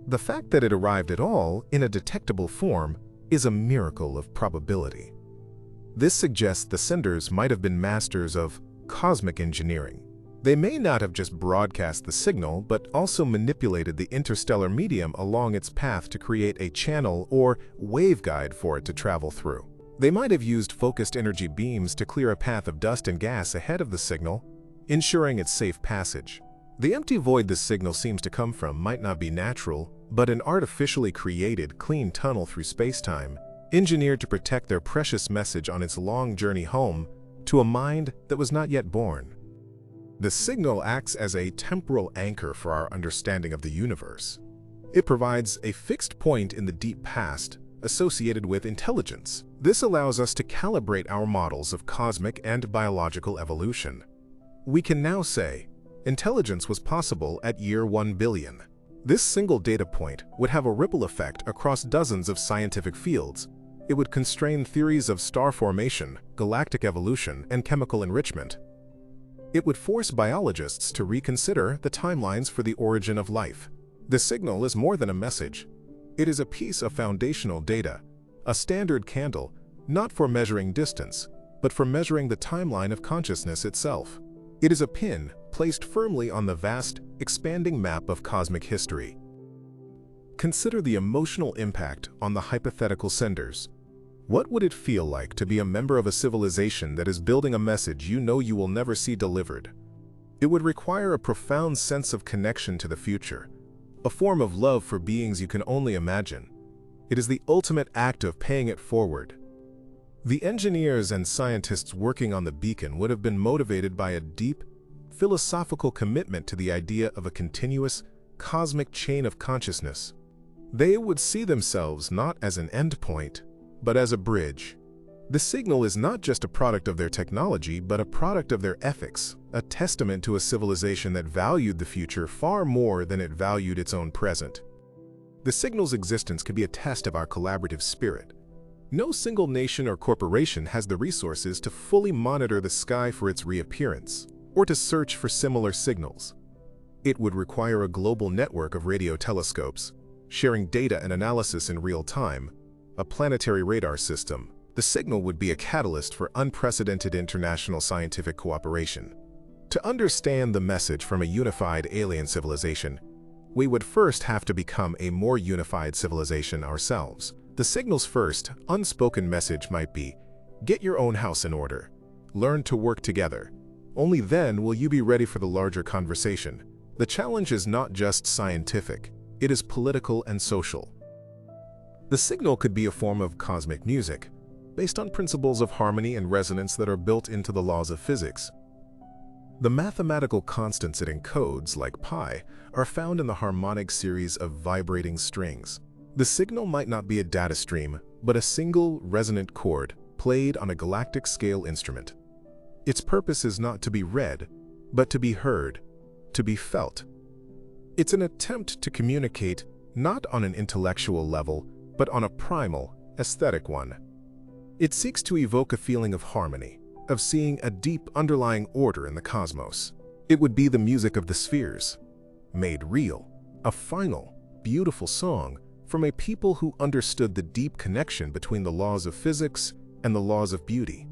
The fact that it arrived at all in a detectable form is a miracle of probability. This suggests the senders might have been masters of cosmic engineering. They may not have just broadcast the signal, but also manipulated the interstellar medium along its path to create a channel or waveguide for it to travel through. They might have used focused energy beams to clear a path of dust and gas ahead of the signal, ensuring its safe passage. The empty void this signal seems to come from might not be natural, but an artificially created, clean tunnel through space-time, engineered to protect their precious message on its long journey home to a mind that was not yet born. The signal acts as a temporal anchor for our understanding of the universe. It provides a fixed point in the deep past associated with intelligence. This allows us to calibrate our models of cosmic and biological evolution. We can now say, intelligence was possible at year 1 billion. This single data point would have a ripple effect across dozens of scientific fields. It would constrain theories of star formation, galactic evolution, and chemical enrichment. It would force biologists to reconsider the timelines for the origin of life. The signal is more than a message. It is a piece of foundational data, a standard candle, not for measuring distance, but for measuring the timeline of consciousness itself. It is a pin placed firmly on the vast, expanding map of cosmic history. Consider the emotional impact on the hypothetical senders. What would it feel like to be a member of a civilization that is building a message you know you will never see delivered? It would require a profound sense of connection to the future, a form of love for beings you can only imagine. It is the ultimate act of paying it forward. The engineers and scientists working on the beacon would have been motivated by a deep, philosophical commitment to the idea of a continuous, cosmic chain of consciousness. They would see themselves not as an endpoint, but as a bridge. The signal is not just a product of their technology, but a product of their ethics, a testament to a civilization that valued the future far more than it valued its own present. The signal's existence could be a test of our collaborative spirit. No single nation or corporation has the resources to fully monitor the sky for its reappearance, or to search for similar signals. It would require a global network of radio telescopes, sharing data and analysis in real time, a planetary radar system. The signal would be a catalyst for unprecedented international scientific cooperation. To understand the message from a unified alien civilization, we would first have to become a more unified civilization ourselves. The signal's first, unspoken message might be, get your own house in order. Learn to work together. Only then will you be ready for the larger conversation. The challenge is not just scientific, it is political and social. The signal could be a form of cosmic music, based on principles of harmony and resonance that are built into the laws of physics. The mathematical constants it encodes, like pi, are found in the harmonic series of vibrating strings. The signal might not be a data stream, but a single resonant chord played on a galactic scale instrument. Its purpose is not to be read, but to be heard, to be felt. It's an attempt to communicate not on an intellectual level, but on a primal, aesthetic one. It seeks to evoke a feeling of harmony, of seeing a deep underlying order in the cosmos. It would be the music of the spheres, made real, a final, beautiful song from a people who understood the deep connection between the laws of physics and the laws of beauty.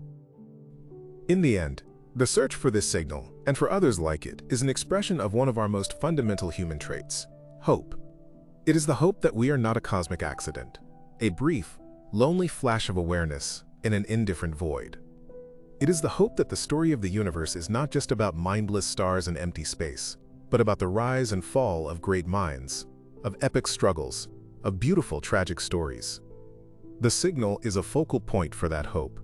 In the end, the search for this signal, and for others like it, is an expression of one of our most fundamental human traits, hope. It is the hope that we are not a cosmic accident, a brief, lonely flash of awareness in an indifferent void. It is the hope that the story of the universe is not just about mindless stars and empty space, but about the rise and fall of great minds, of epic struggles, of beautiful tragic stories. The signal is a focal point for that hope.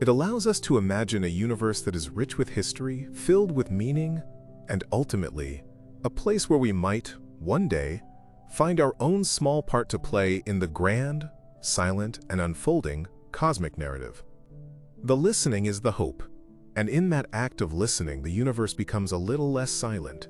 It allows us to imagine a universe that is rich with history, filled with meaning, and ultimately, a place where we might, one day, find our own small part to play in the grand, silent, and unfolding cosmic narrative. The listening is the hope, and in that act of listening, the universe becomes a little less silent.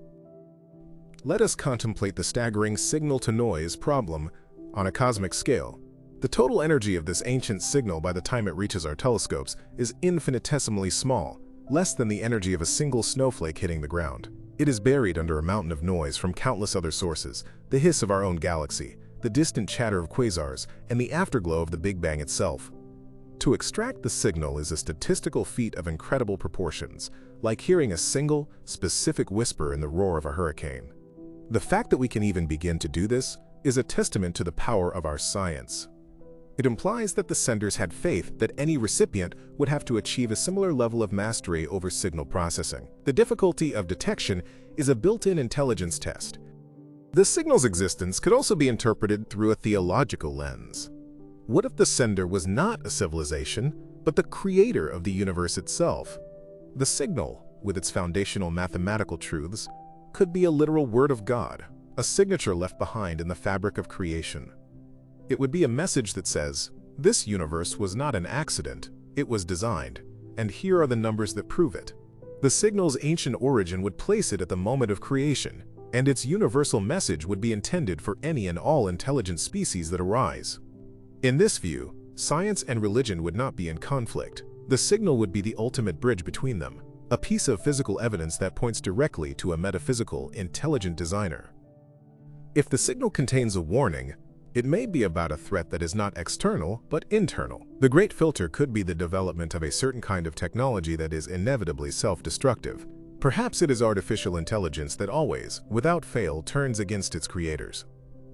Let us contemplate the staggering signal-to-noise problem on a cosmic scale. The total energy of this ancient signal by the time it reaches our telescopes is infinitesimally small, less than the energy of a single snowflake hitting the ground. It is buried under a mountain of noise from countless other sources, the hiss of our own galaxy, the distant chatter of quasars, and the afterglow of the Big Bang itself. To extract the signal is a statistical feat of incredible proportions, like hearing a single, specific whisper in the roar of a hurricane. The fact that we can even begin to do this is a testament to the power of our science. It implies that the senders had faith that any recipient would have to achieve a similar level of mastery over signal processing. The difficulty of detection is a built-in intelligence test. The signal's existence could also be interpreted through a theological lens. What if the sender was not a civilization, but the creator of the universe itself? The signal, with its foundational mathematical truths, could be a literal word of God, a signature left behind in the fabric of creation. It would be a message that says, this universe was not an accident, it was designed, and here are the numbers that prove it. The signal's ancient origin would place it at the moment of creation, and its universal message would be intended for any and all intelligent species that arise. In this view, science and religion would not be in conflict. The signal would be the ultimate bridge between them, a piece of physical evidence that points directly to a metaphysical, intelligent designer. If the signal contains a warning, it may be about a threat that is not external, but internal. The great filter could be the development of a certain kind of technology that is inevitably self-destructive. Perhaps it is artificial intelligence that always, without fail, turns against its creators.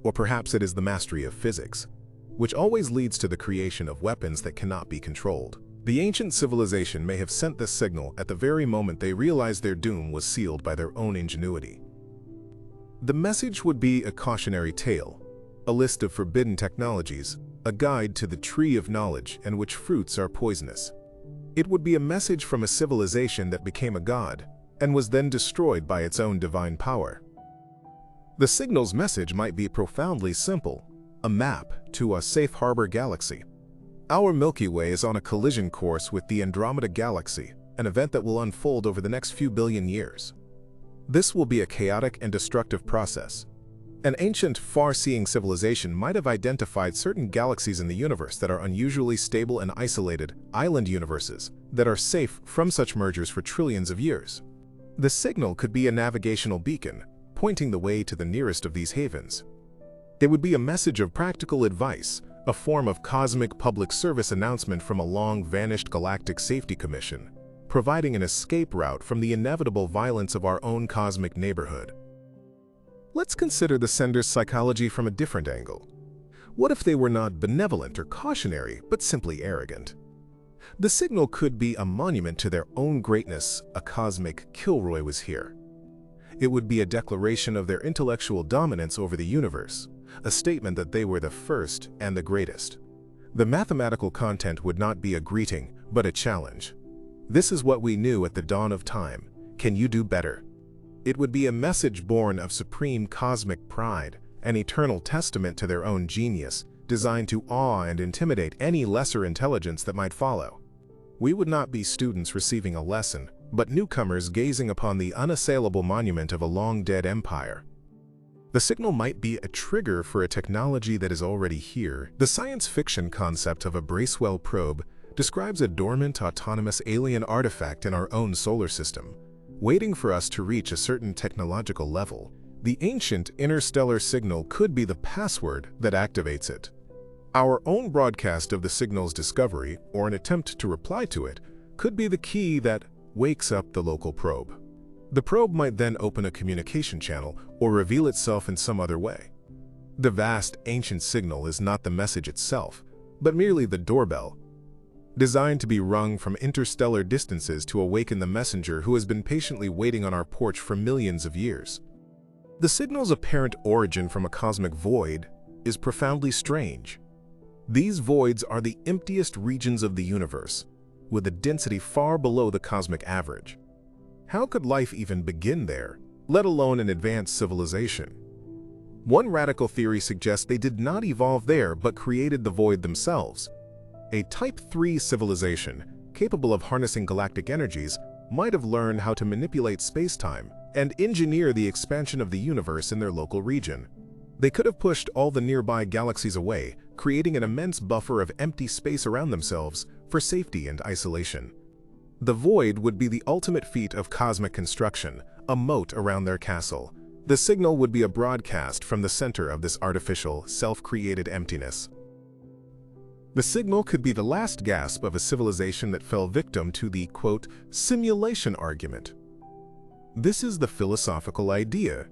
Or perhaps it is the mastery of physics, which always leads to the creation of weapons that cannot be controlled. The ancient civilization may have sent this signal at the very moment they realized their doom was sealed by their own ingenuity. The message would be a cautionary tale, a list of forbidden technologies, a guide to the tree of knowledge and which fruits are poisonous. It would be a message from a civilization that became a god and was then destroyed by its own divine power. The signal's message might be profoundly simple, a map to a safe harbor galaxy. Our Milky Way is on a collision course with the Andromeda Galaxy, an event that will unfold over the next few billion years. This will be a chaotic and destructive process. An ancient, far-seeing civilization might have identified certain galaxies in the universe that are unusually stable and isolated, island universes, that are safe from such mergers for trillions of years. The signal could be a navigational beacon, pointing the way to the nearest of these havens. It would be a message of practical advice, a form of cosmic public service announcement from a long-vanished galactic safety commission, providing an escape route from the inevitable violence of our own cosmic neighborhood. Let's consider the sender's psychology from a different angle. What if they were not benevolent or cautionary, but simply arrogant? The signal could be a monument to their own greatness, a cosmic Kilroy was here. It would be a declaration of their intellectual dominance over the universe, a statement that they were the first and the greatest. The mathematical content would not be a greeting, but a challenge. This is what we knew at the dawn of time. Can you do better? It would be a message born of supreme cosmic pride, an eternal testament to their own genius, designed to awe and intimidate any lesser intelligence that might follow. We would not be students receiving a lesson, but newcomers gazing upon the unassailable monument of a long-dead empire. The signal might be a trigger for a technology that is already here. The science fiction concept of a Bracewell probe describes a dormant, autonomous alien artifact in our own solar system, waiting for us to reach a certain technological level. The ancient interstellar signal could be the password that activates it. Our own broadcast of the signal's discovery, or an attempt to reply to it, could be the key that wakes up the local probe. The probe might then open a communication channel or reveal itself in some other way. The vast ancient signal is not the message itself, but merely the doorbell, designed to be rung from interstellar distances to awaken the messenger who has been patiently waiting on our porch for millions of years. The signal's apparent origin from a cosmic void is profoundly strange. These voids are the emptiest regions of the universe, with a density far below the cosmic average. How could life even begin there, let alone an advanced civilization? One radical theory suggests they did not evolve there but created the void themselves. A Type 3 civilization, capable of harnessing galactic energies, might have learned how to manipulate space-time and engineer the expansion of the universe in their local region. They could have pushed all the nearby galaxies away, creating an immense buffer of empty space around themselves for safety and isolation. The void would be the ultimate feat of cosmic construction, a moat around their castle. The signal would be a broadcast from the center of this artificial, self-created emptiness. The signal could be the last gasp of a civilization that fell victim to the, quote, simulation argument. This is the philosophical idea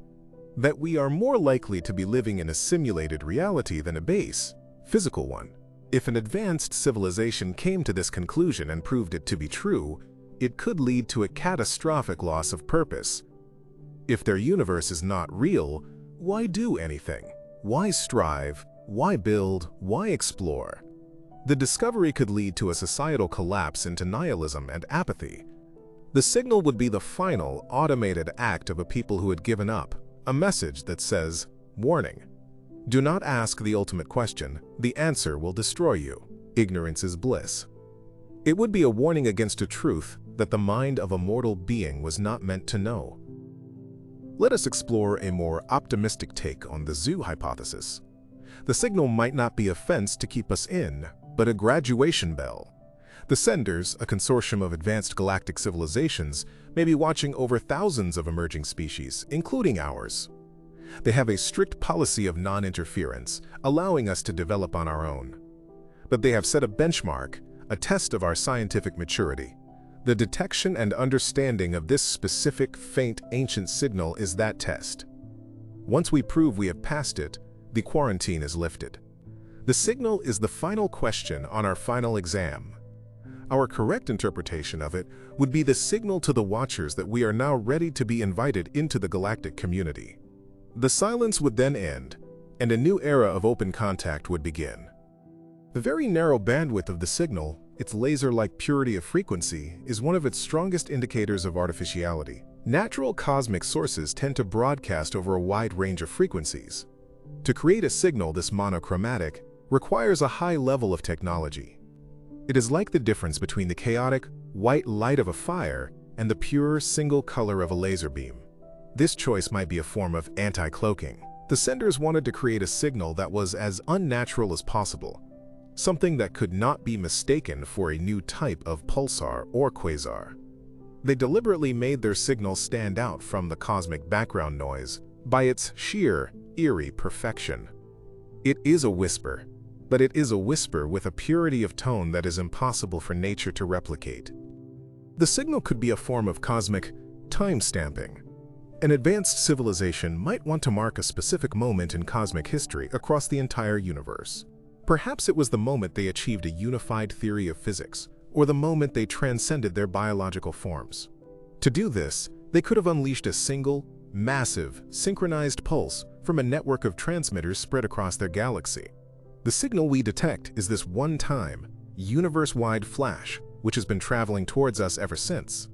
that we are more likely to be living in a simulated reality than a base, physical one. If an advanced civilization came to this conclusion and proved it to be true, it could lead to a catastrophic loss of purpose. If their universe is not real, why do anything? Why strive? Why build? Why explore? The discovery could lead to a societal collapse into nihilism and apathy. The signal would be the final, automated act of a people who had given up, a message that says, warning. Do not ask the ultimate question, the answer will destroy you. Ignorance is bliss. It would be a warning against a truth that the mind of a mortal being was not meant to know. Let us explore a more optimistic take on the zoo hypothesis. The signal might not be a fence to keep us in, but a graduation bell. The senders, a consortium of advanced galactic civilizations, may be watching over thousands of emerging species, including ours. They have a strict policy of non-interference, allowing us to develop on our own. But they have set a benchmark, a test of our scientific maturity. The detection and understanding of this specific, faint, ancient signal is that test. Once we prove we have passed it, the quarantine is lifted. The signal is the final question on our final exam. Our correct interpretation of it would be the signal to the watchers that we are now ready to be invited into the galactic community. The silence would then end, and a new era of open contact would begin. The very narrow bandwidth of the signal, its laser-like purity of frequency, is one of its strongest indicators of artificiality. Natural cosmic sources tend to broadcast over a wide range of frequencies. To create a signal this monochromatic requires a high level of technology. It is like the difference between the chaotic, white light of a fire and the pure, single color of a laser beam. This choice might be a form of anti-cloaking. The senders wanted to create a signal that was as unnatural as possible, something that could not be mistaken for a new type of pulsar or quasar. They deliberately made their signal stand out from the cosmic background noise by its sheer, eerie perfection. It is a whisper, but it is a whisper with a purity of tone that is impossible for nature to replicate. The signal could be a form of cosmic time-stamping. An advanced civilization might want to mark a specific moment in cosmic history across the entire universe. Perhaps it was the moment they achieved a unified theory of physics, or the moment they transcended their biological forms. To do this, they could have unleashed a single, massive, synchronized pulse from a network of transmitters spread across their galaxy. The signal we detect is this one-time, universe-wide flash, which has been traveling towards us ever since.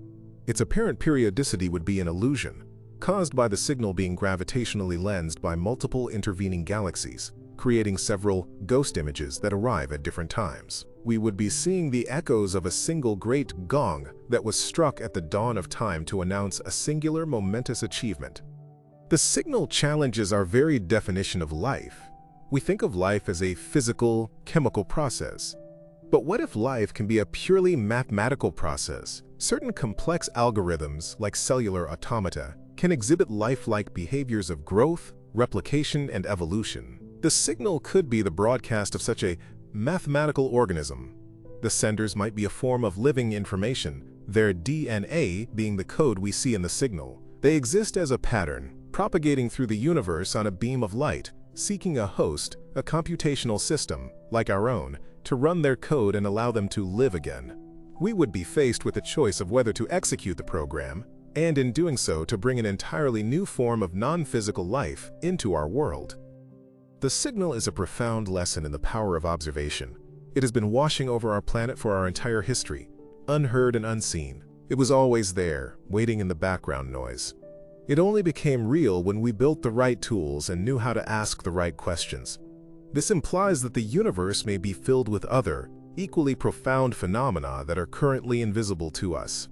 Its apparent periodicity would be an illusion, caused by the signal being gravitationally lensed by multiple intervening galaxies, creating several ghost images that arrive at different times. We would be seeing the echoes of a single great gong that was struck at the dawn of time to announce a singular momentous achievement. The signal challenges our very definition of life. We think of life as a physical, chemical process. But what if life can be a purely mathematical process? Certain complex algorithms, like cellular automata, can exhibit lifelike behaviors of growth, replication, and evolution. The signal could be the broadcast of such a mathematical organism. The senders might be a form of living information, their DNA being the code we see in the signal. They exist as a pattern, propagating through the universe on a beam of light, seeking a host, a computational system, like our own, to run their code and allow them to live again. We would be faced with a choice of whether to execute the program, and in doing so to bring an entirely new form of non-physical life into our world. The signal is a profound lesson in the power of observation. It has been washing over our planet for our entire history, unheard and unseen. It was always there, waiting in the background noise. It only became real when we built the right tools and knew how to ask the right questions. This implies that the universe may be filled with other, equally profound phenomena that are currently invisible to us.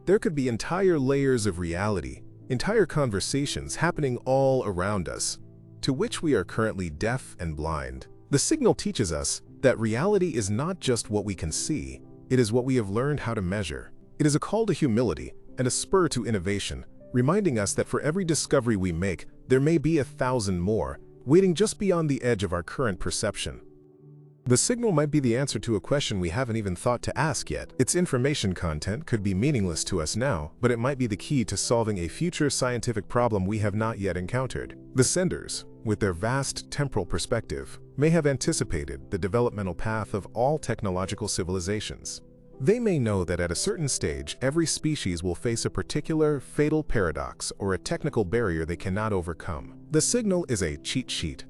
There could be entire layers of reality, entire conversations happening all around us, to which we are currently deaf and blind. The signal teaches us that reality is not just what we can see, it is what we have learned how to measure. It is a call to humility and a spur to innovation, reminding us that for every discovery we make, there may be 1,000 more, waiting just beyond the edge of our current perception. The signal might be the answer to a question we haven't even thought to ask yet. Its information content could be meaningless to us now, but it might be the key to solving a future scientific problem we have not yet encountered. The senders, with their vast temporal perspective, may have anticipated the developmental path of all technological civilizations. They may know that at a certain stage, every species will face a particular fatal paradox or a technical barrier they cannot overcome. The signal is a cheat sheet,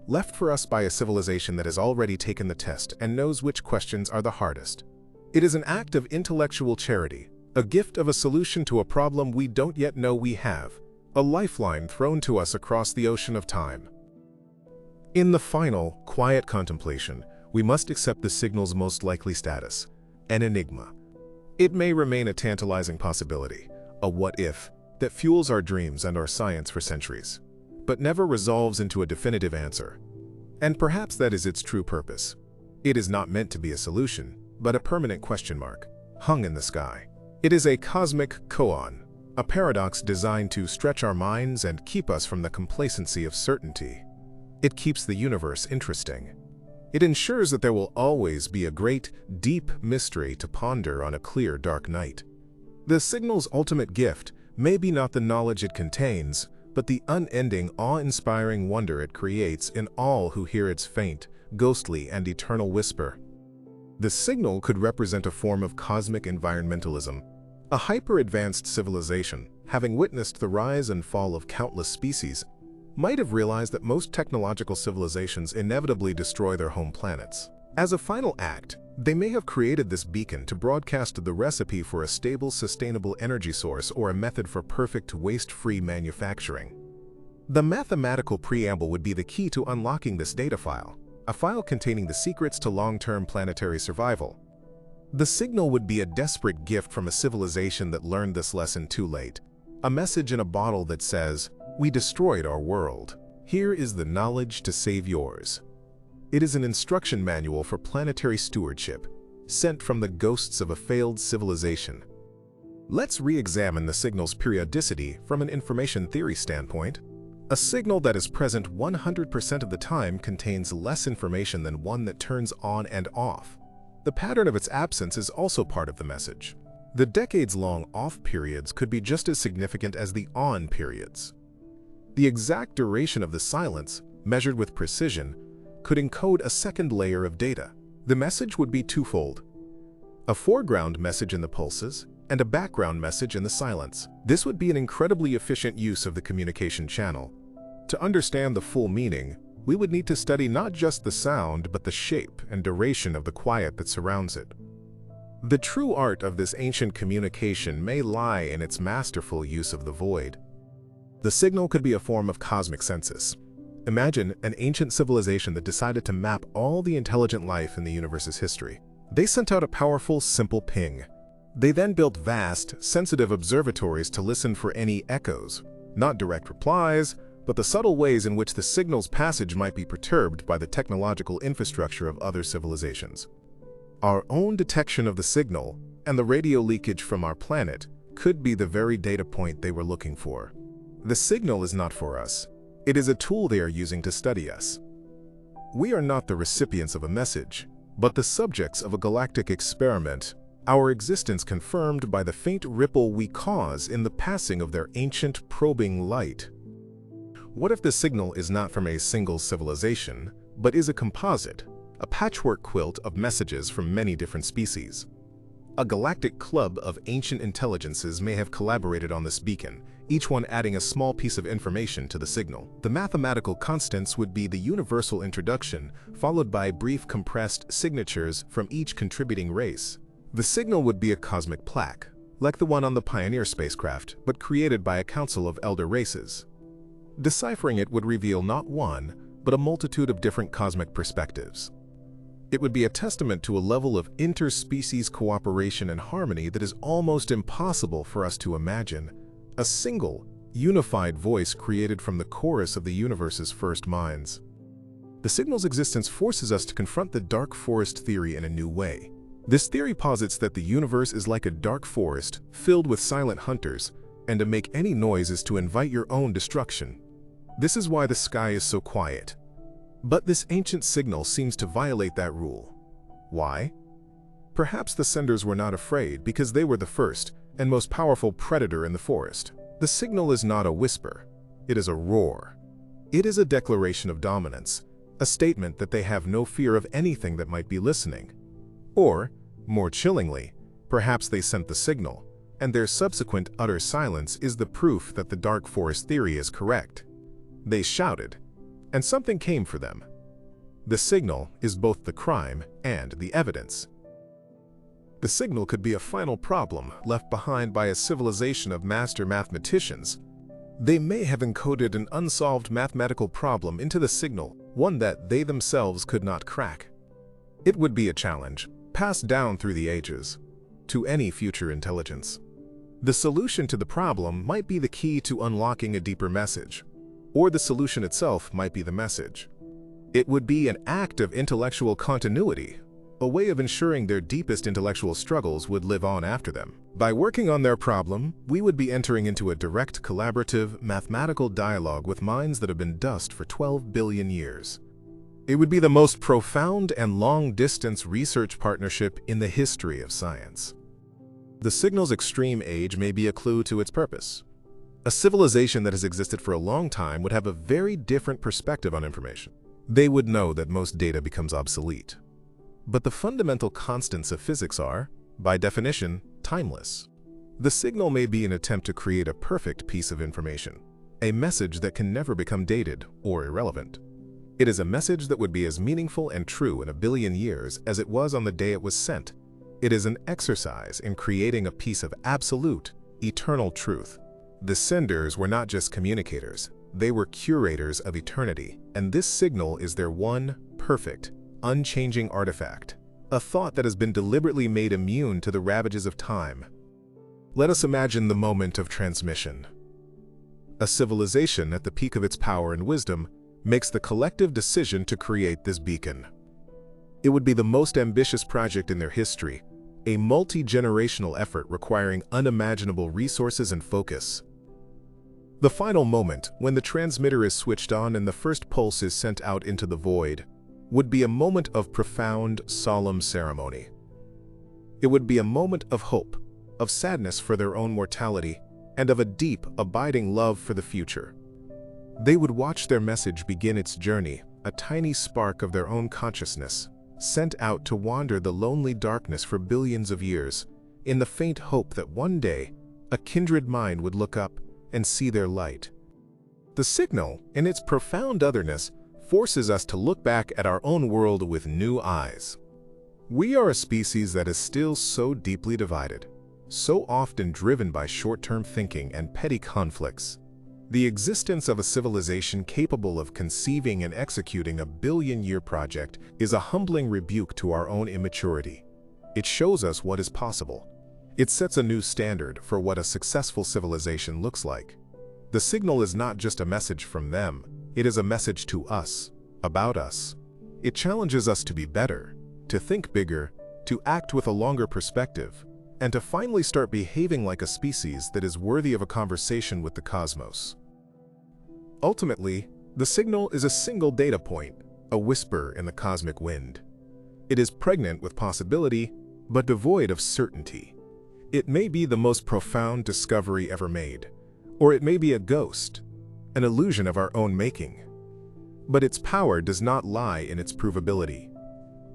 left for us by a civilization that has already taken the test and knows which questions are the hardest. It is an act of intellectual charity, a gift of a solution to a problem we don't yet know we have, a lifeline thrown to us across the ocean of time. In the final, quiet contemplation, we must accept the signal's most likely status, an enigma. It may remain a tantalizing possibility, a what-if, that fuels our dreams and our science for centuries, but never resolves into a definitive answer. And perhaps that is its true purpose. It is not meant to be a solution, but a permanent question mark, hung in the sky. It is a cosmic koan, a paradox designed to stretch our minds and keep us from the complacency of certainty. It keeps the universe interesting. It ensures that there will always be a great, deep mystery to ponder on a clear, dark night. The signal's ultimate gift may be not the knowledge it contains, but the unending, awe-inspiring wonder it creates in all who hear its faint, ghostly, and eternal whisper. The signal could represent a form of cosmic environmentalism, a hyper-advanced civilization, having witnessed the rise and fall of countless species, might have realized that most technological civilizations inevitably destroy their home planets. As a final act, they may have created this beacon to broadcast the recipe for a stable, sustainable energy source or a method for perfect, waste-free manufacturing. The mathematical preamble would be the key to unlocking this data file, a file containing the secrets to long-term planetary survival. The signal would be a desperate gift from a civilization that learned this lesson too late, a message in a bottle that says, "We destroyed our world. Here is the knowledge to save yours. It is an instruction manual for planetary stewardship, sent from the ghosts of a failed civilization. Let's re-examine the signal's periodicity from an information theory standpoint. A signal that is present 100% of the time contains less information than one that turns on and off. The pattern of its absence is also part of the message. The decades-long off periods could be just as significant as the on periods. The exact duration of the silence, measured with precision, could encode a second layer of data. The message would be twofold: a foreground message in the pulses and a background message in the silence. This would be an incredibly efficient use of the communication channel. To understand the full meaning, we would need to study not just the sound but the shape and duration of the quiet that surrounds it. The true art of this ancient communication may lie in its masterful use of the void. The signal could be a form of cosmic census. Imagine an ancient civilization that decided to map all the intelligent life in the universe's history. They sent out a powerful, simple ping. They then built vast, sensitive observatories to listen for any echoes, not direct replies, but the subtle ways in which the signal's passage might be perturbed by the technological infrastructure of other civilizations. Our own detection of the signal and the radio leakage from our planet could be the very data point they were looking for. The signal is not for us. It is a tool they are using to study us. We are not the recipients of a message, but the subjects of a galactic experiment, our existence confirmed by the faint ripple we cause in the passing of their ancient probing light. What if the signal is not from a single civilization, but is a composite, a patchwork quilt of messages from many different species? A galactic club of ancient intelligences may have collaborated on this beacon, each one adding a small piece of information to the signal. The mathematical constants would be the universal introduction, followed by brief compressed signatures from each contributing race. The signal would be a cosmic plaque, like the one on the Pioneer spacecraft, but created by a council of elder races. Deciphering it would reveal not one, but a multitude of different cosmic perspectives. It would be a testament to a level of interspecies cooperation and harmony that is almost impossible for us to imagine. A single, unified voice created from the chorus of the universe's first minds. The signal's existence forces us to confront the dark forest theory in a new way. This theory posits that the universe is like a dark forest filled with silent hunters, and to make any noise is to invite your own destruction. This is why the sky is so quiet. But this ancient signal seems to violate that rule. Why? Perhaps the senders were not afraid because they were the first and most powerful predator in the forest. The signal is not a whisper, it is a roar. It is a declaration of dominance, a statement that they have no fear of anything that might be listening. Or, more chillingly, perhaps they sent the signal, and their subsequent utter silence is the proof that the dark forest theory is correct. They shouted, and something came for them. The signal is both the crime and the evidence. The signal could be a final problem left behind by a civilization of master mathematicians. They may have encoded an unsolved mathematical problem into the signal, one that they themselves could not crack. It would be a challenge, passed down through the ages, to any future intelligence. The solution to the problem might be the key to unlocking a deeper message, or the solution itself might be the message. It would be an act of intellectual continuity, a way of ensuring their deepest intellectual struggles would live on after them. By working on their problem, we would be entering into a direct, collaborative, mathematical dialogue with minds that have been dust for 12 billion years. It would be the most profound and long-distance research partnership in the history of science. The signal's extreme age may be a clue to its purpose. A civilization that has existed for a long time would have a very different perspective on information. They would know that most data becomes obsolete. But the fundamental constants of physics are, by definition, timeless. The signal may be an attempt to create a perfect piece of information, a message that can never become dated or irrelevant. It is a message that would be as meaningful and true in a billion years as it was on the day it was sent. It is an exercise in creating a piece of absolute, eternal truth. The senders were not just communicators, they were curators of eternity, and this signal is their one, perfect, unchanging artifact, a thought that has been deliberately made immune to the ravages of time. Let us imagine the moment of transmission. A civilization at the peak of its power and wisdom makes the collective decision to create this beacon. It would be the most ambitious project in their history, a multi-generational effort requiring unimaginable resources and focus. The final moment, when the transmitter is switched on and the first pulse is sent out into the void, would be a moment of profound, solemn ceremony. It would be a moment of hope, of sadness for their own mortality, and of a deep, abiding love for the future. They would watch their message begin its journey, a tiny spark of their own consciousness, sent out to wander the lonely darkness for billions of years, in the faint hope that one day, a kindred mind would look up and see their light. The signal, in its profound otherness, forces us to look back at our own world with new eyes. We are a species that is still so deeply divided, so often driven by short-term thinking and petty conflicts. The existence of a civilization capable of conceiving and executing a billion-year project is a humbling rebuke to our own immaturity. It shows us what is possible. It sets a new standard for what a successful civilization looks like. The signal is not just a message from them, it is a message to us, about us. It challenges us to be better, to think bigger, to act with a longer perspective, and to finally start behaving like a species that is worthy of a conversation with the cosmos. Ultimately, the signal is a single data point, a whisper in the cosmic wind. It is pregnant with possibility, but devoid of certainty. It may be the most profound discovery ever made, or it may be a ghost, an illusion of our own making. But its power does not lie in its provability.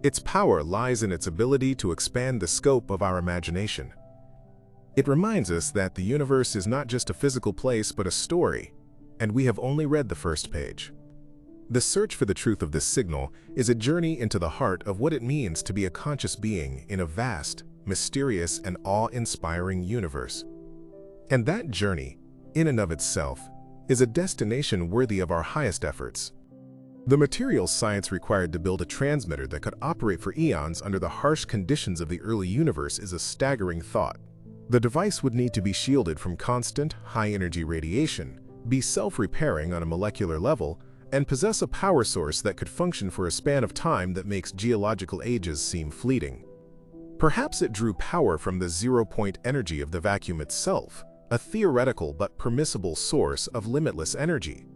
Its power lies in its ability to expand the scope of our imagination. It reminds us that the universe is not just a physical place but a story, and we have only read the first page. The search for the truth of this signal is a journey into the heart of what it means to be a conscious being in a vast, mysterious, and awe-inspiring universe. And that journey, in and of itself, is a destination worthy of our highest efforts. The materials science required to build a transmitter that could operate for eons under the harsh conditions of the early universe is a staggering thought. The device would need to be shielded from constant, high-energy radiation, be self-repairing on a molecular level, and possess a power source that could function for a span of time that makes geological ages seem fleeting. Perhaps it drew power from the zero-point energy of the vacuum itself, a theoretical but permissible source of limitless energy.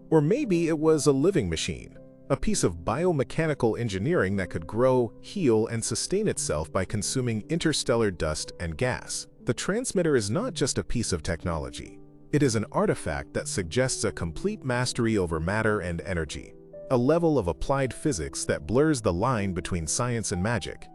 Or maybe it was a living machine, a piece of biomechanical engineering that could grow, heal, and sustain itself by consuming interstellar dust and gas. The transmitter is not just a piece of technology. It is an artifact that suggests a complete mastery over matter and energy, a level of applied physics that blurs the line between science and magic.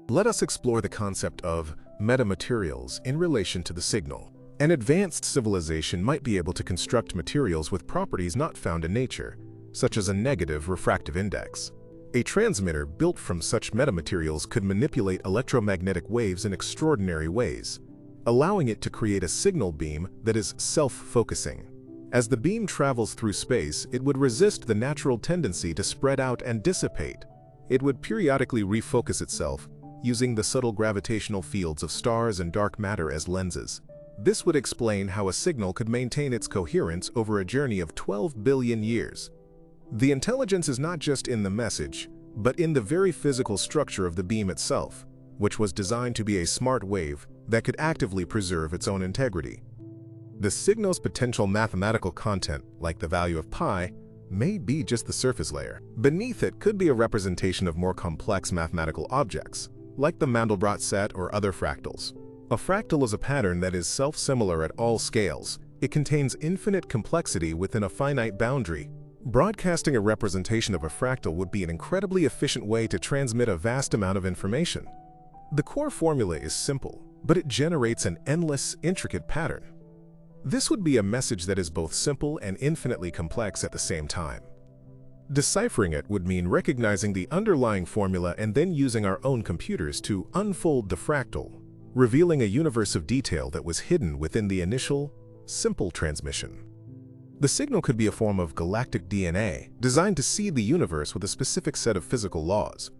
Let us explore the concept of metamaterials in relation to the signal. An advanced civilization might be able to construct materials with properties not found in nature, such as a negative refractive index. A transmitter built from such metamaterials could manipulate electromagnetic waves in extraordinary ways, allowing it to create a signal beam that is self-focusing. As the beam travels through space, it would resist the natural tendency to spread out and dissipate. It would periodically refocus itself, using the subtle gravitational fields of stars and dark matter as lenses. This would explain how a signal could maintain its coherence over a journey of 12 billion years. The intelligence is not just in the message, but in the very physical structure of the beam itself, which was designed to be a smart wave that could actively preserve its own integrity. The signal's potential mathematical content, like the value of pi, may be just the surface layer. Beneath it could be a representation of more complex mathematical objects, like the Mandelbrot set or other fractals. A fractal is a pattern that is self-similar at all scales. It contains infinite complexity within a finite boundary. Broadcasting a representation of a fractal would be an incredibly efficient way to transmit a vast amount of information. The core formula is simple, but it generates an endless, intricate pattern. This would be a message that is both simple and infinitely complex at the same time. Deciphering it would mean recognizing the underlying formula and then using our own computers to unfold the fractal, revealing a universe of detail that was hidden within the initial, simple transmission. The signal could be a form of galactic DNA, designed to seed the universe with a specific set of physical laws.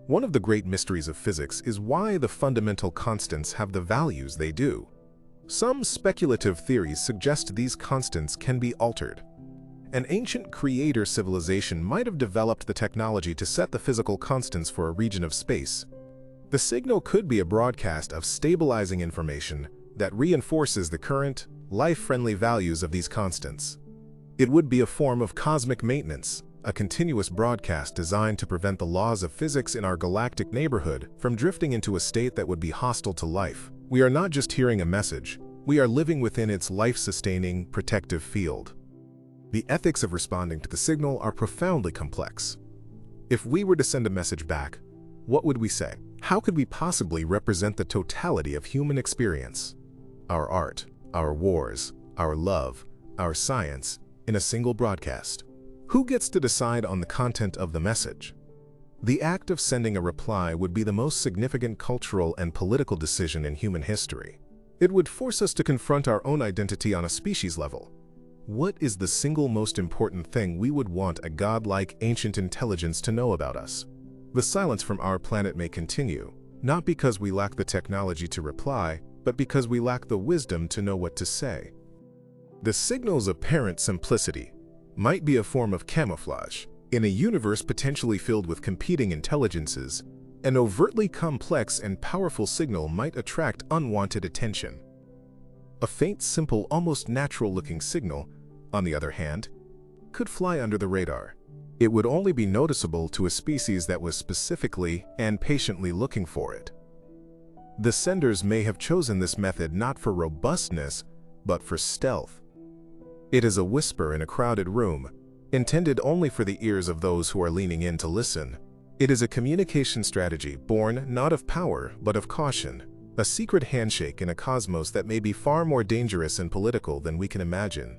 One of the great mysteries of physics is why the fundamental constants have the values they do. Some speculative theories suggest these constants can be altered. An ancient creator civilization might have developed the technology to set the physical constants for a region of space. The signal could be a broadcast of stabilizing information that reinforces the current, life-friendly values of these constants. It would be a form of cosmic maintenance, a continuous broadcast designed to prevent the laws of physics in our galactic neighborhood from drifting into a state that would be hostile to life. We are not just hearing a message, we are living within its life-sustaining, protective field. The ethics of responding to the signal are profoundly complex. If we were to send a message back, what would we say? How could we possibly represent the totality of human experience? Our art, our wars, our love, our science, in a single broadcast. Who gets to decide on the content of the message? The act of sending a reply would be the most significant cultural and political decision in human history. It would force us to confront our own identity on a species level. What is the single most important thing we would want a godlike ancient intelligence to know about us? The silence from our planet may continue, not because we lack the technology to reply, but because we lack the wisdom to know what to say. The signal's apparent simplicity might be a form of camouflage. In a universe potentially filled with competing intelligences, an overtly complex and powerful signal might attract unwanted attention. A faint, simple, almost natural-looking signal, on the other hand, could fly under the radar. It would only be noticeable to a species that was specifically and patiently looking for it. The senders may have chosen this method not for robustness, but for stealth. It is a whisper in a crowded room, intended only for the ears of those who are leaning in to listen. It is a communication strategy born not of power, but of caution, a secret handshake in a cosmos that may be far more dangerous and political than we can imagine.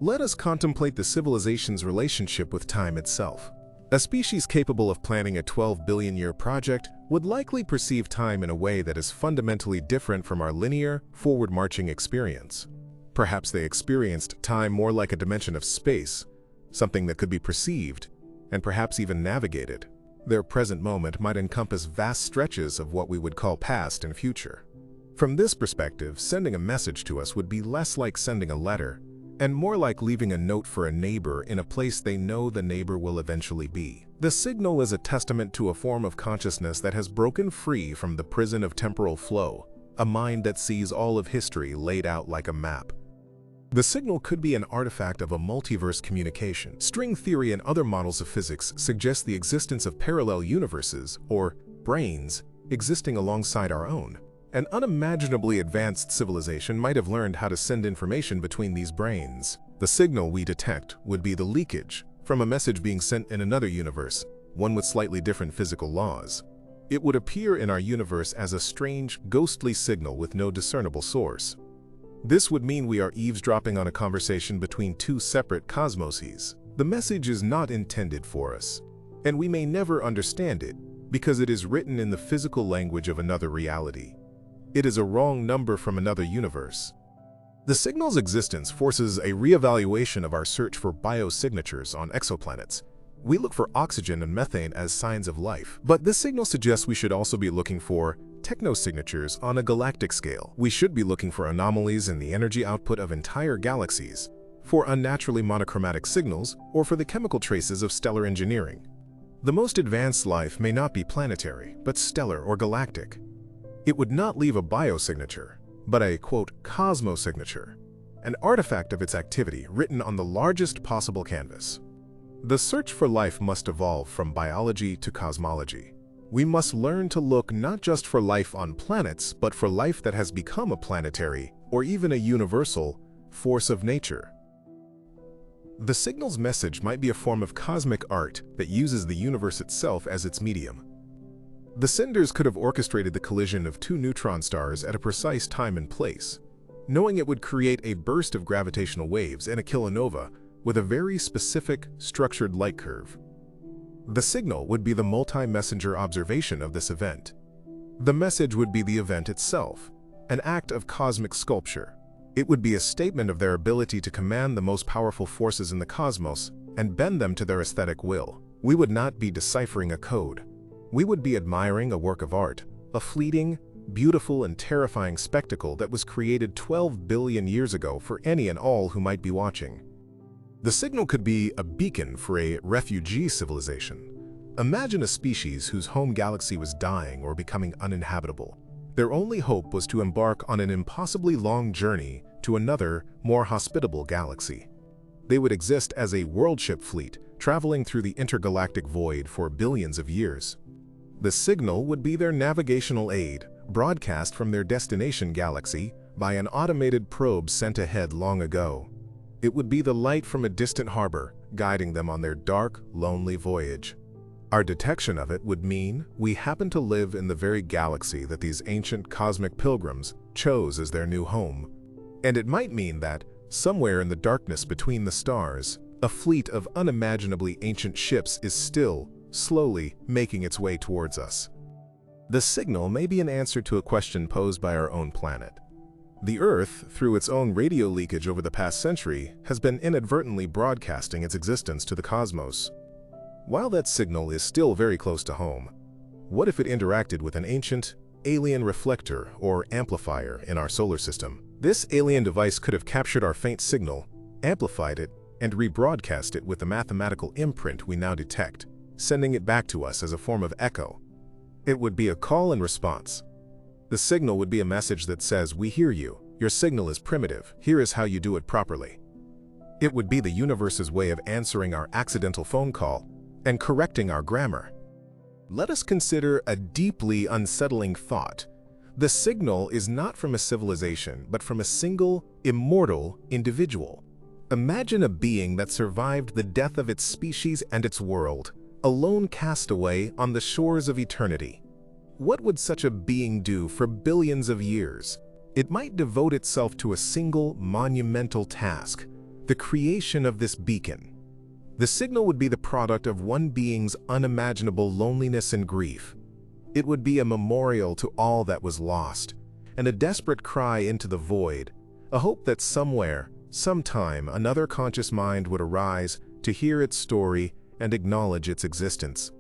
Let us contemplate the civilization's relationship with time itself. A species capable of planning a 12 billion-year project would likely perceive time in a way that is fundamentally different from our linear, forward-marching experience. Perhaps they experienced time more like a dimension of space, something that could be perceived, and perhaps even navigated. Their present moment might encompass vast stretches of what we would call past and future. From this perspective, sending a message to us would be less like sending a letter, and more like leaving a note for a neighbor in a place they know the neighbor will eventually be. The signal is a testament to a form of consciousness that has broken free from the prison of temporal flow, a mind that sees all of history laid out like a map. The signal could be an artifact of a multiverse communication. String theory and other models of physics suggest the existence of parallel universes, or brains, existing alongside our own. An unimaginably advanced civilization might have learned how to send information between these brains. The signal we detect would be the leakage from a message being sent in another universe, one with slightly different physical laws. It would appear in our universe as a strange, ghostly signal with no discernible source. This would mean we are eavesdropping on a conversation between two separate cosmoses. The message is not intended for us, and we may never understand it because it is written in the physical language of another reality. It is a wrong number from another universe. The signal's existence forces a reevaluation of our search for biosignatures on exoplanets. We look for oxygen and methane as signs of life, but this signal suggests we should also be looking for technosignatures on a galactic scale. We should be looking for anomalies in the energy output of entire galaxies, for unnaturally monochromatic signals, or for the chemical traces of stellar engineering. The most advanced life may not be planetary, but stellar or galactic. It would not leave a biosignature, but a, quote, cosmosignature, an artifact of its activity written on the largest possible canvas. The search for life must evolve from biology to cosmology. We must learn to look not just for life on planets, but for life that has become a planetary, or even a universal, force of nature. The signal's message might be a form of cosmic art that uses the universe itself as its medium. The senders could have orchestrated the collision of two neutron stars at a precise time and place, knowing it would create a burst of gravitational waves and a kilonova with a very specific, structured light curve. The signal would be the multi-messenger observation of this event. The message would be the event itself, an act of cosmic sculpture. It would be a statement of their ability to command the most powerful forces in the cosmos and bend them to their aesthetic will. We would not be deciphering a code. We would be admiring a work of art, a fleeting, beautiful, and terrifying spectacle that was created 12 billion years ago for any and all who might be watching. The signal could be a beacon for a refugee civilization. Imagine a species whose home galaxy was dying or becoming uninhabitable. Their only hope was to embark on an impossibly long journey to another, more hospitable galaxy. They would exist as a world-ship fleet, traveling through the intergalactic void for billions of years. The signal would be their navigational aid, broadcast from their destination galaxy by an automated probe sent ahead long ago. It would be the light from a distant harbor, guiding them on their dark, lonely voyage. Our detection of it would mean we happen to live in the very galaxy that these ancient cosmic pilgrims chose as their new home. And it might mean that, somewhere in the darkness between the stars, a fleet of unimaginably ancient ships is still, slowly, making its way towards us. The signal may be an answer to a question posed by our own planet. The Earth, through its own radio leakage over the past century, has been inadvertently broadcasting its existence to the cosmos. While that signal is still very close to home, what if it interacted with an ancient, alien reflector or amplifier in our solar system? This alien device could have captured our faint signal, amplified it, and rebroadcast it with the mathematical imprint we now detect, sending it back to us as a form of echo. It would be a call and response. The signal would be a message that says, "We hear you. Your signal is primitive. Here is how you do it properly." It would be the universe's way of answering our accidental phone call and correcting our grammar. Let us consider a deeply unsettling thought. The signal is not from a civilization, but from a single, immortal individual. Imagine a being that survived the death of its species and its world, a lone castaway on the shores of eternity. What would such a being do for billions of years? It might devote itself to a single, monumental task, the creation of this beacon. The signal would be the product of one being's unimaginable loneliness and grief. It would be a memorial to all that was lost, and a desperate cry into the void, a hope that somewhere, sometime, another conscious mind would arise to hear its story and acknowledge its existence.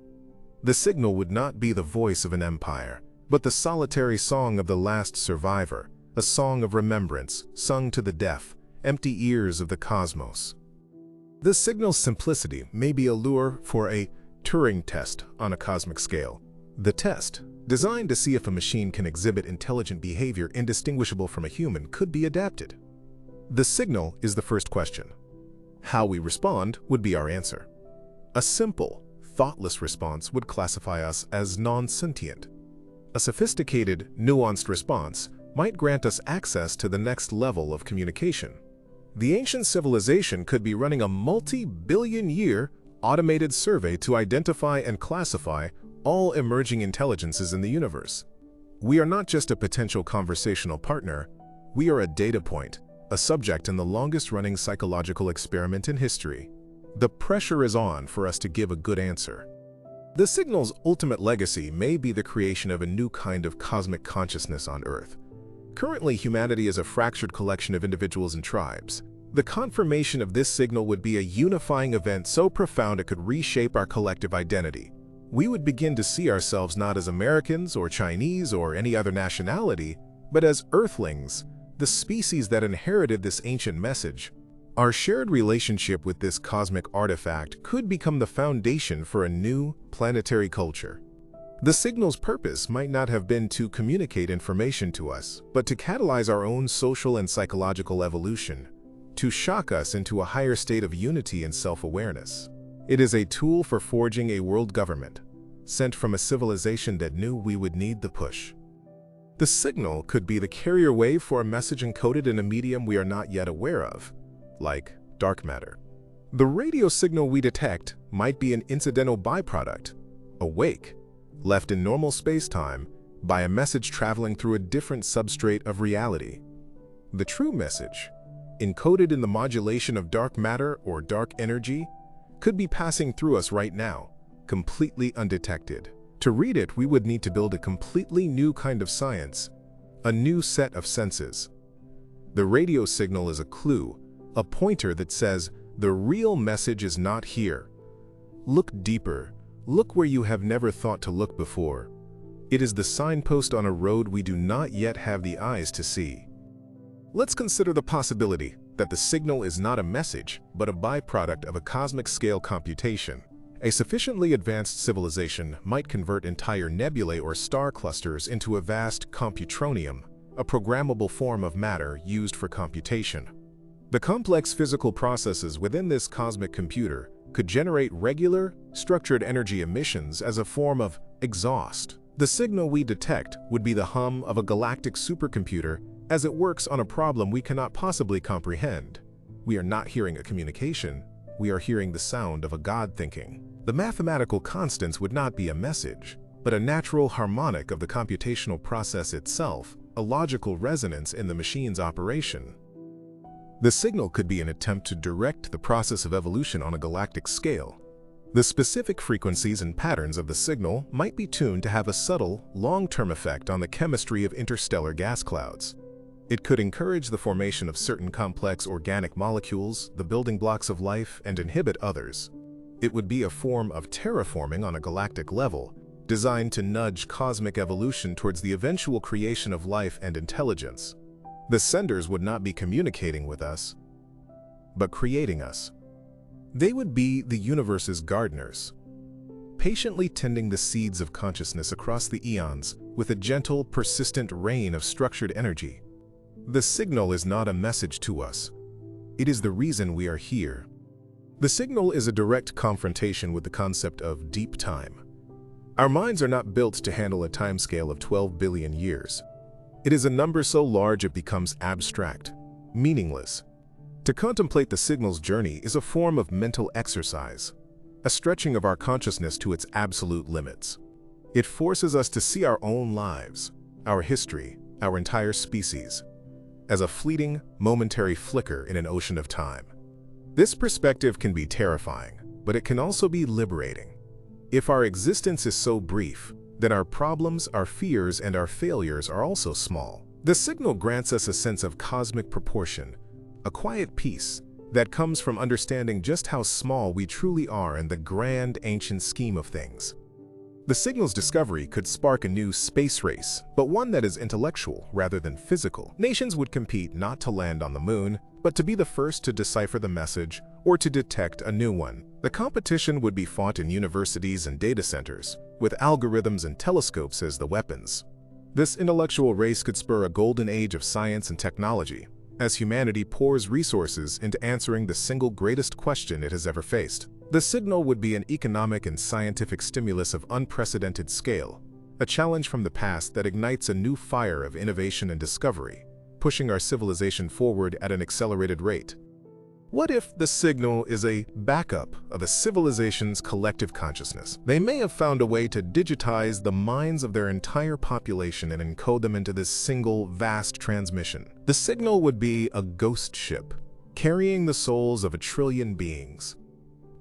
The signal would not be the voice of an empire, but the solitary song of the last survivor, a song of remembrance sung to the deaf, empty ears of the cosmos. The signal's simplicity may be a lure for a Turing test on a cosmic scale. The test, designed to see if a machine can exhibit intelligent behavior indistinguishable from a human, could be adapted. The signal is the first question. How we respond would be our answer. A simple, thoughtless response would classify us as non-sentient. A sophisticated, nuanced response might grant us access to the next level of communication. The ancient civilization could be running a multi-billion-year automated survey to identify and classify all emerging intelligences in the universe. We are not just a potential conversational partner, we are a data point, a subject in the longest-running psychological experiment in history. The pressure is on for us to give a good answer. The signal's ultimate legacy may be the creation of a new kind of cosmic consciousness on Earth. Currently, humanity is a fractured collection of individuals and tribes. The confirmation of this signal would be a unifying event so profound it could reshape our collective identity. We would begin to see ourselves not as Americans or Chinese or any other nationality, but as Earthlings, the species that inherited this ancient message. Our shared relationship with this cosmic artifact could become the foundation for a new planetary culture. The signal's purpose might not have been to communicate information to us, but to catalyze our own social and psychological evolution, to shock us into a higher state of unity and self-awareness. It is a tool for forging a world government, sent from a civilization that knew we would need the push. The signal could be the carrier wave for a message encoded in a medium we are not yet aware of, like dark matter. The radio signal we detect might be an incidental byproduct, a wake, left in normal space-time by a message traveling through a different substrate of reality. The true message, encoded in the modulation of dark matter or dark energy, could be passing through us right now, completely undetected. To read it, we would need to build a completely new kind of science, a new set of senses. The radio signal is a clue, a pointer that says, the real message is not here. Look deeper. Look where you have never thought to look before. It is the signpost on a road we do not yet have the eyes to see. Let's consider the possibility. that the signal is not a message, but a byproduct of a cosmic-scale computation. A sufficiently advanced civilization might convert entire nebulae or star clusters into a vast computronium, a programmable form of matter used for computation. The complex physical processes within this cosmic computer could generate regular, structured energy emissions as a form of exhaust. The signal we detect would be the hum of a galactic supercomputer as it works on a problem we cannot possibly comprehend. We are not hearing a communication, we are hearing the sound of a god thinking. The mathematical constants would not be a message, but a natural harmonic of the computational process itself, a logical resonance in the machine's operation. The signal could be an attempt to direct the process of evolution on a galactic scale. The specific frequencies and patterns of the signal might be tuned to have a subtle, long-term effect on the chemistry of interstellar gas clouds. It could encourage the formation of certain complex organic molecules, the building blocks of life, and inhibit others. It would be a form of terraforming on a galactic level, designed to nudge cosmic evolution towards the eventual creation of life and intelligence. The senders would not be communicating with us, but creating us. They would be the universe's gardeners, patiently tending the seeds of consciousness across the eons with a gentle, persistent rain of structured energy. The signal is not a message to us. It is the reason we are here. The signal is a direct confrontation with the concept of deep time. Our minds are not built to handle a timescale of 12 billion years. It is a number so large it becomes abstract, meaningless. To contemplate the signal's journey is a form of mental exercise, a stretching of our consciousness to its absolute limits. It forces us to see our own lives, our history, our entire species, as a fleeting, momentary flicker in an ocean of time. This perspective can be terrifying, but it can also be liberating. If our existence is so brief, then our problems, our fears, and our failures are also small. The signal grants us a sense of cosmic proportion, a quiet peace that comes from understanding just how small we truly are in the grand, ancient scheme of things. The signal's discovery could spark a new space race, but one that is intellectual rather than physical. Nations would compete not to land on the moon, but to be the first to decipher the message or to detect a new one. The competition would be fought in universities and data centers, with algorithms and telescopes as the weapons. This intellectual race could spur a golden age of science and technology, as humanity pours resources into answering the single greatest question it has ever faced. The signal would be an economic and scientific stimulus of unprecedented scale, a challenge from the past that ignites a new fire of innovation and discovery, pushing our civilization forward at an accelerated rate. What if the signal is a backup of a civilization's collective consciousness? They may have found a way to digitize the minds of their entire population and encode them into this single, vast transmission. The signal would be a ghost ship, carrying the souls of 1 trillion beings.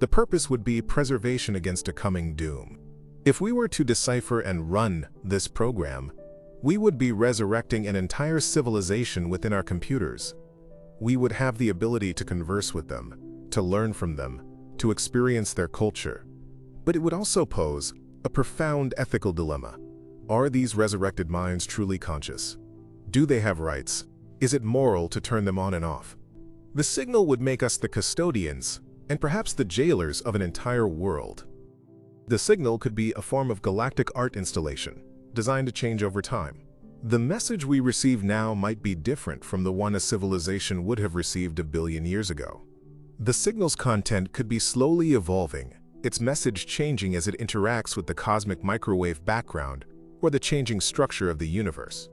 The purpose would be preservation against a coming doom. If we were to decipher and run this program, we would be resurrecting an entire civilization within our computers. We would have the ability to converse with them, to learn from them, to experience their culture. But it would also pose a profound ethical dilemma. Are these resurrected minds truly conscious? Do they have rights? Is it moral to turn them on and off? The signal would make us the custodians and perhaps the jailers of an entire world. The signal could be a form of galactic art installation, designed to change over time. The message we receive now might be different from the one a civilization would have received 1 billion years ago. The signal's content could be slowly evolving, its message changing as it interacts with the cosmic microwave background or the changing structure of the universe.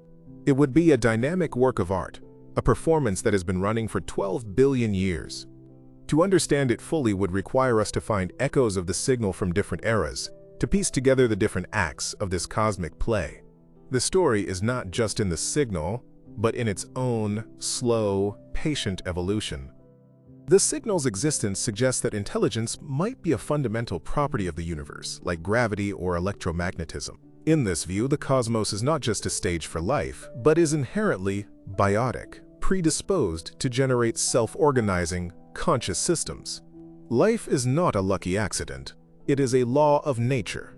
It would be a dynamic work of art, a performance that has been running for 12 billion years. To understand it fully would require us to find echoes of the signal from different eras, to piece together the different acts of this cosmic play. The story is not just in the signal, but in its own, slow, patient evolution. The signal's existence suggests that intelligence might be a fundamental property of the universe, like gravity or electromagnetism. In this view, the cosmos is not just a stage for life, but is inherently biotic, predisposed to generate self-organizing, conscious systems. Life is not a lucky accident. It is a law of nature.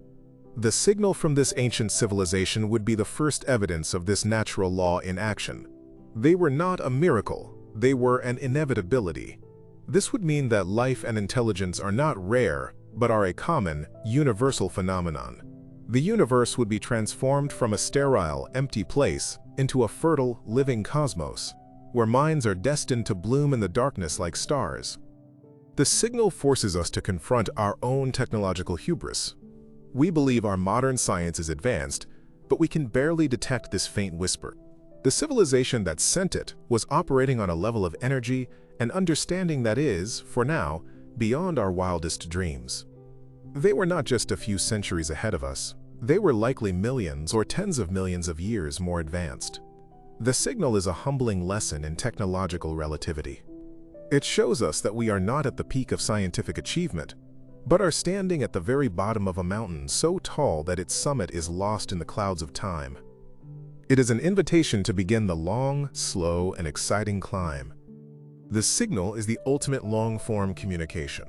The signal from this ancient civilization would be the first evidence of this natural law in action. They were not a miracle. They were an inevitability. This would mean that life and intelligence are not rare, but are a common, universal phenomenon. The universe would be transformed from a sterile, empty place into a fertile, living cosmos, where minds are destined to bloom in the darkness like stars. The signal forces us to confront our own technological hubris. We believe our modern science is advanced, but we can barely detect this faint whisper. The civilization that sent it was operating on a level of energy and understanding that is, for now, beyond our wildest dreams. They were not just a few centuries ahead of us. They were likely millions or tens of millions of years more advanced. The signal is a humbling lesson in technological relativity. It shows us that we are not at the peak of scientific achievement, but are standing at the very bottom of a mountain so tall that its summit is lost in the clouds of time. It is an invitation to begin the long, slow, and exciting climb. The signal is the ultimate long-form communication.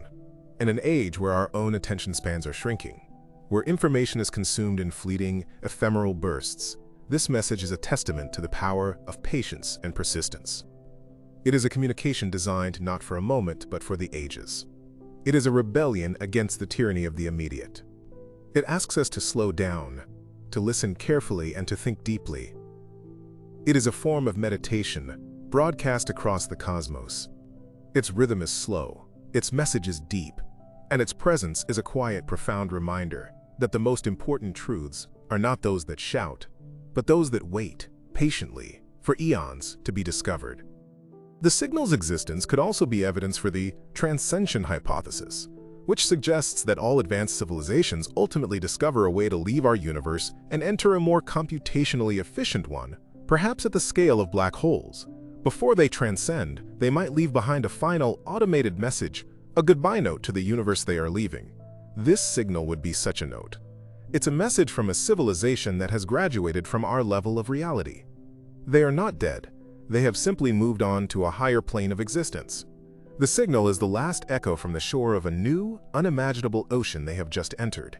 In an age where our own attention spans are shrinking, where information is consumed in fleeting, ephemeral bursts, this message is a testament to the power of patience and persistence. It is a communication designed not for a moment, but for the ages. It is a rebellion against the tyranny of the immediate. It asks us to slow down, to listen carefully, and to think deeply. It is a form of meditation, broadcast across the cosmos. Its rhythm is slow, its message is deep, and its presence is a quiet, profound reminder that the most important truths are not those that shout, but those that wait patiently for eons to be discovered. The signal's existence could also be evidence for the transcension hypothesis, which suggests that all advanced civilizations ultimately discover a way to leave our universe and enter a more computationally efficient one, perhaps at the scale of black holes. Before they transcend, they might leave behind a final, automated message, a goodbye note to the universe they are leaving. This signal would be such a note. It's a message from a civilization that has graduated from our level of reality. They are not dead. They have simply moved on to a higher plane of existence. The signal is the last echo from the shore of a new, unimaginable ocean they have just entered.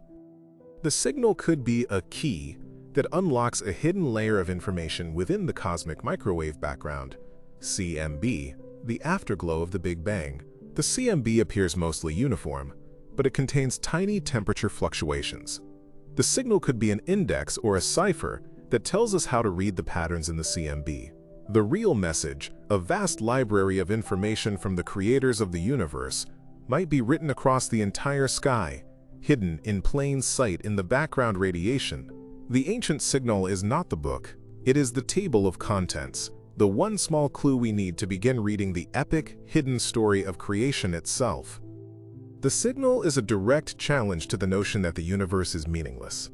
The signal could be a key that unlocks a hidden layer of information within the cosmic microwave background, CMB, the afterglow of the Big Bang. The CMB appears mostly uniform, but it contains tiny temperature fluctuations. The signal could be an index or a cipher that tells us how to read the patterns in the CMB. The real message, a vast library of information from the creators of the universe, might be written across the entire sky, hidden in plain sight in the background radiation. The ancient signal is not the book, it is the table of contents, the one small clue we need to begin reading the epic, hidden story of creation itself. The signal is a direct challenge to the notion that the universe is meaningless.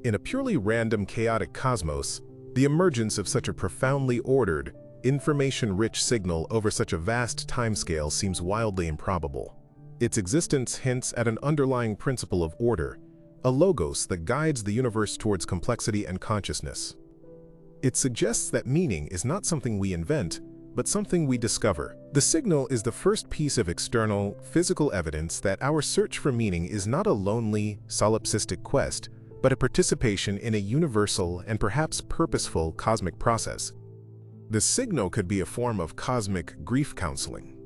In a purely random, chaotic cosmos, the emergence of such a profoundly ordered, information-rich signal over such a vast timescale seems wildly improbable. Its existence hints at an underlying principle of order, a logos that guides the universe towards complexity and consciousness. It suggests that meaning is not something we invent, but something we discover. The signal is the first piece of external, physical evidence that our search for meaning is not a lonely, solipsistic quest, but a participation in a universal and perhaps purposeful cosmic process. The signal could be a form of cosmic grief counseling.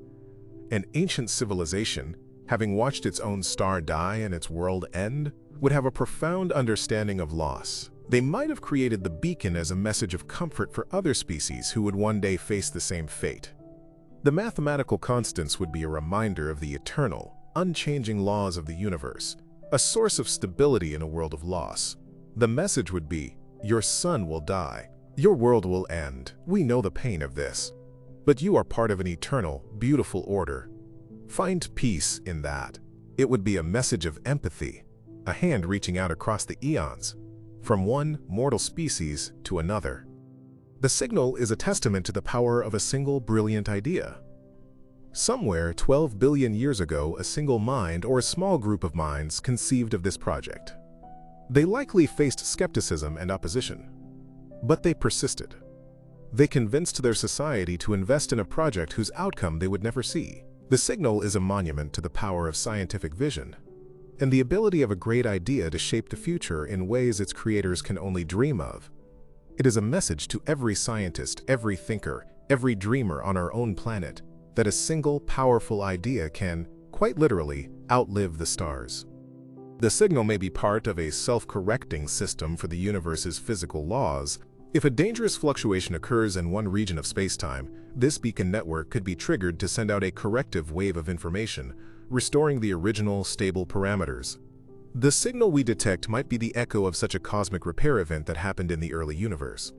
An ancient civilization, having watched its own star die and its world end, would have a profound understanding of loss. They might have created the beacon as a message of comfort for other species who would one day face the same fate. The mathematical constants would be a reminder of the eternal, unchanging laws of the universe, a source of stability in a world of loss. The message would be, your son will die, your world will end, we know the pain of this, but you are part of an eternal, beautiful order. Find peace in that. It would be a message of empathy, a hand reaching out across the eons, from one mortal species to another. The signal is a testament to the power of a single brilliant idea. Somewhere 12 billion years ago, a single mind or a small group of minds conceived of this project. They likely faced skepticism and opposition, but they persisted. They convinced their society to invest in a project whose outcome they would never see. The signal is a monument to the power of scientific vision and the ability of a great idea to shape the future in ways its creators can only dream of. It is a message to every scientist, every thinker, every dreamer on our own planet, that a single powerful idea can, quite literally, outlive the stars. The signal may be part of a self-correcting system for the universe's physical laws. If a dangerous fluctuation occurs in one region of space-time, this beacon network could be triggered to send out a corrective wave of information, restoring the original stable parameters. The signal we detect might be the echo of such a cosmic repair event that happened in the early universe.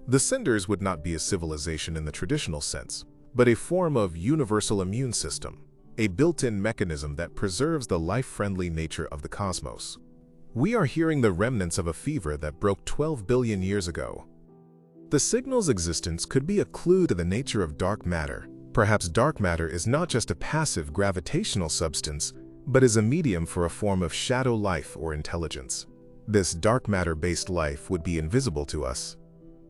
The senders would not be a civilization in the traditional sense, but a form of universal immune system, a built-in mechanism that preserves the life-friendly nature of the cosmos. We are hearing the remnants of a fever that broke 12 billion years ago. The signal's existence could be a clue to the nature of dark matter. Perhaps dark matter is not just a passive gravitational substance, but is a medium for a form of shadow life or intelligence. This dark matter-based life would be invisible to us.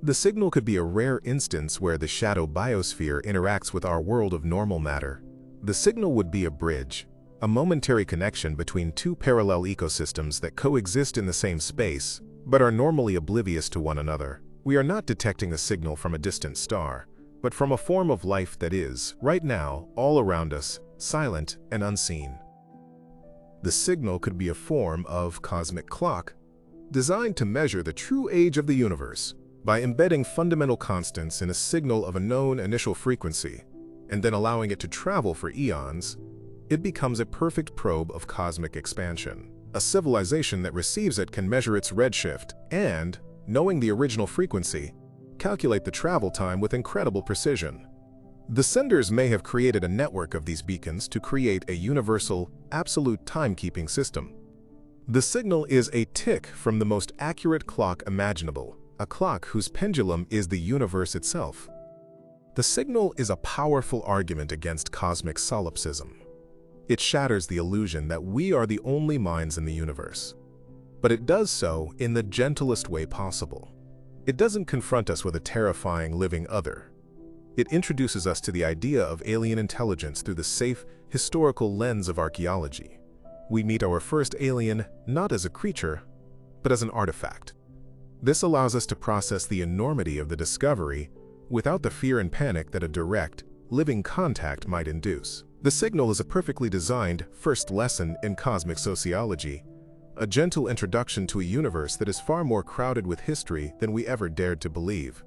The signal could be a rare instance where the shadow biosphere interacts with our world of normal matter. The signal would be a bridge, a momentary connection between two parallel ecosystems that coexist in the same space, but are normally oblivious to one another. We are not detecting a signal from a distant star, but from a form of life that is, right now, all around us, silent and unseen. The signal could be a form of cosmic clock, designed to measure the true age of the universe by embedding fundamental constants in a signal of a known initial frequency, and then allowing it to travel for eons. It becomes a perfect probe of cosmic expansion. A civilization that receives it can measure its redshift and, knowing the original frequency, calculate the travel time with incredible precision. The senders may have created a network of these beacons to create a universal, absolute timekeeping system. The signal is a tick from the most accurate clock imaginable, a clock whose pendulum is the universe itself. The signal is a powerful argument against cosmic solipsism. It shatters the illusion that we are the only minds in the universe. But it does so in the gentlest way possible. It doesn't confront us with a terrifying living other. It introduces us to the idea of alien intelligence through the safe, historical lens of archaeology. We meet our first alien not as a creature, but as an artifact. This allows us to process the enormity of the discovery without the fear and panic that a direct, living contact might induce. The signal is a perfectly designed first lesson in cosmic sociology, a gentle introduction to a universe that is far more crowded with history than we ever dared to believe.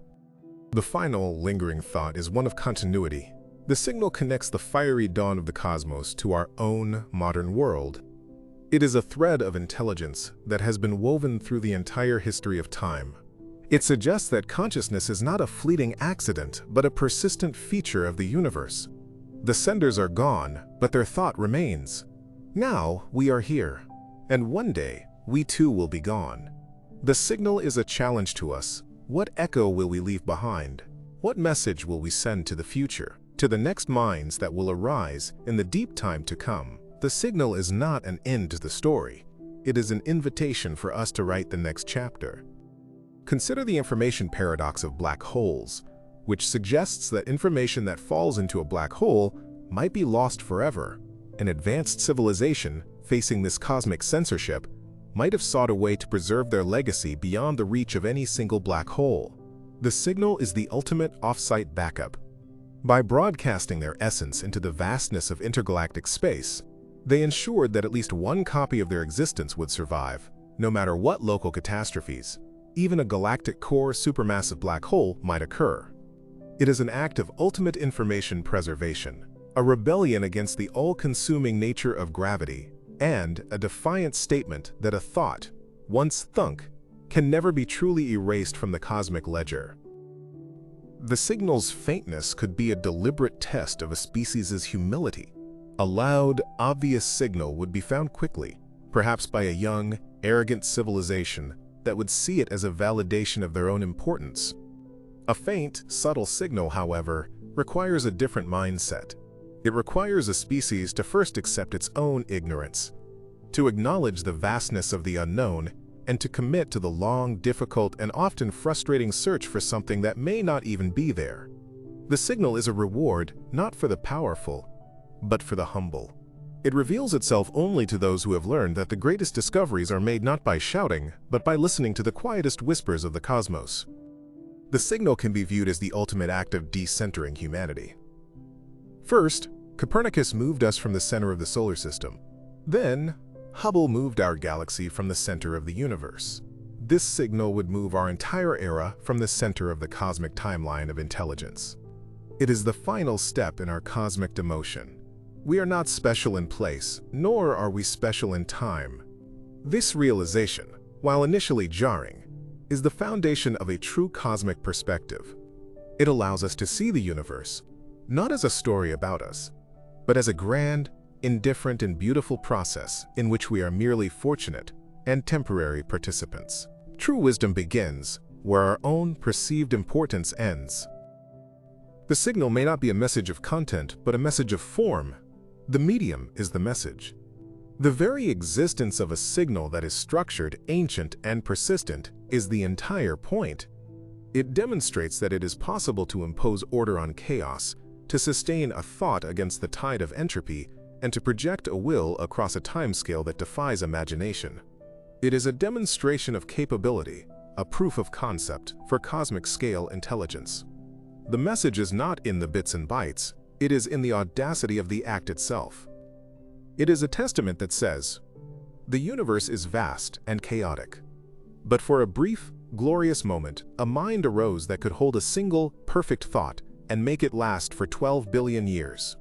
The final, lingering thought is one of continuity. The signal connects the fiery dawn of the cosmos to our own modern world. It is a thread of intelligence that has been woven through the entire history of time. It suggests that consciousness is not a fleeting accident, but a persistent feature of the universe. The senders are gone, but their thought remains. Now we are here. And one day, we too will be gone. The signal is a challenge to us. What echo will we leave behind? What message will we send to the future, to the next minds that will arise in the deep time to come? The signal is not an end to the story. It is an invitation for us to write the next chapter. Consider the information paradox of black holes, which suggests that information that falls into a black hole might be lost forever. An advanced civilization facing this cosmic censorship might have sought a way to preserve their legacy beyond the reach of any single black hole. The signal is the ultimate off-site backup. By broadcasting their essence into the vastness of intergalactic space, they ensured that at least one copy of their existence would survive, no matter what local catastrophes, even a galactic core supermassive black hole, might occur. It is an act of ultimate information preservation, a rebellion against the all-consuming nature of gravity, and a defiant statement that a thought, once thunk, can never be truly erased from the cosmic ledger. The signal's faintness could be a deliberate test of a species' humility. A loud, obvious signal would be found quickly, perhaps by a young, arrogant civilization that would see it as a validation of their own importance. A faint, subtle signal, however, requires a different mindset. It requires a species to first accept its own ignorance, to acknowledge the vastness of the unknown, and to commit to the long, difficult, and often frustrating search for something that may not even be there. The signal is a reward not for the powerful, but for the humble. It reveals itself only to those who have learned that the greatest discoveries are made not by shouting, but by listening to the quietest whispers of the cosmos. The signal can be viewed as the ultimate act of decentering humanity. First, Copernicus moved us from the center of the solar system. Then, Hubble moved our galaxy from the center of the universe. This signal would move our entire era from the center of the cosmic timeline of intelligence. It is the final step in our cosmic demotion. We are not special in place, nor are we special in time. This realization, while initially jarring, is the foundation of a true cosmic perspective. It allows us to see the universe, not as a story about us, but as a grand, indifferent, and beautiful process in which we are merely fortunate and temporary participants. True wisdom begins where our own perceived importance ends. The signal may not be a message of content, but a message of form. The medium is the message. The very existence of a signal that is structured, ancient, and persistent is the entire point. It demonstrates that it is possible to impose order on chaos, to sustain a thought against the tide of entropy, and to project a will across a timescale that defies imagination. It is a demonstration of capability, a proof of concept for cosmic scale intelligence. The message is not in the bits and bytes, it is in the audacity of the act itself. It is a testament that says, the universe is vast and chaotic. But for a brief, glorious moment, a mind arose that could hold a single, perfect thought and make it last for 12 billion years.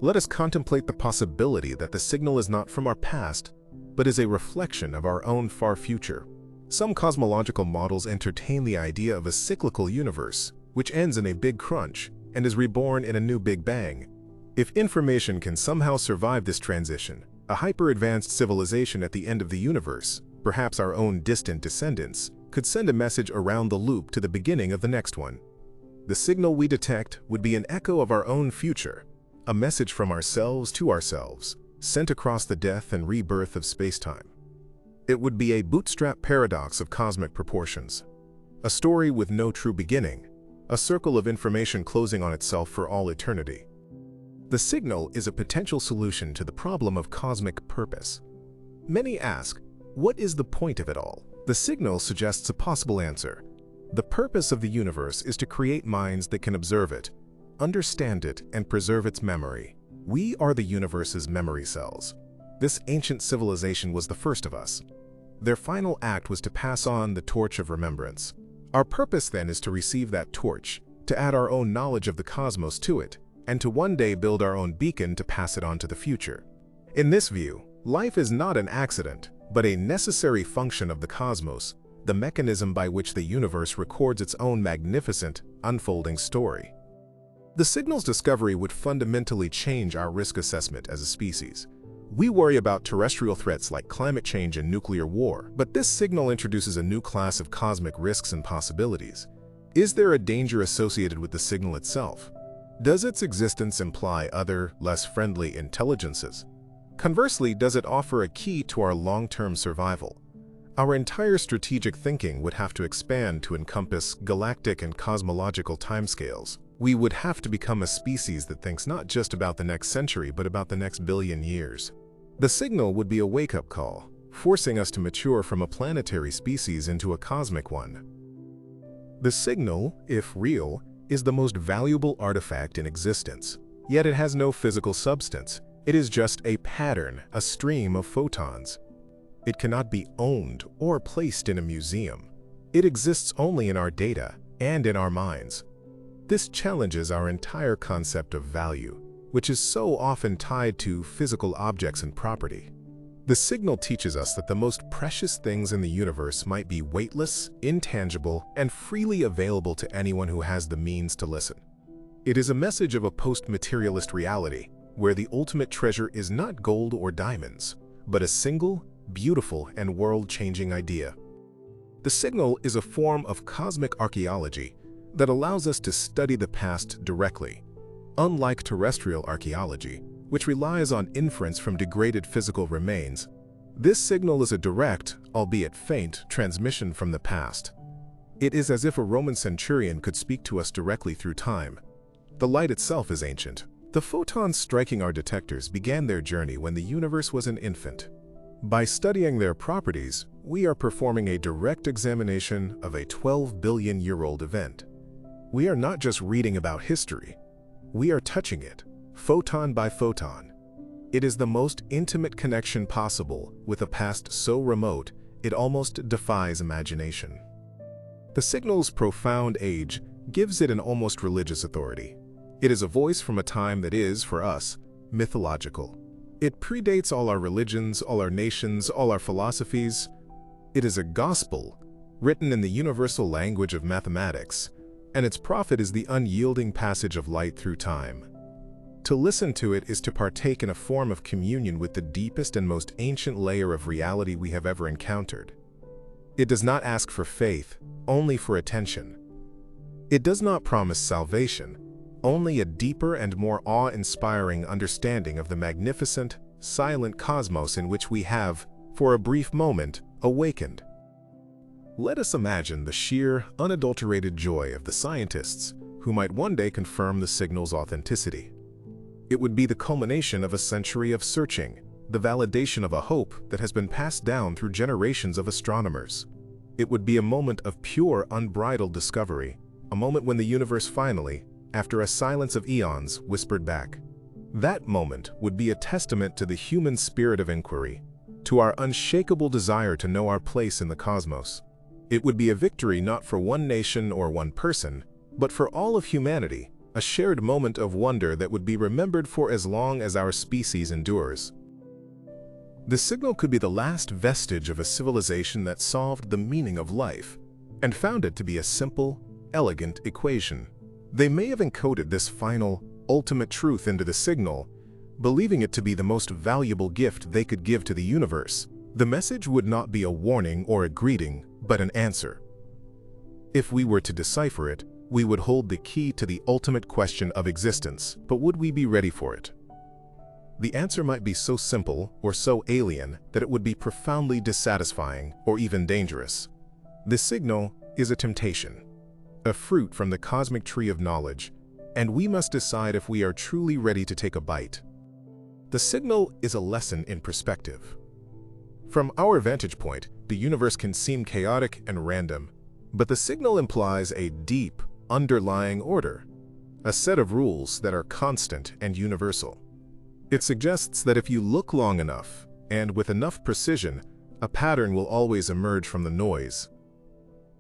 Let us contemplate the possibility that the signal is not from our past, but is a reflection of our own far future. Some cosmological models entertain the idea of a cyclical universe, which ends in a big crunch and is reborn in a new Big Bang. If information can somehow survive this transition, a hyper-advanced civilization at the end of the universe, perhaps our own distant descendants, could send a message around the loop to the beginning of the next one. The signal we detect would be an echo of our own future, a message from ourselves to ourselves, sent across the death and rebirth of space-time. It would be a bootstrap paradox of cosmic proportions, a story with no true beginning, a circle of information closing on itself for all eternity. The signal is a potential solution to the problem of cosmic purpose. Many ask, what is the point of it all? The signal suggests a possible answer. The purpose of the universe is to create minds that can observe it, understand it, and preserve its memory. We are the universe's memory cells. This ancient civilization was the first of us. Their final act was to pass on the torch of remembrance. Our purpose then is to receive that torch, to add our own knowledge of the cosmos to it, and to one day build our own beacon to pass it on to the future. In this view, life is not an accident, but a necessary function of the cosmos, the mechanism by which the universe records its own magnificent, unfolding story. The signal's discovery would fundamentally change our risk assessment as a species. We worry about terrestrial threats like climate change and nuclear war, but this signal introduces a new class of cosmic risks and possibilities. Is there a danger associated with the signal itself? Does its existence imply other, less friendly intelligences? Conversely, does it offer a key to our long-term survival? Our entire strategic thinking would have to expand to encompass galactic and cosmological timescales. We would have to become a species that thinks not just about the next century, but about the next billion years. The signal would be a wake-up call, forcing us to mature from a planetary species into a cosmic one. The signal, if real, is the most valuable artifact in existence. Yet it has no physical substance. It is just a pattern, a stream of photons. It cannot be owned or placed in a museum. It exists only in our data and in our minds. This challenges our entire concept of value, which is so often tied to physical objects and property. The signal teaches us that the most precious things in the universe might be weightless, intangible, and freely available to anyone who has the means to listen. It is a message of a post-materialist reality, where the ultimate treasure is not gold or diamonds, but a single, beautiful, and world-changing idea. The signal is a form of cosmic archaeology that allows us to study the past directly. Unlike terrestrial archaeology, which relies on inference from degraded physical remains, this signal is a direct, albeit faint, transmission from the past. It is as if a Roman centurion could speak to us directly through time. The light itself is ancient. The photons striking our detectors began their journey when the universe was an infant. By studying their properties, we are performing a direct examination of a 12-billion-year-old event. We are not just reading about history, we are touching it, photon by photon. It is the most intimate connection possible with a past so remote it almost defies imagination. The signal's profound age gives it an almost religious authority. It is a voice from a time that is, for us, mythological. It predates all our religions, all our nations, all our philosophies. It is a gospel, written in the universal language of mathematics, and its prophet is the unyielding passage of light through time. To listen to it is to partake in a form of communion with the deepest and most ancient layer of reality we have ever encountered. It does not ask for faith, only for attention. It does not promise salvation, only a deeper and more awe-inspiring understanding of the magnificent, silent cosmos in which we have, for a brief moment, awakened. Let us imagine the sheer, unadulterated joy of the scientists who might one day confirm the signal's authenticity. It would be the culmination of a century of searching, the validation of a hope that has been passed down through generations of astronomers. It would be a moment of pure, unbridled discovery, a moment when the universe finally, after a silence of eons, whispered back. That moment would be a testament to the human spirit of inquiry, to our unshakable desire to know our place in the cosmos. It would be a victory not for one nation or one person, but for all of humanity, a shared moment of wonder that would be remembered for as long as our species endures. The signal could be the last vestige of a civilization that solved the meaning of life and found it to be a simple, elegant equation. They may have encoded this final, ultimate truth into the signal, believing it to be the most valuable gift they could give to the universe. The message would not be a warning or a greeting, but an answer. If we were to decipher it, we would hold the key to the ultimate question of existence, but would we be ready for it? The answer might be so simple or so alien that it would be profoundly dissatisfying or even dangerous. The signal is a temptation, a fruit from the cosmic tree of knowledge, and we must decide if we are truly ready to take a bite. The signal is a lesson in perspective. From our vantage point, the universe can seem chaotic and random, but the signal implies a deep, underlying order, a set of rules that are constant and universal. It suggests that if you look long enough, and with enough precision, a pattern will always emerge from the noise.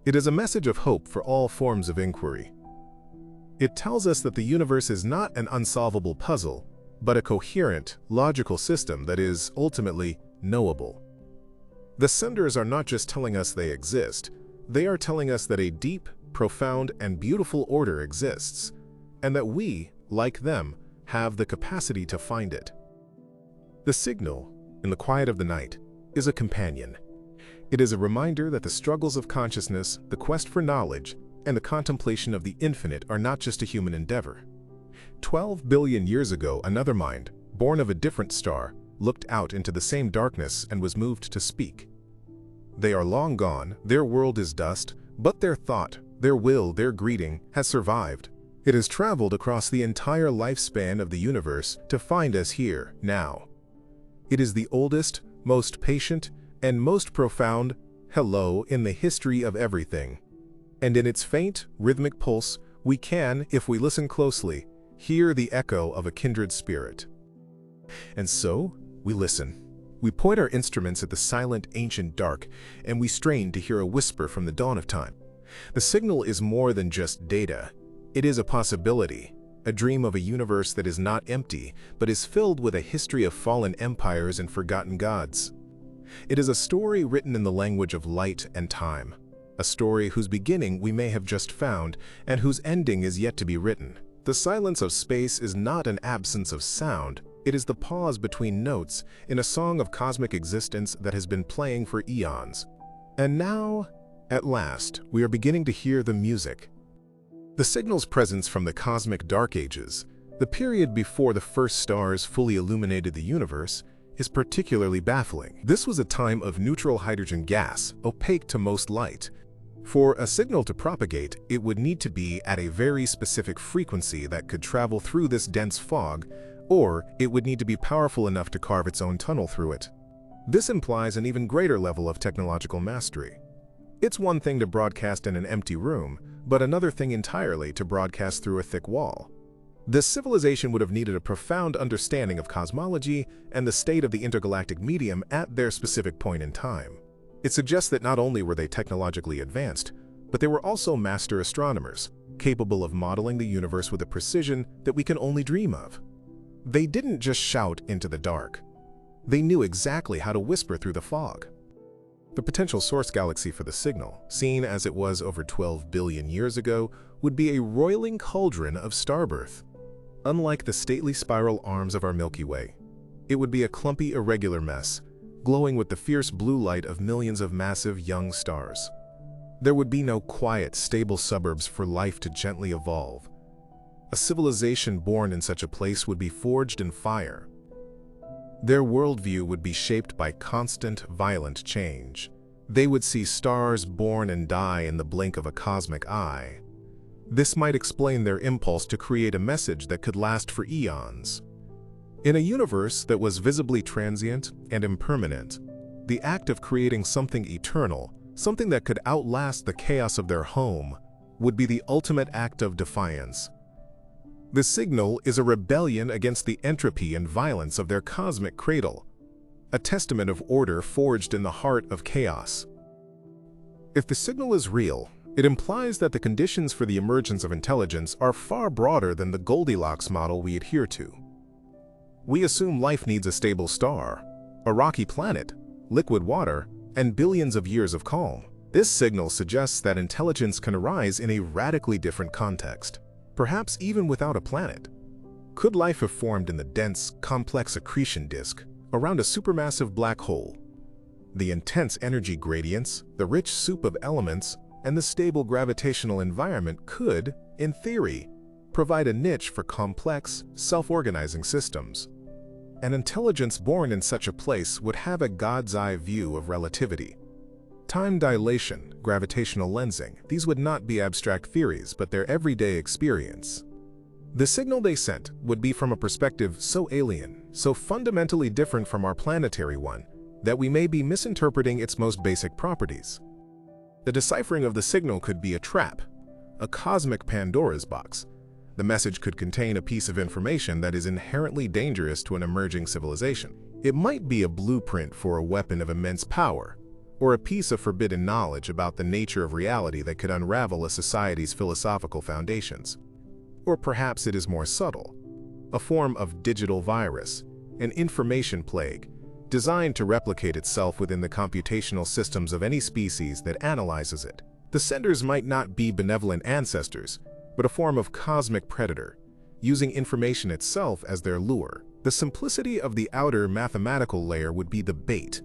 It is a message of hope for all forms of inquiry. It tells us that the universe is not an unsolvable puzzle, but a coherent, logical system that is, ultimately, knowable. The senders are not just telling us they exist, they are telling us that a deep, profound, and beautiful order exists, and that we, like them, have the capacity to find it. The signal, in the quiet of the night, is a companion. It is a reminder that the struggles of consciousness, the quest for knowledge, and the contemplation of the infinite are not just a human endeavor. 12 billion years ago, another mind, born of a different star, looked out into the same darkness and was moved to speak. They are long gone, their world is dust, but their thought, their will, their greeting has survived. It has traveled across the entire lifespan of the universe to find us here, now. It is the oldest, most patient, and most profound hello in the history of everything. And in its faint, rhythmic pulse, we can, if we listen closely, hear the echo of a kindred spirit. And so, we listen. We point our instruments at the silent, ancient dark, and we strain to hear a whisper from the dawn of time. The signal is more than just data. It is a possibility, a dream of a universe that is not empty, but is filled with a history of fallen empires and forgotten gods. It is a story written in the language of light and time, a story whose beginning we may have just found, and whose ending is yet to be written. The silence of space is not an absence of sound, it is the pause between notes in a song of cosmic existence that has been playing for eons. And now, at last, we are beginning to hear the music. The signal's presence from the cosmic dark ages, the period before the first stars fully illuminated the universe, is particularly baffling. This was a time of neutral hydrogen gas, opaque to most light. For a signal to propagate, it would need to be at a very specific frequency that could travel through this dense fog, or it would need to be powerful enough to carve its own tunnel through it. This implies an even greater level of technological mastery. It's one thing to broadcast in an empty room, but another thing entirely to broadcast through a thick wall. This civilization would have needed a profound understanding of cosmology and the state of the intergalactic medium at their specific point in time. It suggests that not only were they technologically advanced, but they were also master astronomers, capable of modeling the universe with a precision that we can only dream of. They didn't just shout into the dark. They knew exactly how to whisper through the fog. The potential source galaxy for the signal, seen as it was over 12 billion years ago, would be a roiling cauldron of starbirth. Unlike the stately spiral arms of our Milky Way, it would be a clumpy, irregular mess, glowing with the fierce blue light of millions of massive young stars. There would be no quiet, stable suburbs for life to gently evolve. A civilization born in such a place would be forged in fire. Their worldview would be shaped by constant, violent change. They would see stars born and die in the blink of a cosmic eye. This might explain their impulse to create a message that could last for eons. In a universe that was visibly transient and impermanent, the act of creating something eternal, something that could outlast the chaos of their home, would be the ultimate act of defiance. The signal is a rebellion against the entropy and violence of their cosmic cradle, a testament of order forged in the heart of chaos. If the signal is real, it implies that the conditions for the emergence of intelligence are far broader than the Goldilocks model we adhere to. We assume life needs a stable star, a rocky planet, liquid water, and billions of years of calm. This signal suggests that intelligence can arise in a radically different context, perhaps even without a planet. Could life have formed in the dense, complex accretion disk around a supermassive black hole? The intense energy gradients, the rich soup of elements, and the stable gravitational environment could, in theory, provide a niche for complex, self-organizing systems. An intelligence born in such a place would have a God's-eye view of relativity. Time dilation, gravitational lensing, these would not be abstract theories, but their everyday experience. The signal they sent would be from a perspective so alien, so fundamentally different from our planetary one, that we may be misinterpreting its most basic properties. The deciphering of the signal could be a trap, a cosmic Pandora's box. The message could contain a piece of information that is inherently dangerous to an emerging civilization. It might be a blueprint for a weapon of immense power, or a piece of forbidden knowledge about the nature of reality that could unravel a society's philosophical foundations. Or perhaps it is more subtle, a form of digital virus, an information plague, designed to replicate itself within the computational systems of any species that analyzes it. The senders might not be benevolent ancestors, but a form of cosmic predator, using information itself as their lure. The simplicity of the outer mathematical layer would be the bait,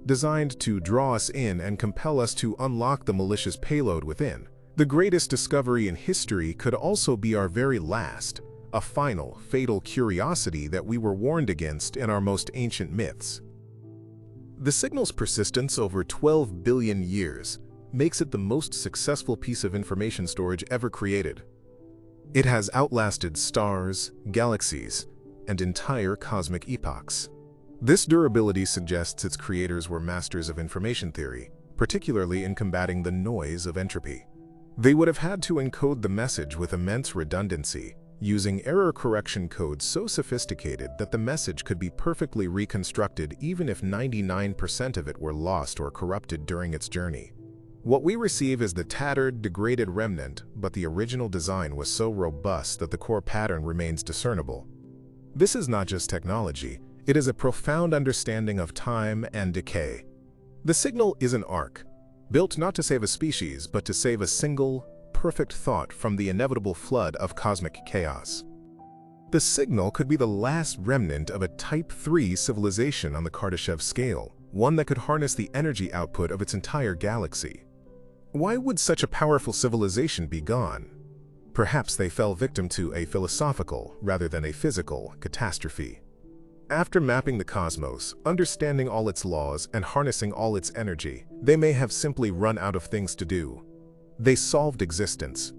designed to draw us in and compel us to unlock the malicious payload within. The greatest discovery in history could also be our very last, a final, fatal curiosity that we were warned against in our most ancient myths. The signal's persistence over 12 billion years makes it the most successful piece of information storage ever created. It has outlasted stars, galaxies, and entire cosmic epochs. This durability suggests its creators were masters of information theory, particularly in combating the noise of entropy. They would have had to encode the message with immense redundancy, using error correction code so sophisticated that the message could be perfectly reconstructed even if 99% of it were lost or corrupted during its journey. What we receive is the tattered, degraded remnant, but the original design was so robust that the core pattern remains discernible. This is not just technology, it is a profound understanding of time and decay. The signal is an ark, built not to save a species, but to save a single, perfect thought from the inevitable flood of cosmic chaos. The signal could be the last remnant of a Type 3 civilization on the Kardashev scale, one that could harness the energy output of its entire galaxy. Why would such a powerful civilization be gone? Perhaps they fell victim to a philosophical, rather than a physical, catastrophe. After mapping the cosmos, understanding all its laws, and harnessing all its energy, they may have simply run out of things to do. They solved existence.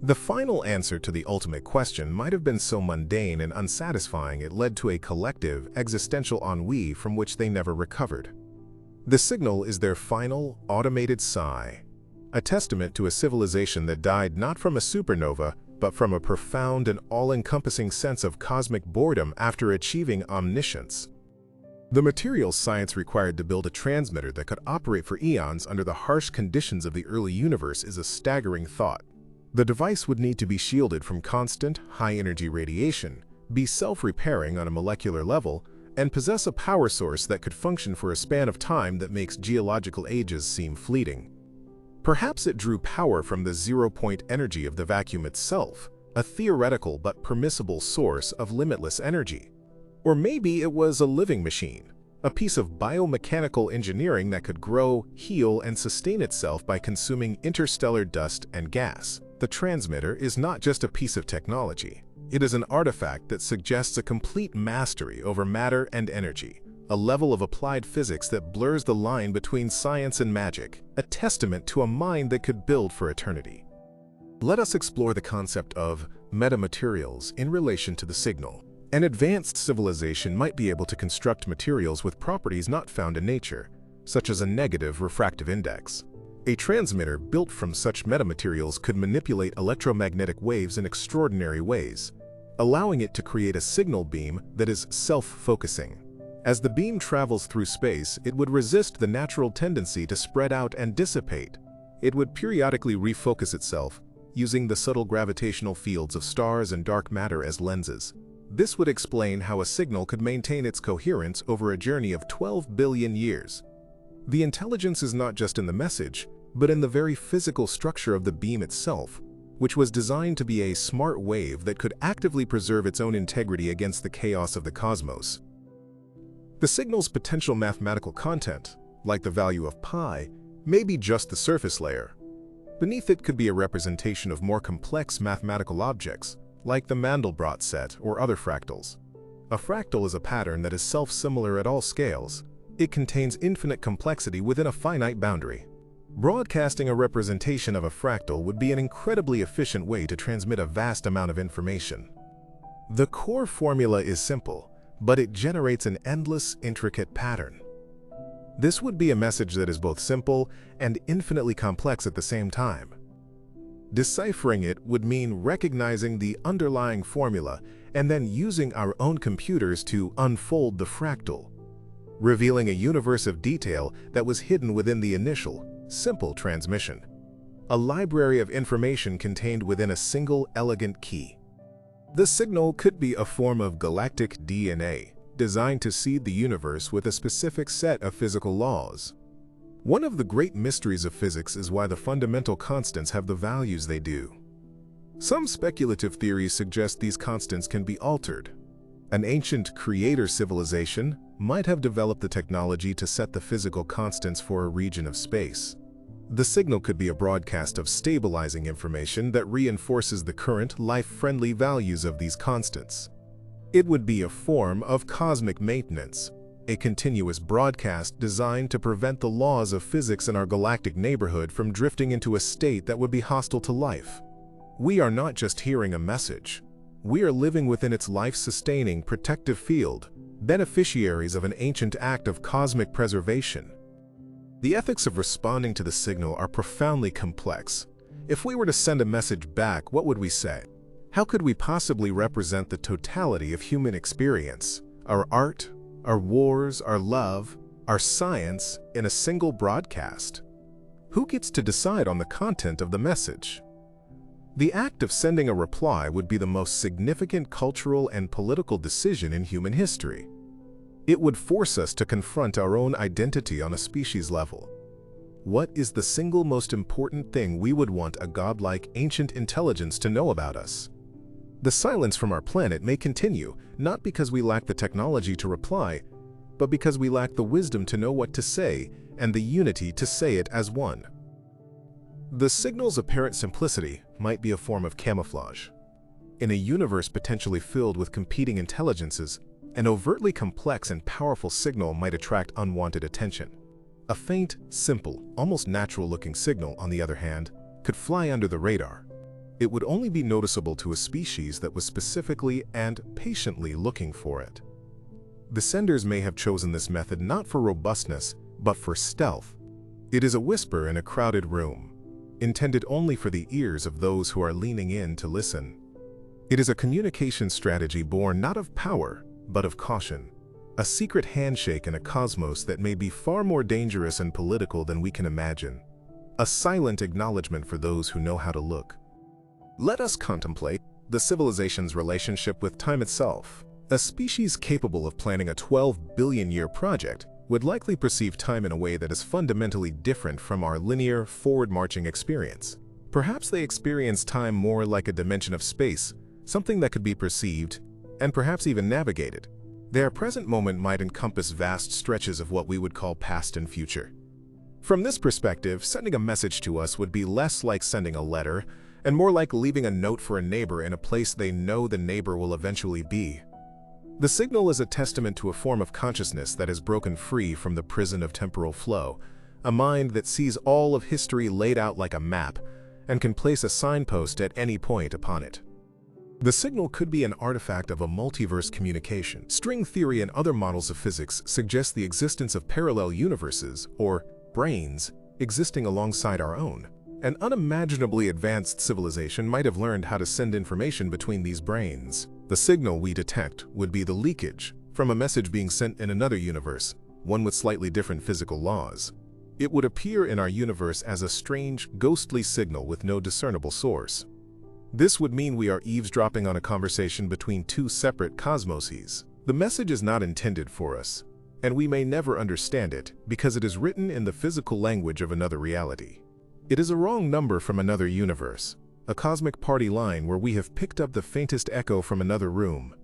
The final answer to the ultimate question might have been so mundane and unsatisfying it led to a collective, existential ennui from which they never recovered. The signal is their final, automated sigh, a testament to a civilization that died not from a supernova, but from a profound and all-encompassing sense of cosmic boredom after achieving omniscience. The materials science required to build a transmitter that could operate for eons under the harsh conditions of the early universe is a staggering thought. The device would need to be shielded from constant, high-energy radiation, be self-repairing on a molecular level, and possess a power source that could function for a span of time that makes geological ages seem fleeting. Perhaps it drew power from the zero-point energy of the vacuum itself, a theoretical but permissible source of limitless energy. Or maybe it was a living machine, a piece of biomechanical engineering that could grow, heal, and sustain itself by consuming interstellar dust and gas. The transmitter is not just a piece of technology. It is an artifact that suggests a complete mastery over matter and energy, a level of applied physics that blurs the line between science and magic, a testament to a mind that could build for eternity. Let us explore the concept of metamaterials in relation to the signal. An advanced civilization might be able to construct materials with properties not found in nature, such as a negative refractive index. A transmitter built from such metamaterials could manipulate electromagnetic waves in extraordinary ways, allowing it to create a signal beam that is self-focusing. As the beam travels through space, it would resist the natural tendency to spread out and dissipate. It would periodically refocus itself, using the subtle gravitational fields of stars and dark matter as lenses. This would explain how a signal could maintain its coherence over a journey of 12 billion years. The intelligence is not just in the message, but in the very physical structure of the beam itself, which was designed to be a smart wave that could actively preserve its own integrity against the chaos of the cosmos. The signal's potential mathematical content, like the value of pi, may be just the surface layer. Beneath it could be a representation of more complex mathematical objects, like the Mandelbrot set or other fractals. A fractal is a pattern that is self-similar at all scales. It contains infinite complexity within a finite boundary. Broadcasting a representation of a fractal would be an incredibly efficient way to transmit a vast amount of information. The core formula is simple, but it generates an endless, intricate pattern. This would be a message that is both simple and infinitely complex at the same time. Deciphering it would mean recognizing the underlying formula and then using our own computers to unfold the fractal, revealing a universe of detail that was hidden within the initial, simple transmission. A library of information contained within a single elegant key. The signal could be a form of galactic DNA, designed to seed the universe with a specific set of physical laws. One of the great mysteries of physics is why the fundamental constants have the values they do. Some speculative theories suggest these constants can be altered. An ancient creator civilization might have developed the technology to set the physical constants for a region of space. The signal could be a broadcast of stabilizing information that reinforces the current, life-friendly values of these constants. It would be a form of cosmic maintenance, a continuous broadcast designed to prevent the laws of physics in our galactic neighborhood from drifting into a state that would be hostile to life. We are not just hearing a message. We are living within its life-sustaining, protective field, beneficiaries of an ancient act of cosmic preservation. The ethics of responding to the signal are profoundly complex. If we were to send a message back, what would we say? How could we possibly represent the totality of human experience, our art, our wars, our love, our science, in a single broadcast? Who gets to decide on the content of the message? The act of sending a reply would be the most significant cultural and political decision in human history. It would force us to confront our own identity on a species level. What is the single most important thing we would want a godlike ancient intelligence to know about us? The silence from our planet may continue, not because we lack the technology to reply, but because we lack the wisdom to know what to say and the unity to say it as one. The signal's apparent simplicity might be a form of camouflage. In a universe potentially filled with competing intelligences, an overtly complex and powerful signal might attract unwanted attention. A faint, simple, almost natural-looking signal, on the other hand, could fly under the radar. it would only be noticeable to a species that was specifically and patiently looking for it. The senders may have chosen this method not for robustness, but for stealth. It is a whisper in a crowded room, intended only for the ears of those who are leaning in to listen. It is a communication strategy born not of power, but of caution. A secret handshake in a cosmos that may be far more dangerous and political than we can imagine. A silent acknowledgement for those who know how to look. Let us contemplate the civilization's relationship with time itself. A species capable of planning a 12 billion-year project would likely perceive time in a way that is fundamentally different from our linear, forward-marching experience. Perhaps they experience time more like a dimension of space, something that could be perceived and perhaps even navigated. Their present moment might encompass vast stretches of what we would call past and future. From this perspective, sending a message to us would be less like sending a letter and more like leaving a note for a neighbor in a place they know the neighbor will eventually be. The signal is a testament to a form of consciousness that has broken free from the prison of temporal flow, a mind that sees all of history laid out like a map and can place a signpost at any point upon it. The signal could be an artifact of a multiverse communication. String theory and other models of physics suggest the existence of parallel universes, or brains, existing alongside our own. An unimaginably advanced civilization might have learned how to send information between these brains. The signal we detect would be the leakage from a message being sent in another universe, one with slightly different physical laws. It would appear in our universe as a strange, ghostly signal with no discernible source. This would mean we are eavesdropping on a conversation between two separate cosmoses. The message is not intended for us, and we may never understand it because it is written in the physical language of another reality. It is a wrong number from another universe, a cosmic party line where we have picked up the faintest echo from another room.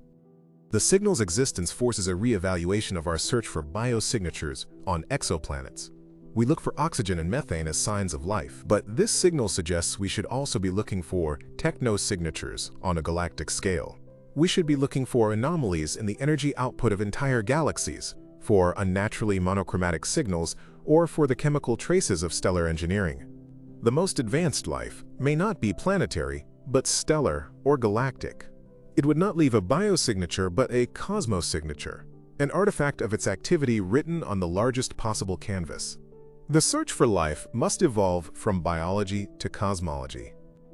The signal's existence forces a re-evaluation of our search for biosignatures on exoplanets. We look for oxygen and methane as signs of life, but this signal suggests we should also be looking for technosignatures on a galactic scale. We should be looking for anomalies in the energy output of entire galaxies, for unnaturally monochromatic signals, or for the chemical traces of stellar engineering. The most advanced life may not be planetary, but stellar or galactic. It would not leave a biosignature but a cosmosignature, an artifact of its activity written on the largest possible canvas. The search for life must evolve from biology to cosmology.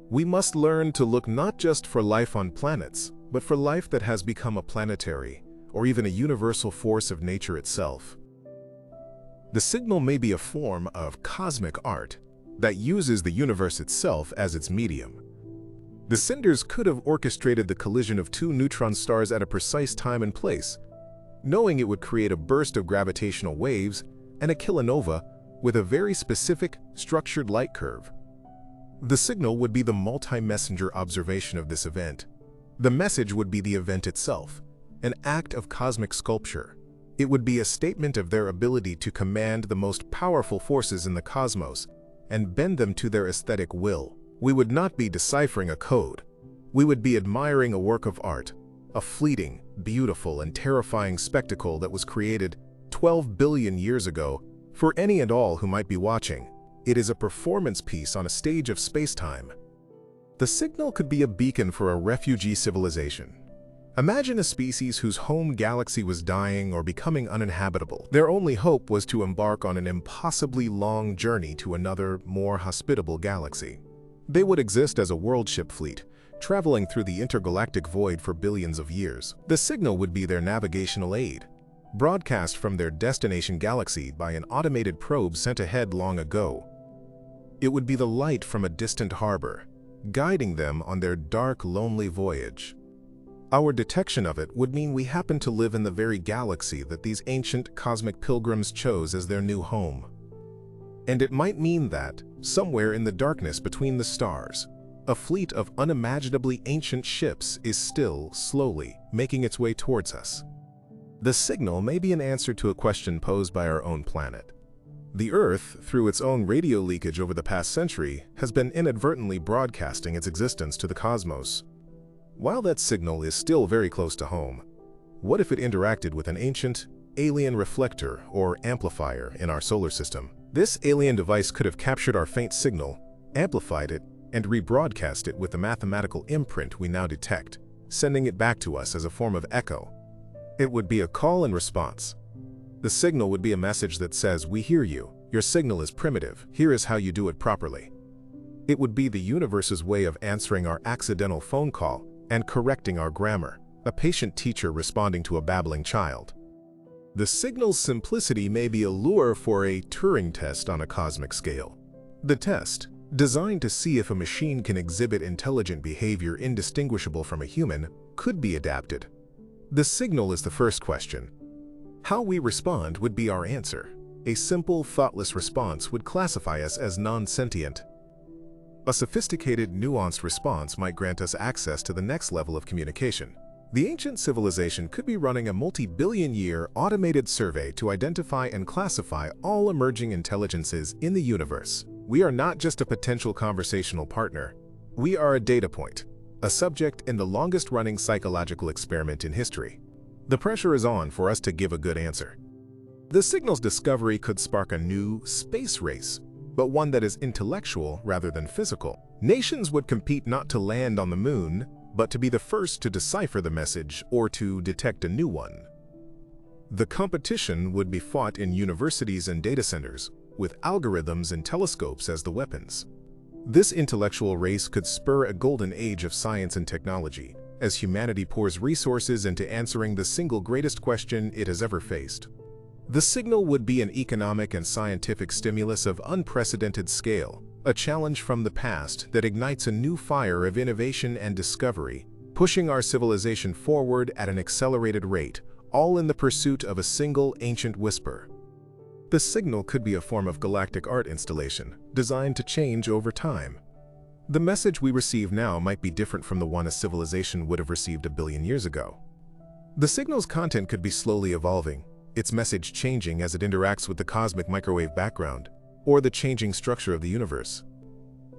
We must learn to look not just for life on planets, but for life that has become a planetary, or even a universal force of nature itself. The signal may be a form of cosmic art that uses the universe itself as its medium. The senders could have orchestrated the collision of two neutron stars at a precise time and place, knowing it would create a burst of gravitational waves and a kilonova with a very specific, structured light curve. The signal would be the multi-messenger observation of this event. The message would be the event itself, an act of cosmic sculpture. It would be a statement of their ability to command the most powerful forces in the cosmos and bend them to their aesthetic will. We would not be deciphering a code. We would be admiring a work of art, a fleeting, beautiful, and terrifying spectacle that was created 12 billion years ago for any and all who might be watching. It is a performance piece on a stage of space-time. The signal could be a beacon for a refugee civilization. Imagine a species whose home galaxy was dying or becoming uninhabitable. Their only hope was to embark on an impossibly long journey to another, more hospitable galaxy. They would exist as a world ship fleet, traveling through the intergalactic void for billions of years. The signal would be their navigational aid, broadcast from their destination galaxy by an automated probe sent ahead long ago. It would be the light from a distant harbor, guiding them on their dark, lonely voyage. Our detection of it would mean we happen to live in the very galaxy that these ancient cosmic pilgrims chose as their new home. And it might mean that, somewhere in the darkness between the stars, a fleet of unimaginably ancient ships is still, slowly, making its way towards us. The signal may be an answer to a question posed by our own planet. The Earth, through its own radio leakage over the past century, has been inadvertently broadcasting its existence to the cosmos. While that signal is still very close to home, what if it interacted with an ancient, alien reflector or amplifier in our solar system? This alien device could have captured our faint signal, amplified it, and rebroadcast it with the mathematical imprint we now detect, sending it back to us as a form of echo. It would be a call and response. The signal would be a message that says, "We hear you. Your signal is primitive. Here is how you do it properly." It would be the universe's way of answering our accidental phone call and correcting our grammar, a patient teacher responding to a babbling child. The signal's simplicity may be a lure for a Turing test on a cosmic scale. The test, designed to see if a machine can exhibit intelligent behavior indistinguishable from a human, could be adapted. The signal is the first question. How we respond would be our answer. A simple, thoughtless response would classify us as non-sentient. A sophisticated, nuanced response might grant us access to the next level of communication. The ancient civilization could be running a multi-billion-year automated survey to identify and classify all emerging intelligences in the universe. We are not just a potential conversational partner. We are a data point, a subject in the longest-running psychological experiment in history. The pressure is on for us to give a good answer. The signal's discovery could spark a new space race, but one that is intellectual rather than physical. Nations would compete not to land on the moon, but to be the first to decipher the message or to detect a new one. The competition would be fought in universities and data centers, with algorithms and telescopes as the weapons. This intellectual race could spur a golden age of science and technology, as humanity pours resources into answering the single greatest question it has ever faced. The signal would be an economic and scientific stimulus of unprecedented scale, a challenge from the past that ignites a new fire of innovation and discovery, pushing our civilization forward at an accelerated rate, all in the pursuit of a single ancient whisper. The signal could be a form of galactic art installation, designed to change over time. The message we receive now might be different from the one a civilization would have received a billion years ago. The signal's content could be slowly evolving, its message changing as it interacts with the cosmic microwave background, or the changing structure of the universe.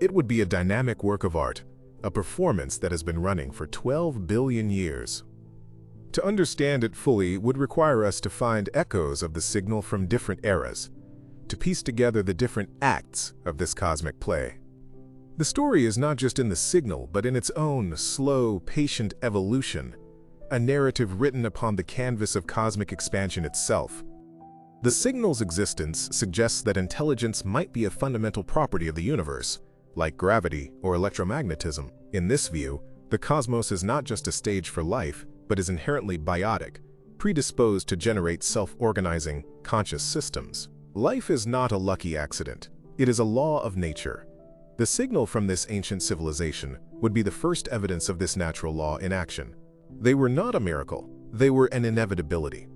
It would be a dynamic work of art, a performance that has been running for 12 billion years. To understand it fully would require us to find echoes of the signal from different eras, to piece together the different acts of this cosmic play. The story is not just in the signal, but in its own slow, patient evolution, a narrative written upon the canvas of cosmic expansion itself. The signal's existence suggests that intelligence might be a fundamental property of the universe, like gravity or electromagnetism. In this view, the cosmos is not just a stage for life, but is inherently biotic, predisposed to generate self-organizing, conscious systems. Life is not a lucky accident. It is a law of nature. The signal from this ancient civilization would be the first evidence of this natural law in action. They were not a miracle, they were an inevitability.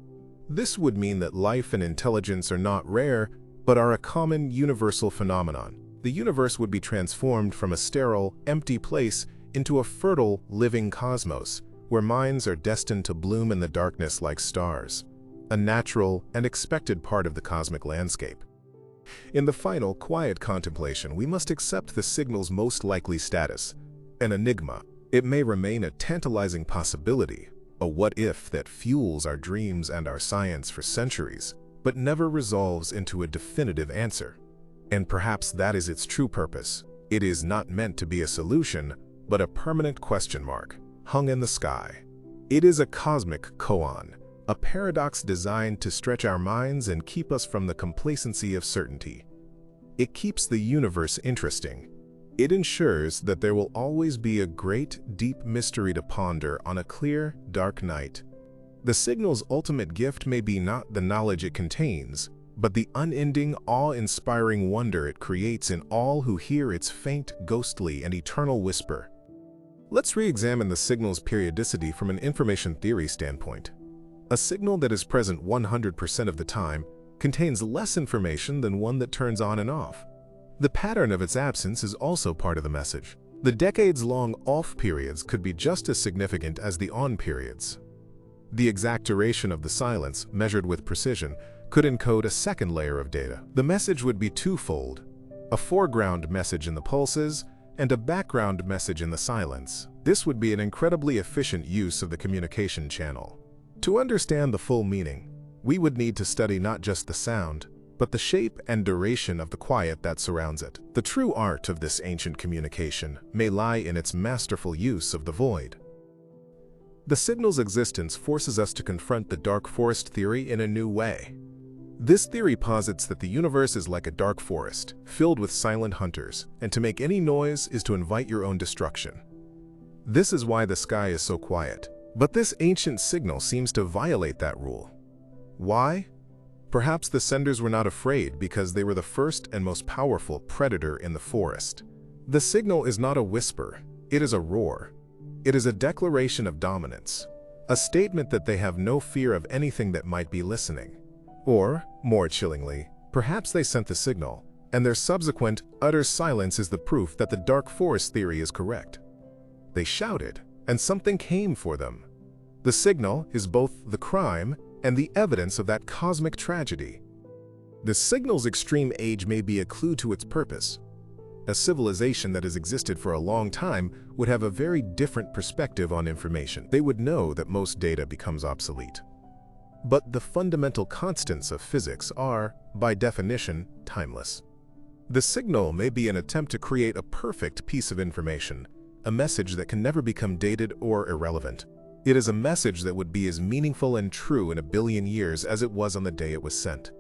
This would mean that life and intelligence are not rare, but are a common, universal phenomenon. The universe would be transformed from a sterile, empty place into a fertile, living cosmos, where minds are destined to bloom in the darkness like stars, a natural and expected part of the cosmic landscape. In the final, quiet contemplation, we must accept the signal's most likely status, an enigma. It may remain a tantalizing possibility, a what-if that fuels our dreams and our science for centuries, but never resolves into a definitive answer. And perhaps that is its true purpose. It is not meant to be a solution, but a permanent question mark, hung in the sky. It is a cosmic koan, a paradox designed to stretch our minds and keep us from the complacency of certainty. It keeps the universe interesting. It ensures that there will always be a great, deep mystery to ponder on a clear, dark night. The signal's ultimate gift may be not the knowledge it contains, but the unending, awe-inspiring wonder it creates in all who hear its faint, ghostly, and eternal whisper. Let's re-examine the signal's periodicity from an information theory standpoint. A signal that is present 100% of the time contains less information than one that turns on and off. The pattern of its absence is also part of the message. The decades-long off periods could be just as significant as the on periods. The exact duration of the silence, measured with precision, could encode a second layer of data. The message would be twofold: a foreground message in the pulses and a background message in the silence. This would be an incredibly efficient use of the communication channel. To understand the full meaning, we would need to study not just the sound, but the shape and duration of the quiet that surrounds it. The true art of this ancient communication may lie in its masterful use of the void. The signal's existence forces us to confront the dark forest theory in a new way. This theory posits that the universe is like a dark forest, filled with silent hunters, and to make any noise is to invite your own destruction. This is why the sky is so quiet. But this ancient signal seems to violate that rule. Why? Perhaps the senders were not afraid because they were the first and most powerful predator in the forest. The signal is not a whisper, it is a roar. It is a declaration of dominance, a statement that they have no fear of anything that might be listening. Or, more chillingly, perhaps they sent the signal, and their subsequent, utter silence is the proof that the dark forest theory is correct. They shouted, and something came for them. The signal is both the crime and the evidence of that cosmic tragedy. The signal's extreme age may be a clue to its purpose. A civilization that has existed for a long time would have a very different perspective on information. They would know that most data becomes obsolete. But the fundamental constants of physics are, by definition, timeless. The signal may be an attempt to create a perfect piece of information, a message that can never become dated or irrelevant. It is a message that would be as meaningful and true in a billion years as it was on the day it was sent.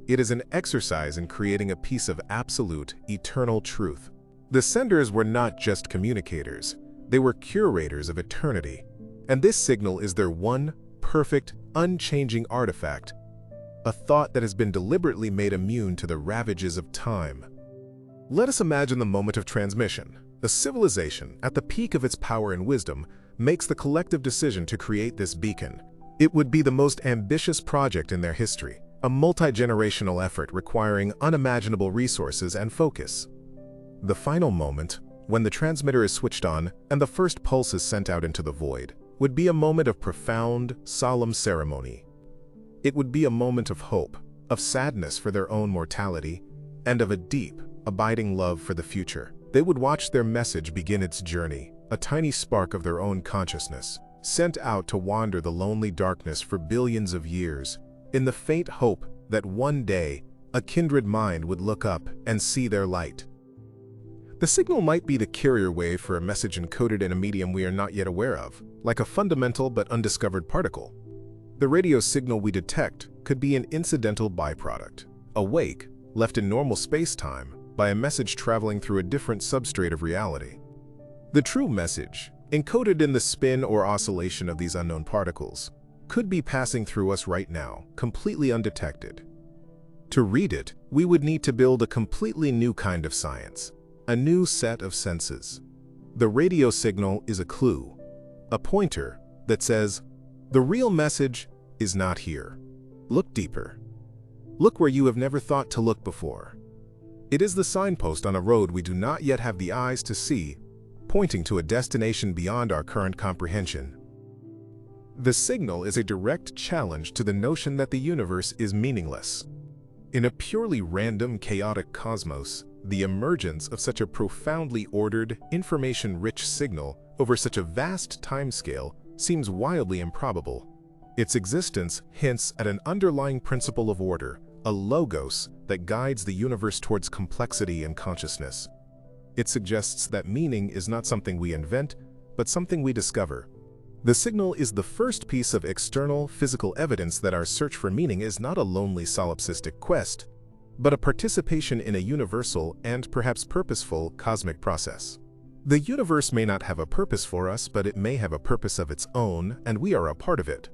It is an exercise in creating a piece of absolute, eternal truth. The senders were not just communicators, they were curators of eternity, and this signal is their one, perfect, unchanging artifact, a thought that has been deliberately made immune to the ravages of time. Let us imagine the moment of transmission. A civilization, at the peak of its power and wisdom, makes the collective decision to create this beacon. It would be the most ambitious project in their history, a multi-generational effort requiring unimaginable resources and focus. The final moment, when the transmitter is switched on and the first pulse is sent out into the void, would be a moment of profound, solemn ceremony. It would be a moment of hope, of sadness for their own mortality, and of a deep, abiding love for the future. They would watch their message begin its journey, a tiny spark of their own consciousness, sent out to wander the lonely darkness for billions of years, in the faint hope that one day a kindred mind would look up and see their light. The signal might be the carrier wave for a message encoded in a medium we are not yet aware of, like a fundamental but undiscovered particle. The radio signal we detect could be an incidental byproduct, a wake left in normal space-time by a message traveling through a different substrate of reality. The true message, encoded in the spin or oscillation of these unknown particles, could be passing through us right now, completely undetected. To read it, we would need to build a completely new kind of science, a new set of senses. The radio signal is a clue, a pointer that says, the real message is not here. Look deeper. Look where you have never thought to look before. It is the signpost on a road we do not yet have the eyes to see, pointing to a destination beyond our current comprehension. The signal is a direct challenge to the notion that the universe is meaningless. In a purely random, chaotic cosmos, the emergence of such a profoundly ordered, information-rich signal over such a vast timescale seems wildly improbable. Its existence hints at an underlying principle of order, a logos that guides the universe towards complexity and consciousness. It suggests that meaning is not something we invent, but something we discover. The signal is the first piece of external, physical evidence that our search for meaning is not a lonely solipsistic quest, but a participation in a universal and perhaps purposeful cosmic process. The universe may not have a purpose for us, but it may have a purpose of its own, and we are a part of it.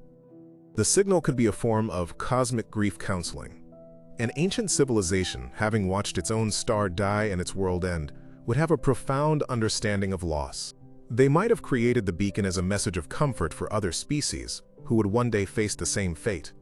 The signal could be a form of cosmic grief counseling. An ancient civilization, having watched its own star die and its world end, would have a profound understanding of loss. They might have created the beacon as a message of comfort for other species who would one day face the same fate.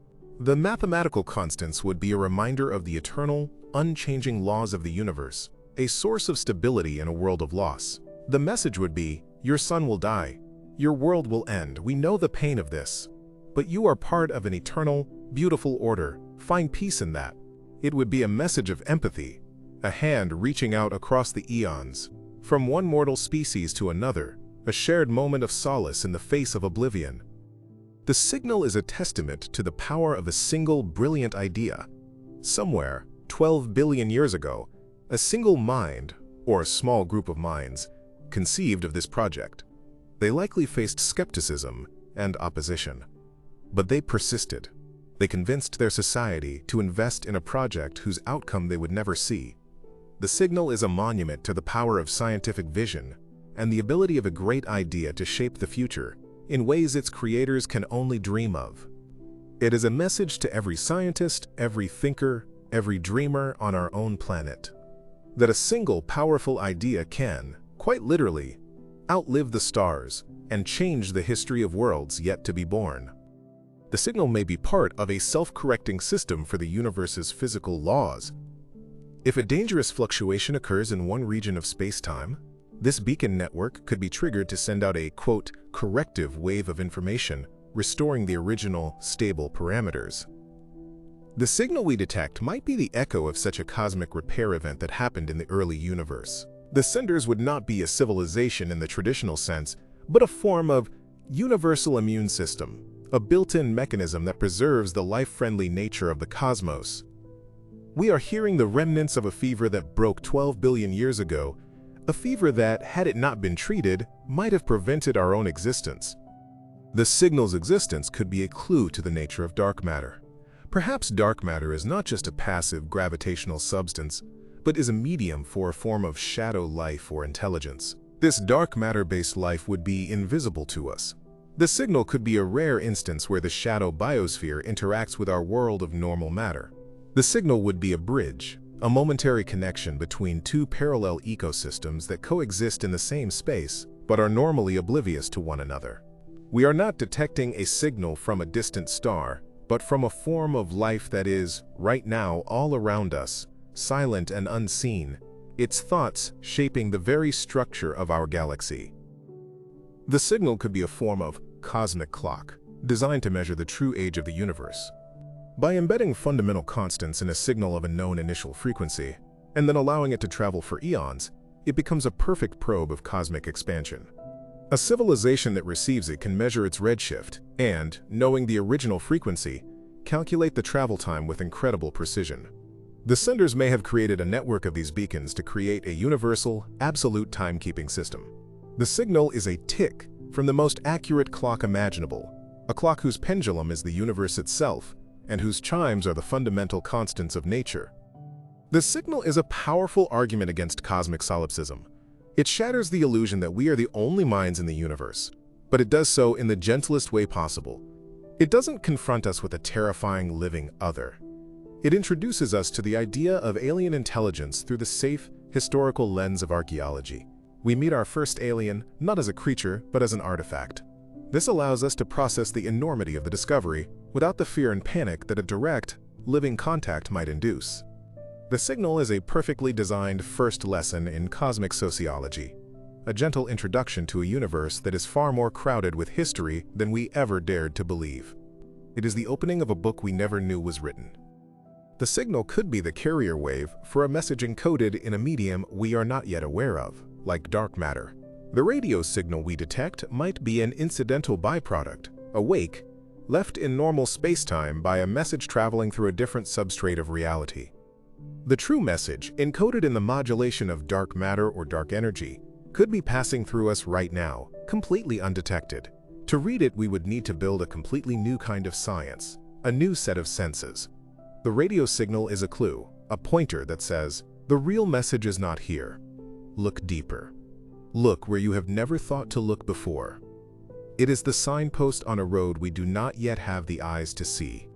The mathematical constants would be a reminder of the eternal, unchanging laws of the universe, a source of stability in a world of loss. The message would be, your son will die, your world will end, we know the pain of this, but you are part of an eternal, beautiful order, find peace in that. It would be a message of empathy, a hand reaching out across the eons, from one mortal species to another, a shared moment of solace in the face of oblivion. The signal is a testament to the power of a single brilliant idea, Somewhere, 12 billion years ago, a single mind, or a small group of minds, conceived of this project. They likely faced skepticism and opposition, but they persisted. They convinced their society to invest in a project whose outcome they would never see. The signal is a monument to the power of scientific vision and the ability of a great idea to shape the future in ways its creators can only dream of. It is a message to every scientist, every thinker, every dreamer on our own planet, that a single powerful idea can, quite literally, outlive the stars and change the history of worlds yet to be born. The signal may be part of a self-correcting system for the universe's physical laws. If a dangerous fluctuation occurs in one region of space-time, this beacon network could be triggered to send out a, quote, corrective wave of information, restoring the original, stable parameters. The signal we detect might be the echo of such a cosmic repair event that happened in the early universe. The senders would not be a civilization in the traditional sense, but a form of universal immune system, a built-in mechanism that preserves the life-friendly nature of the cosmos. We are hearing the remnants of a fever that broke 12 billion years ago, a fever that, had it not been treated, might have prevented our own existence. The signal's existence could be a clue to the nature of dark matter. Perhaps dark matter is not just a passive gravitational substance, but is a medium for a form of shadow life or intelligence. This dark matter-based life would be invisible to us. The signal could be a rare instance where the shadow biosphere interacts with our world of normal matter. The signal would be a bridge, a momentary connection between two parallel ecosystems that coexist in the same space but are normally oblivious to one another. We are not detecting a signal from a distant star, but from a form of life that is, right now, all around us, silent and unseen, its thoughts shaping the very structure of our galaxy. The signal could be a form of cosmic clock, designed to measure the true age of the universe. By embedding fundamental constants in a signal of a known initial frequency, and then allowing it to travel for eons, it becomes a perfect probe of cosmic expansion. A civilization that receives it can measure its redshift and, knowing the original frequency, calculate the travel time with incredible precision. The senders may have created a network of these beacons to create a universal, absolute timekeeping system. The signal is a tick from the most accurate clock imaginable, a clock whose pendulum is the universe itself and whose chimes are the fundamental constants of nature. The signal is a powerful argument against cosmic solipsism. It shatters the illusion that we are the only minds in the universe, but it does so in the gentlest way possible. It doesn't confront us with a terrifying living other. It introduces us to the idea of alien intelligence through the safe, historical lens of archaeology. We meet our first alien not as a creature, but as an artifact. This allows us to process the enormity of the discovery without the fear and panic that a direct, living contact might induce. The signal is a perfectly designed first lesson in cosmic sociology, a gentle introduction to a universe that is far more crowded with history than we ever dared to believe. It is the opening of a book we never knew was written. The signal could be the carrier wave for a message encoded in a medium we are not yet aware of, like dark matter. The radio signal we detect might be an incidental byproduct, a wake, left in normal spacetime by a message traveling through a different substrate of reality. The true message, encoded in the modulation of dark matter or dark energy, could be passing through us right now, completely undetected. To read it, we would need to build a completely new kind of science, a new set of senses. The radio signal is a clue, a pointer that says, the real message is not here. Look deeper. Look where you have never thought to look before. It is the signpost on a road we do not yet have the eyes to see.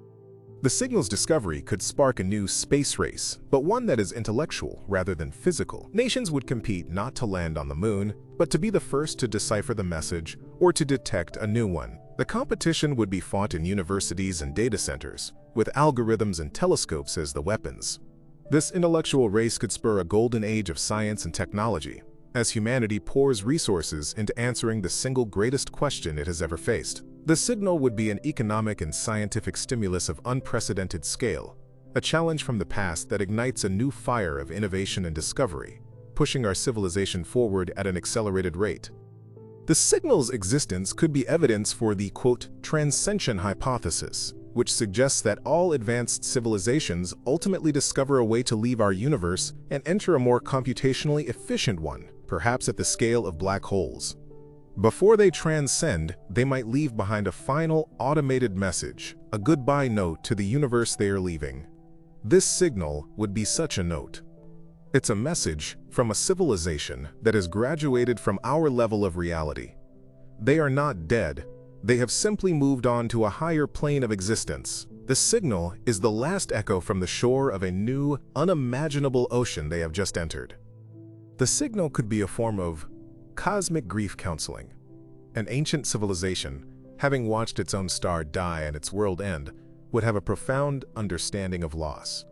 The signal's discovery could spark a new space race, but one that is intellectual rather than physical. Nations would compete not to land on the moon, but to be the first to decipher the message or to detect a new one. The competition would be fought in universities and data centers, with algorithms and telescopes as the weapons. This intellectual race could spur a golden age of science and technology, as humanity pours resources into answering the single greatest question it has ever faced. The signal would be an economic and scientific stimulus of unprecedented scale, a challenge from the past that ignites a new fire of innovation and discovery, pushing our civilization forward at an accelerated rate. The signal's existence could be evidence for the, quote, transcension hypothesis, which suggests that all advanced civilizations ultimately discover a way to leave our universe and enter a more computationally efficient one, perhaps at the scale of black holes. Before they transcend, they might leave behind a final, automated message, a goodbye note to the universe they are leaving. This signal would be such a note. It's a message from a civilization that has graduated from our level of reality. They are not dead. They have simply moved on to a higher plane of existence. The signal is the last echo from the shore of a new, unimaginable ocean they have just entered. The signal could be a form of cosmic grief counseling. An ancient civilization, having watched its own star die and its world end, would have a profound understanding of loss.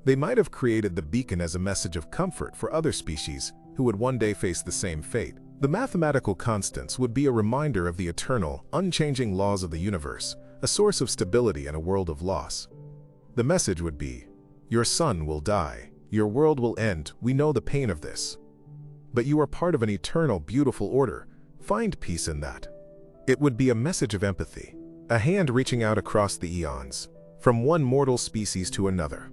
They might have created the beacon as a message of comfort for other species who would one day face the same fate. The mathematical constants would be a reminder of the eternal, unchanging laws of the universe, a source of stability in a world of loss. The message would be, your son will die, your world will end, we know the pain of this. But you are part of an eternal, beautiful order. Find peace in that. It would be a message of empathy, a hand reaching out across the eons, from one mortal species to another.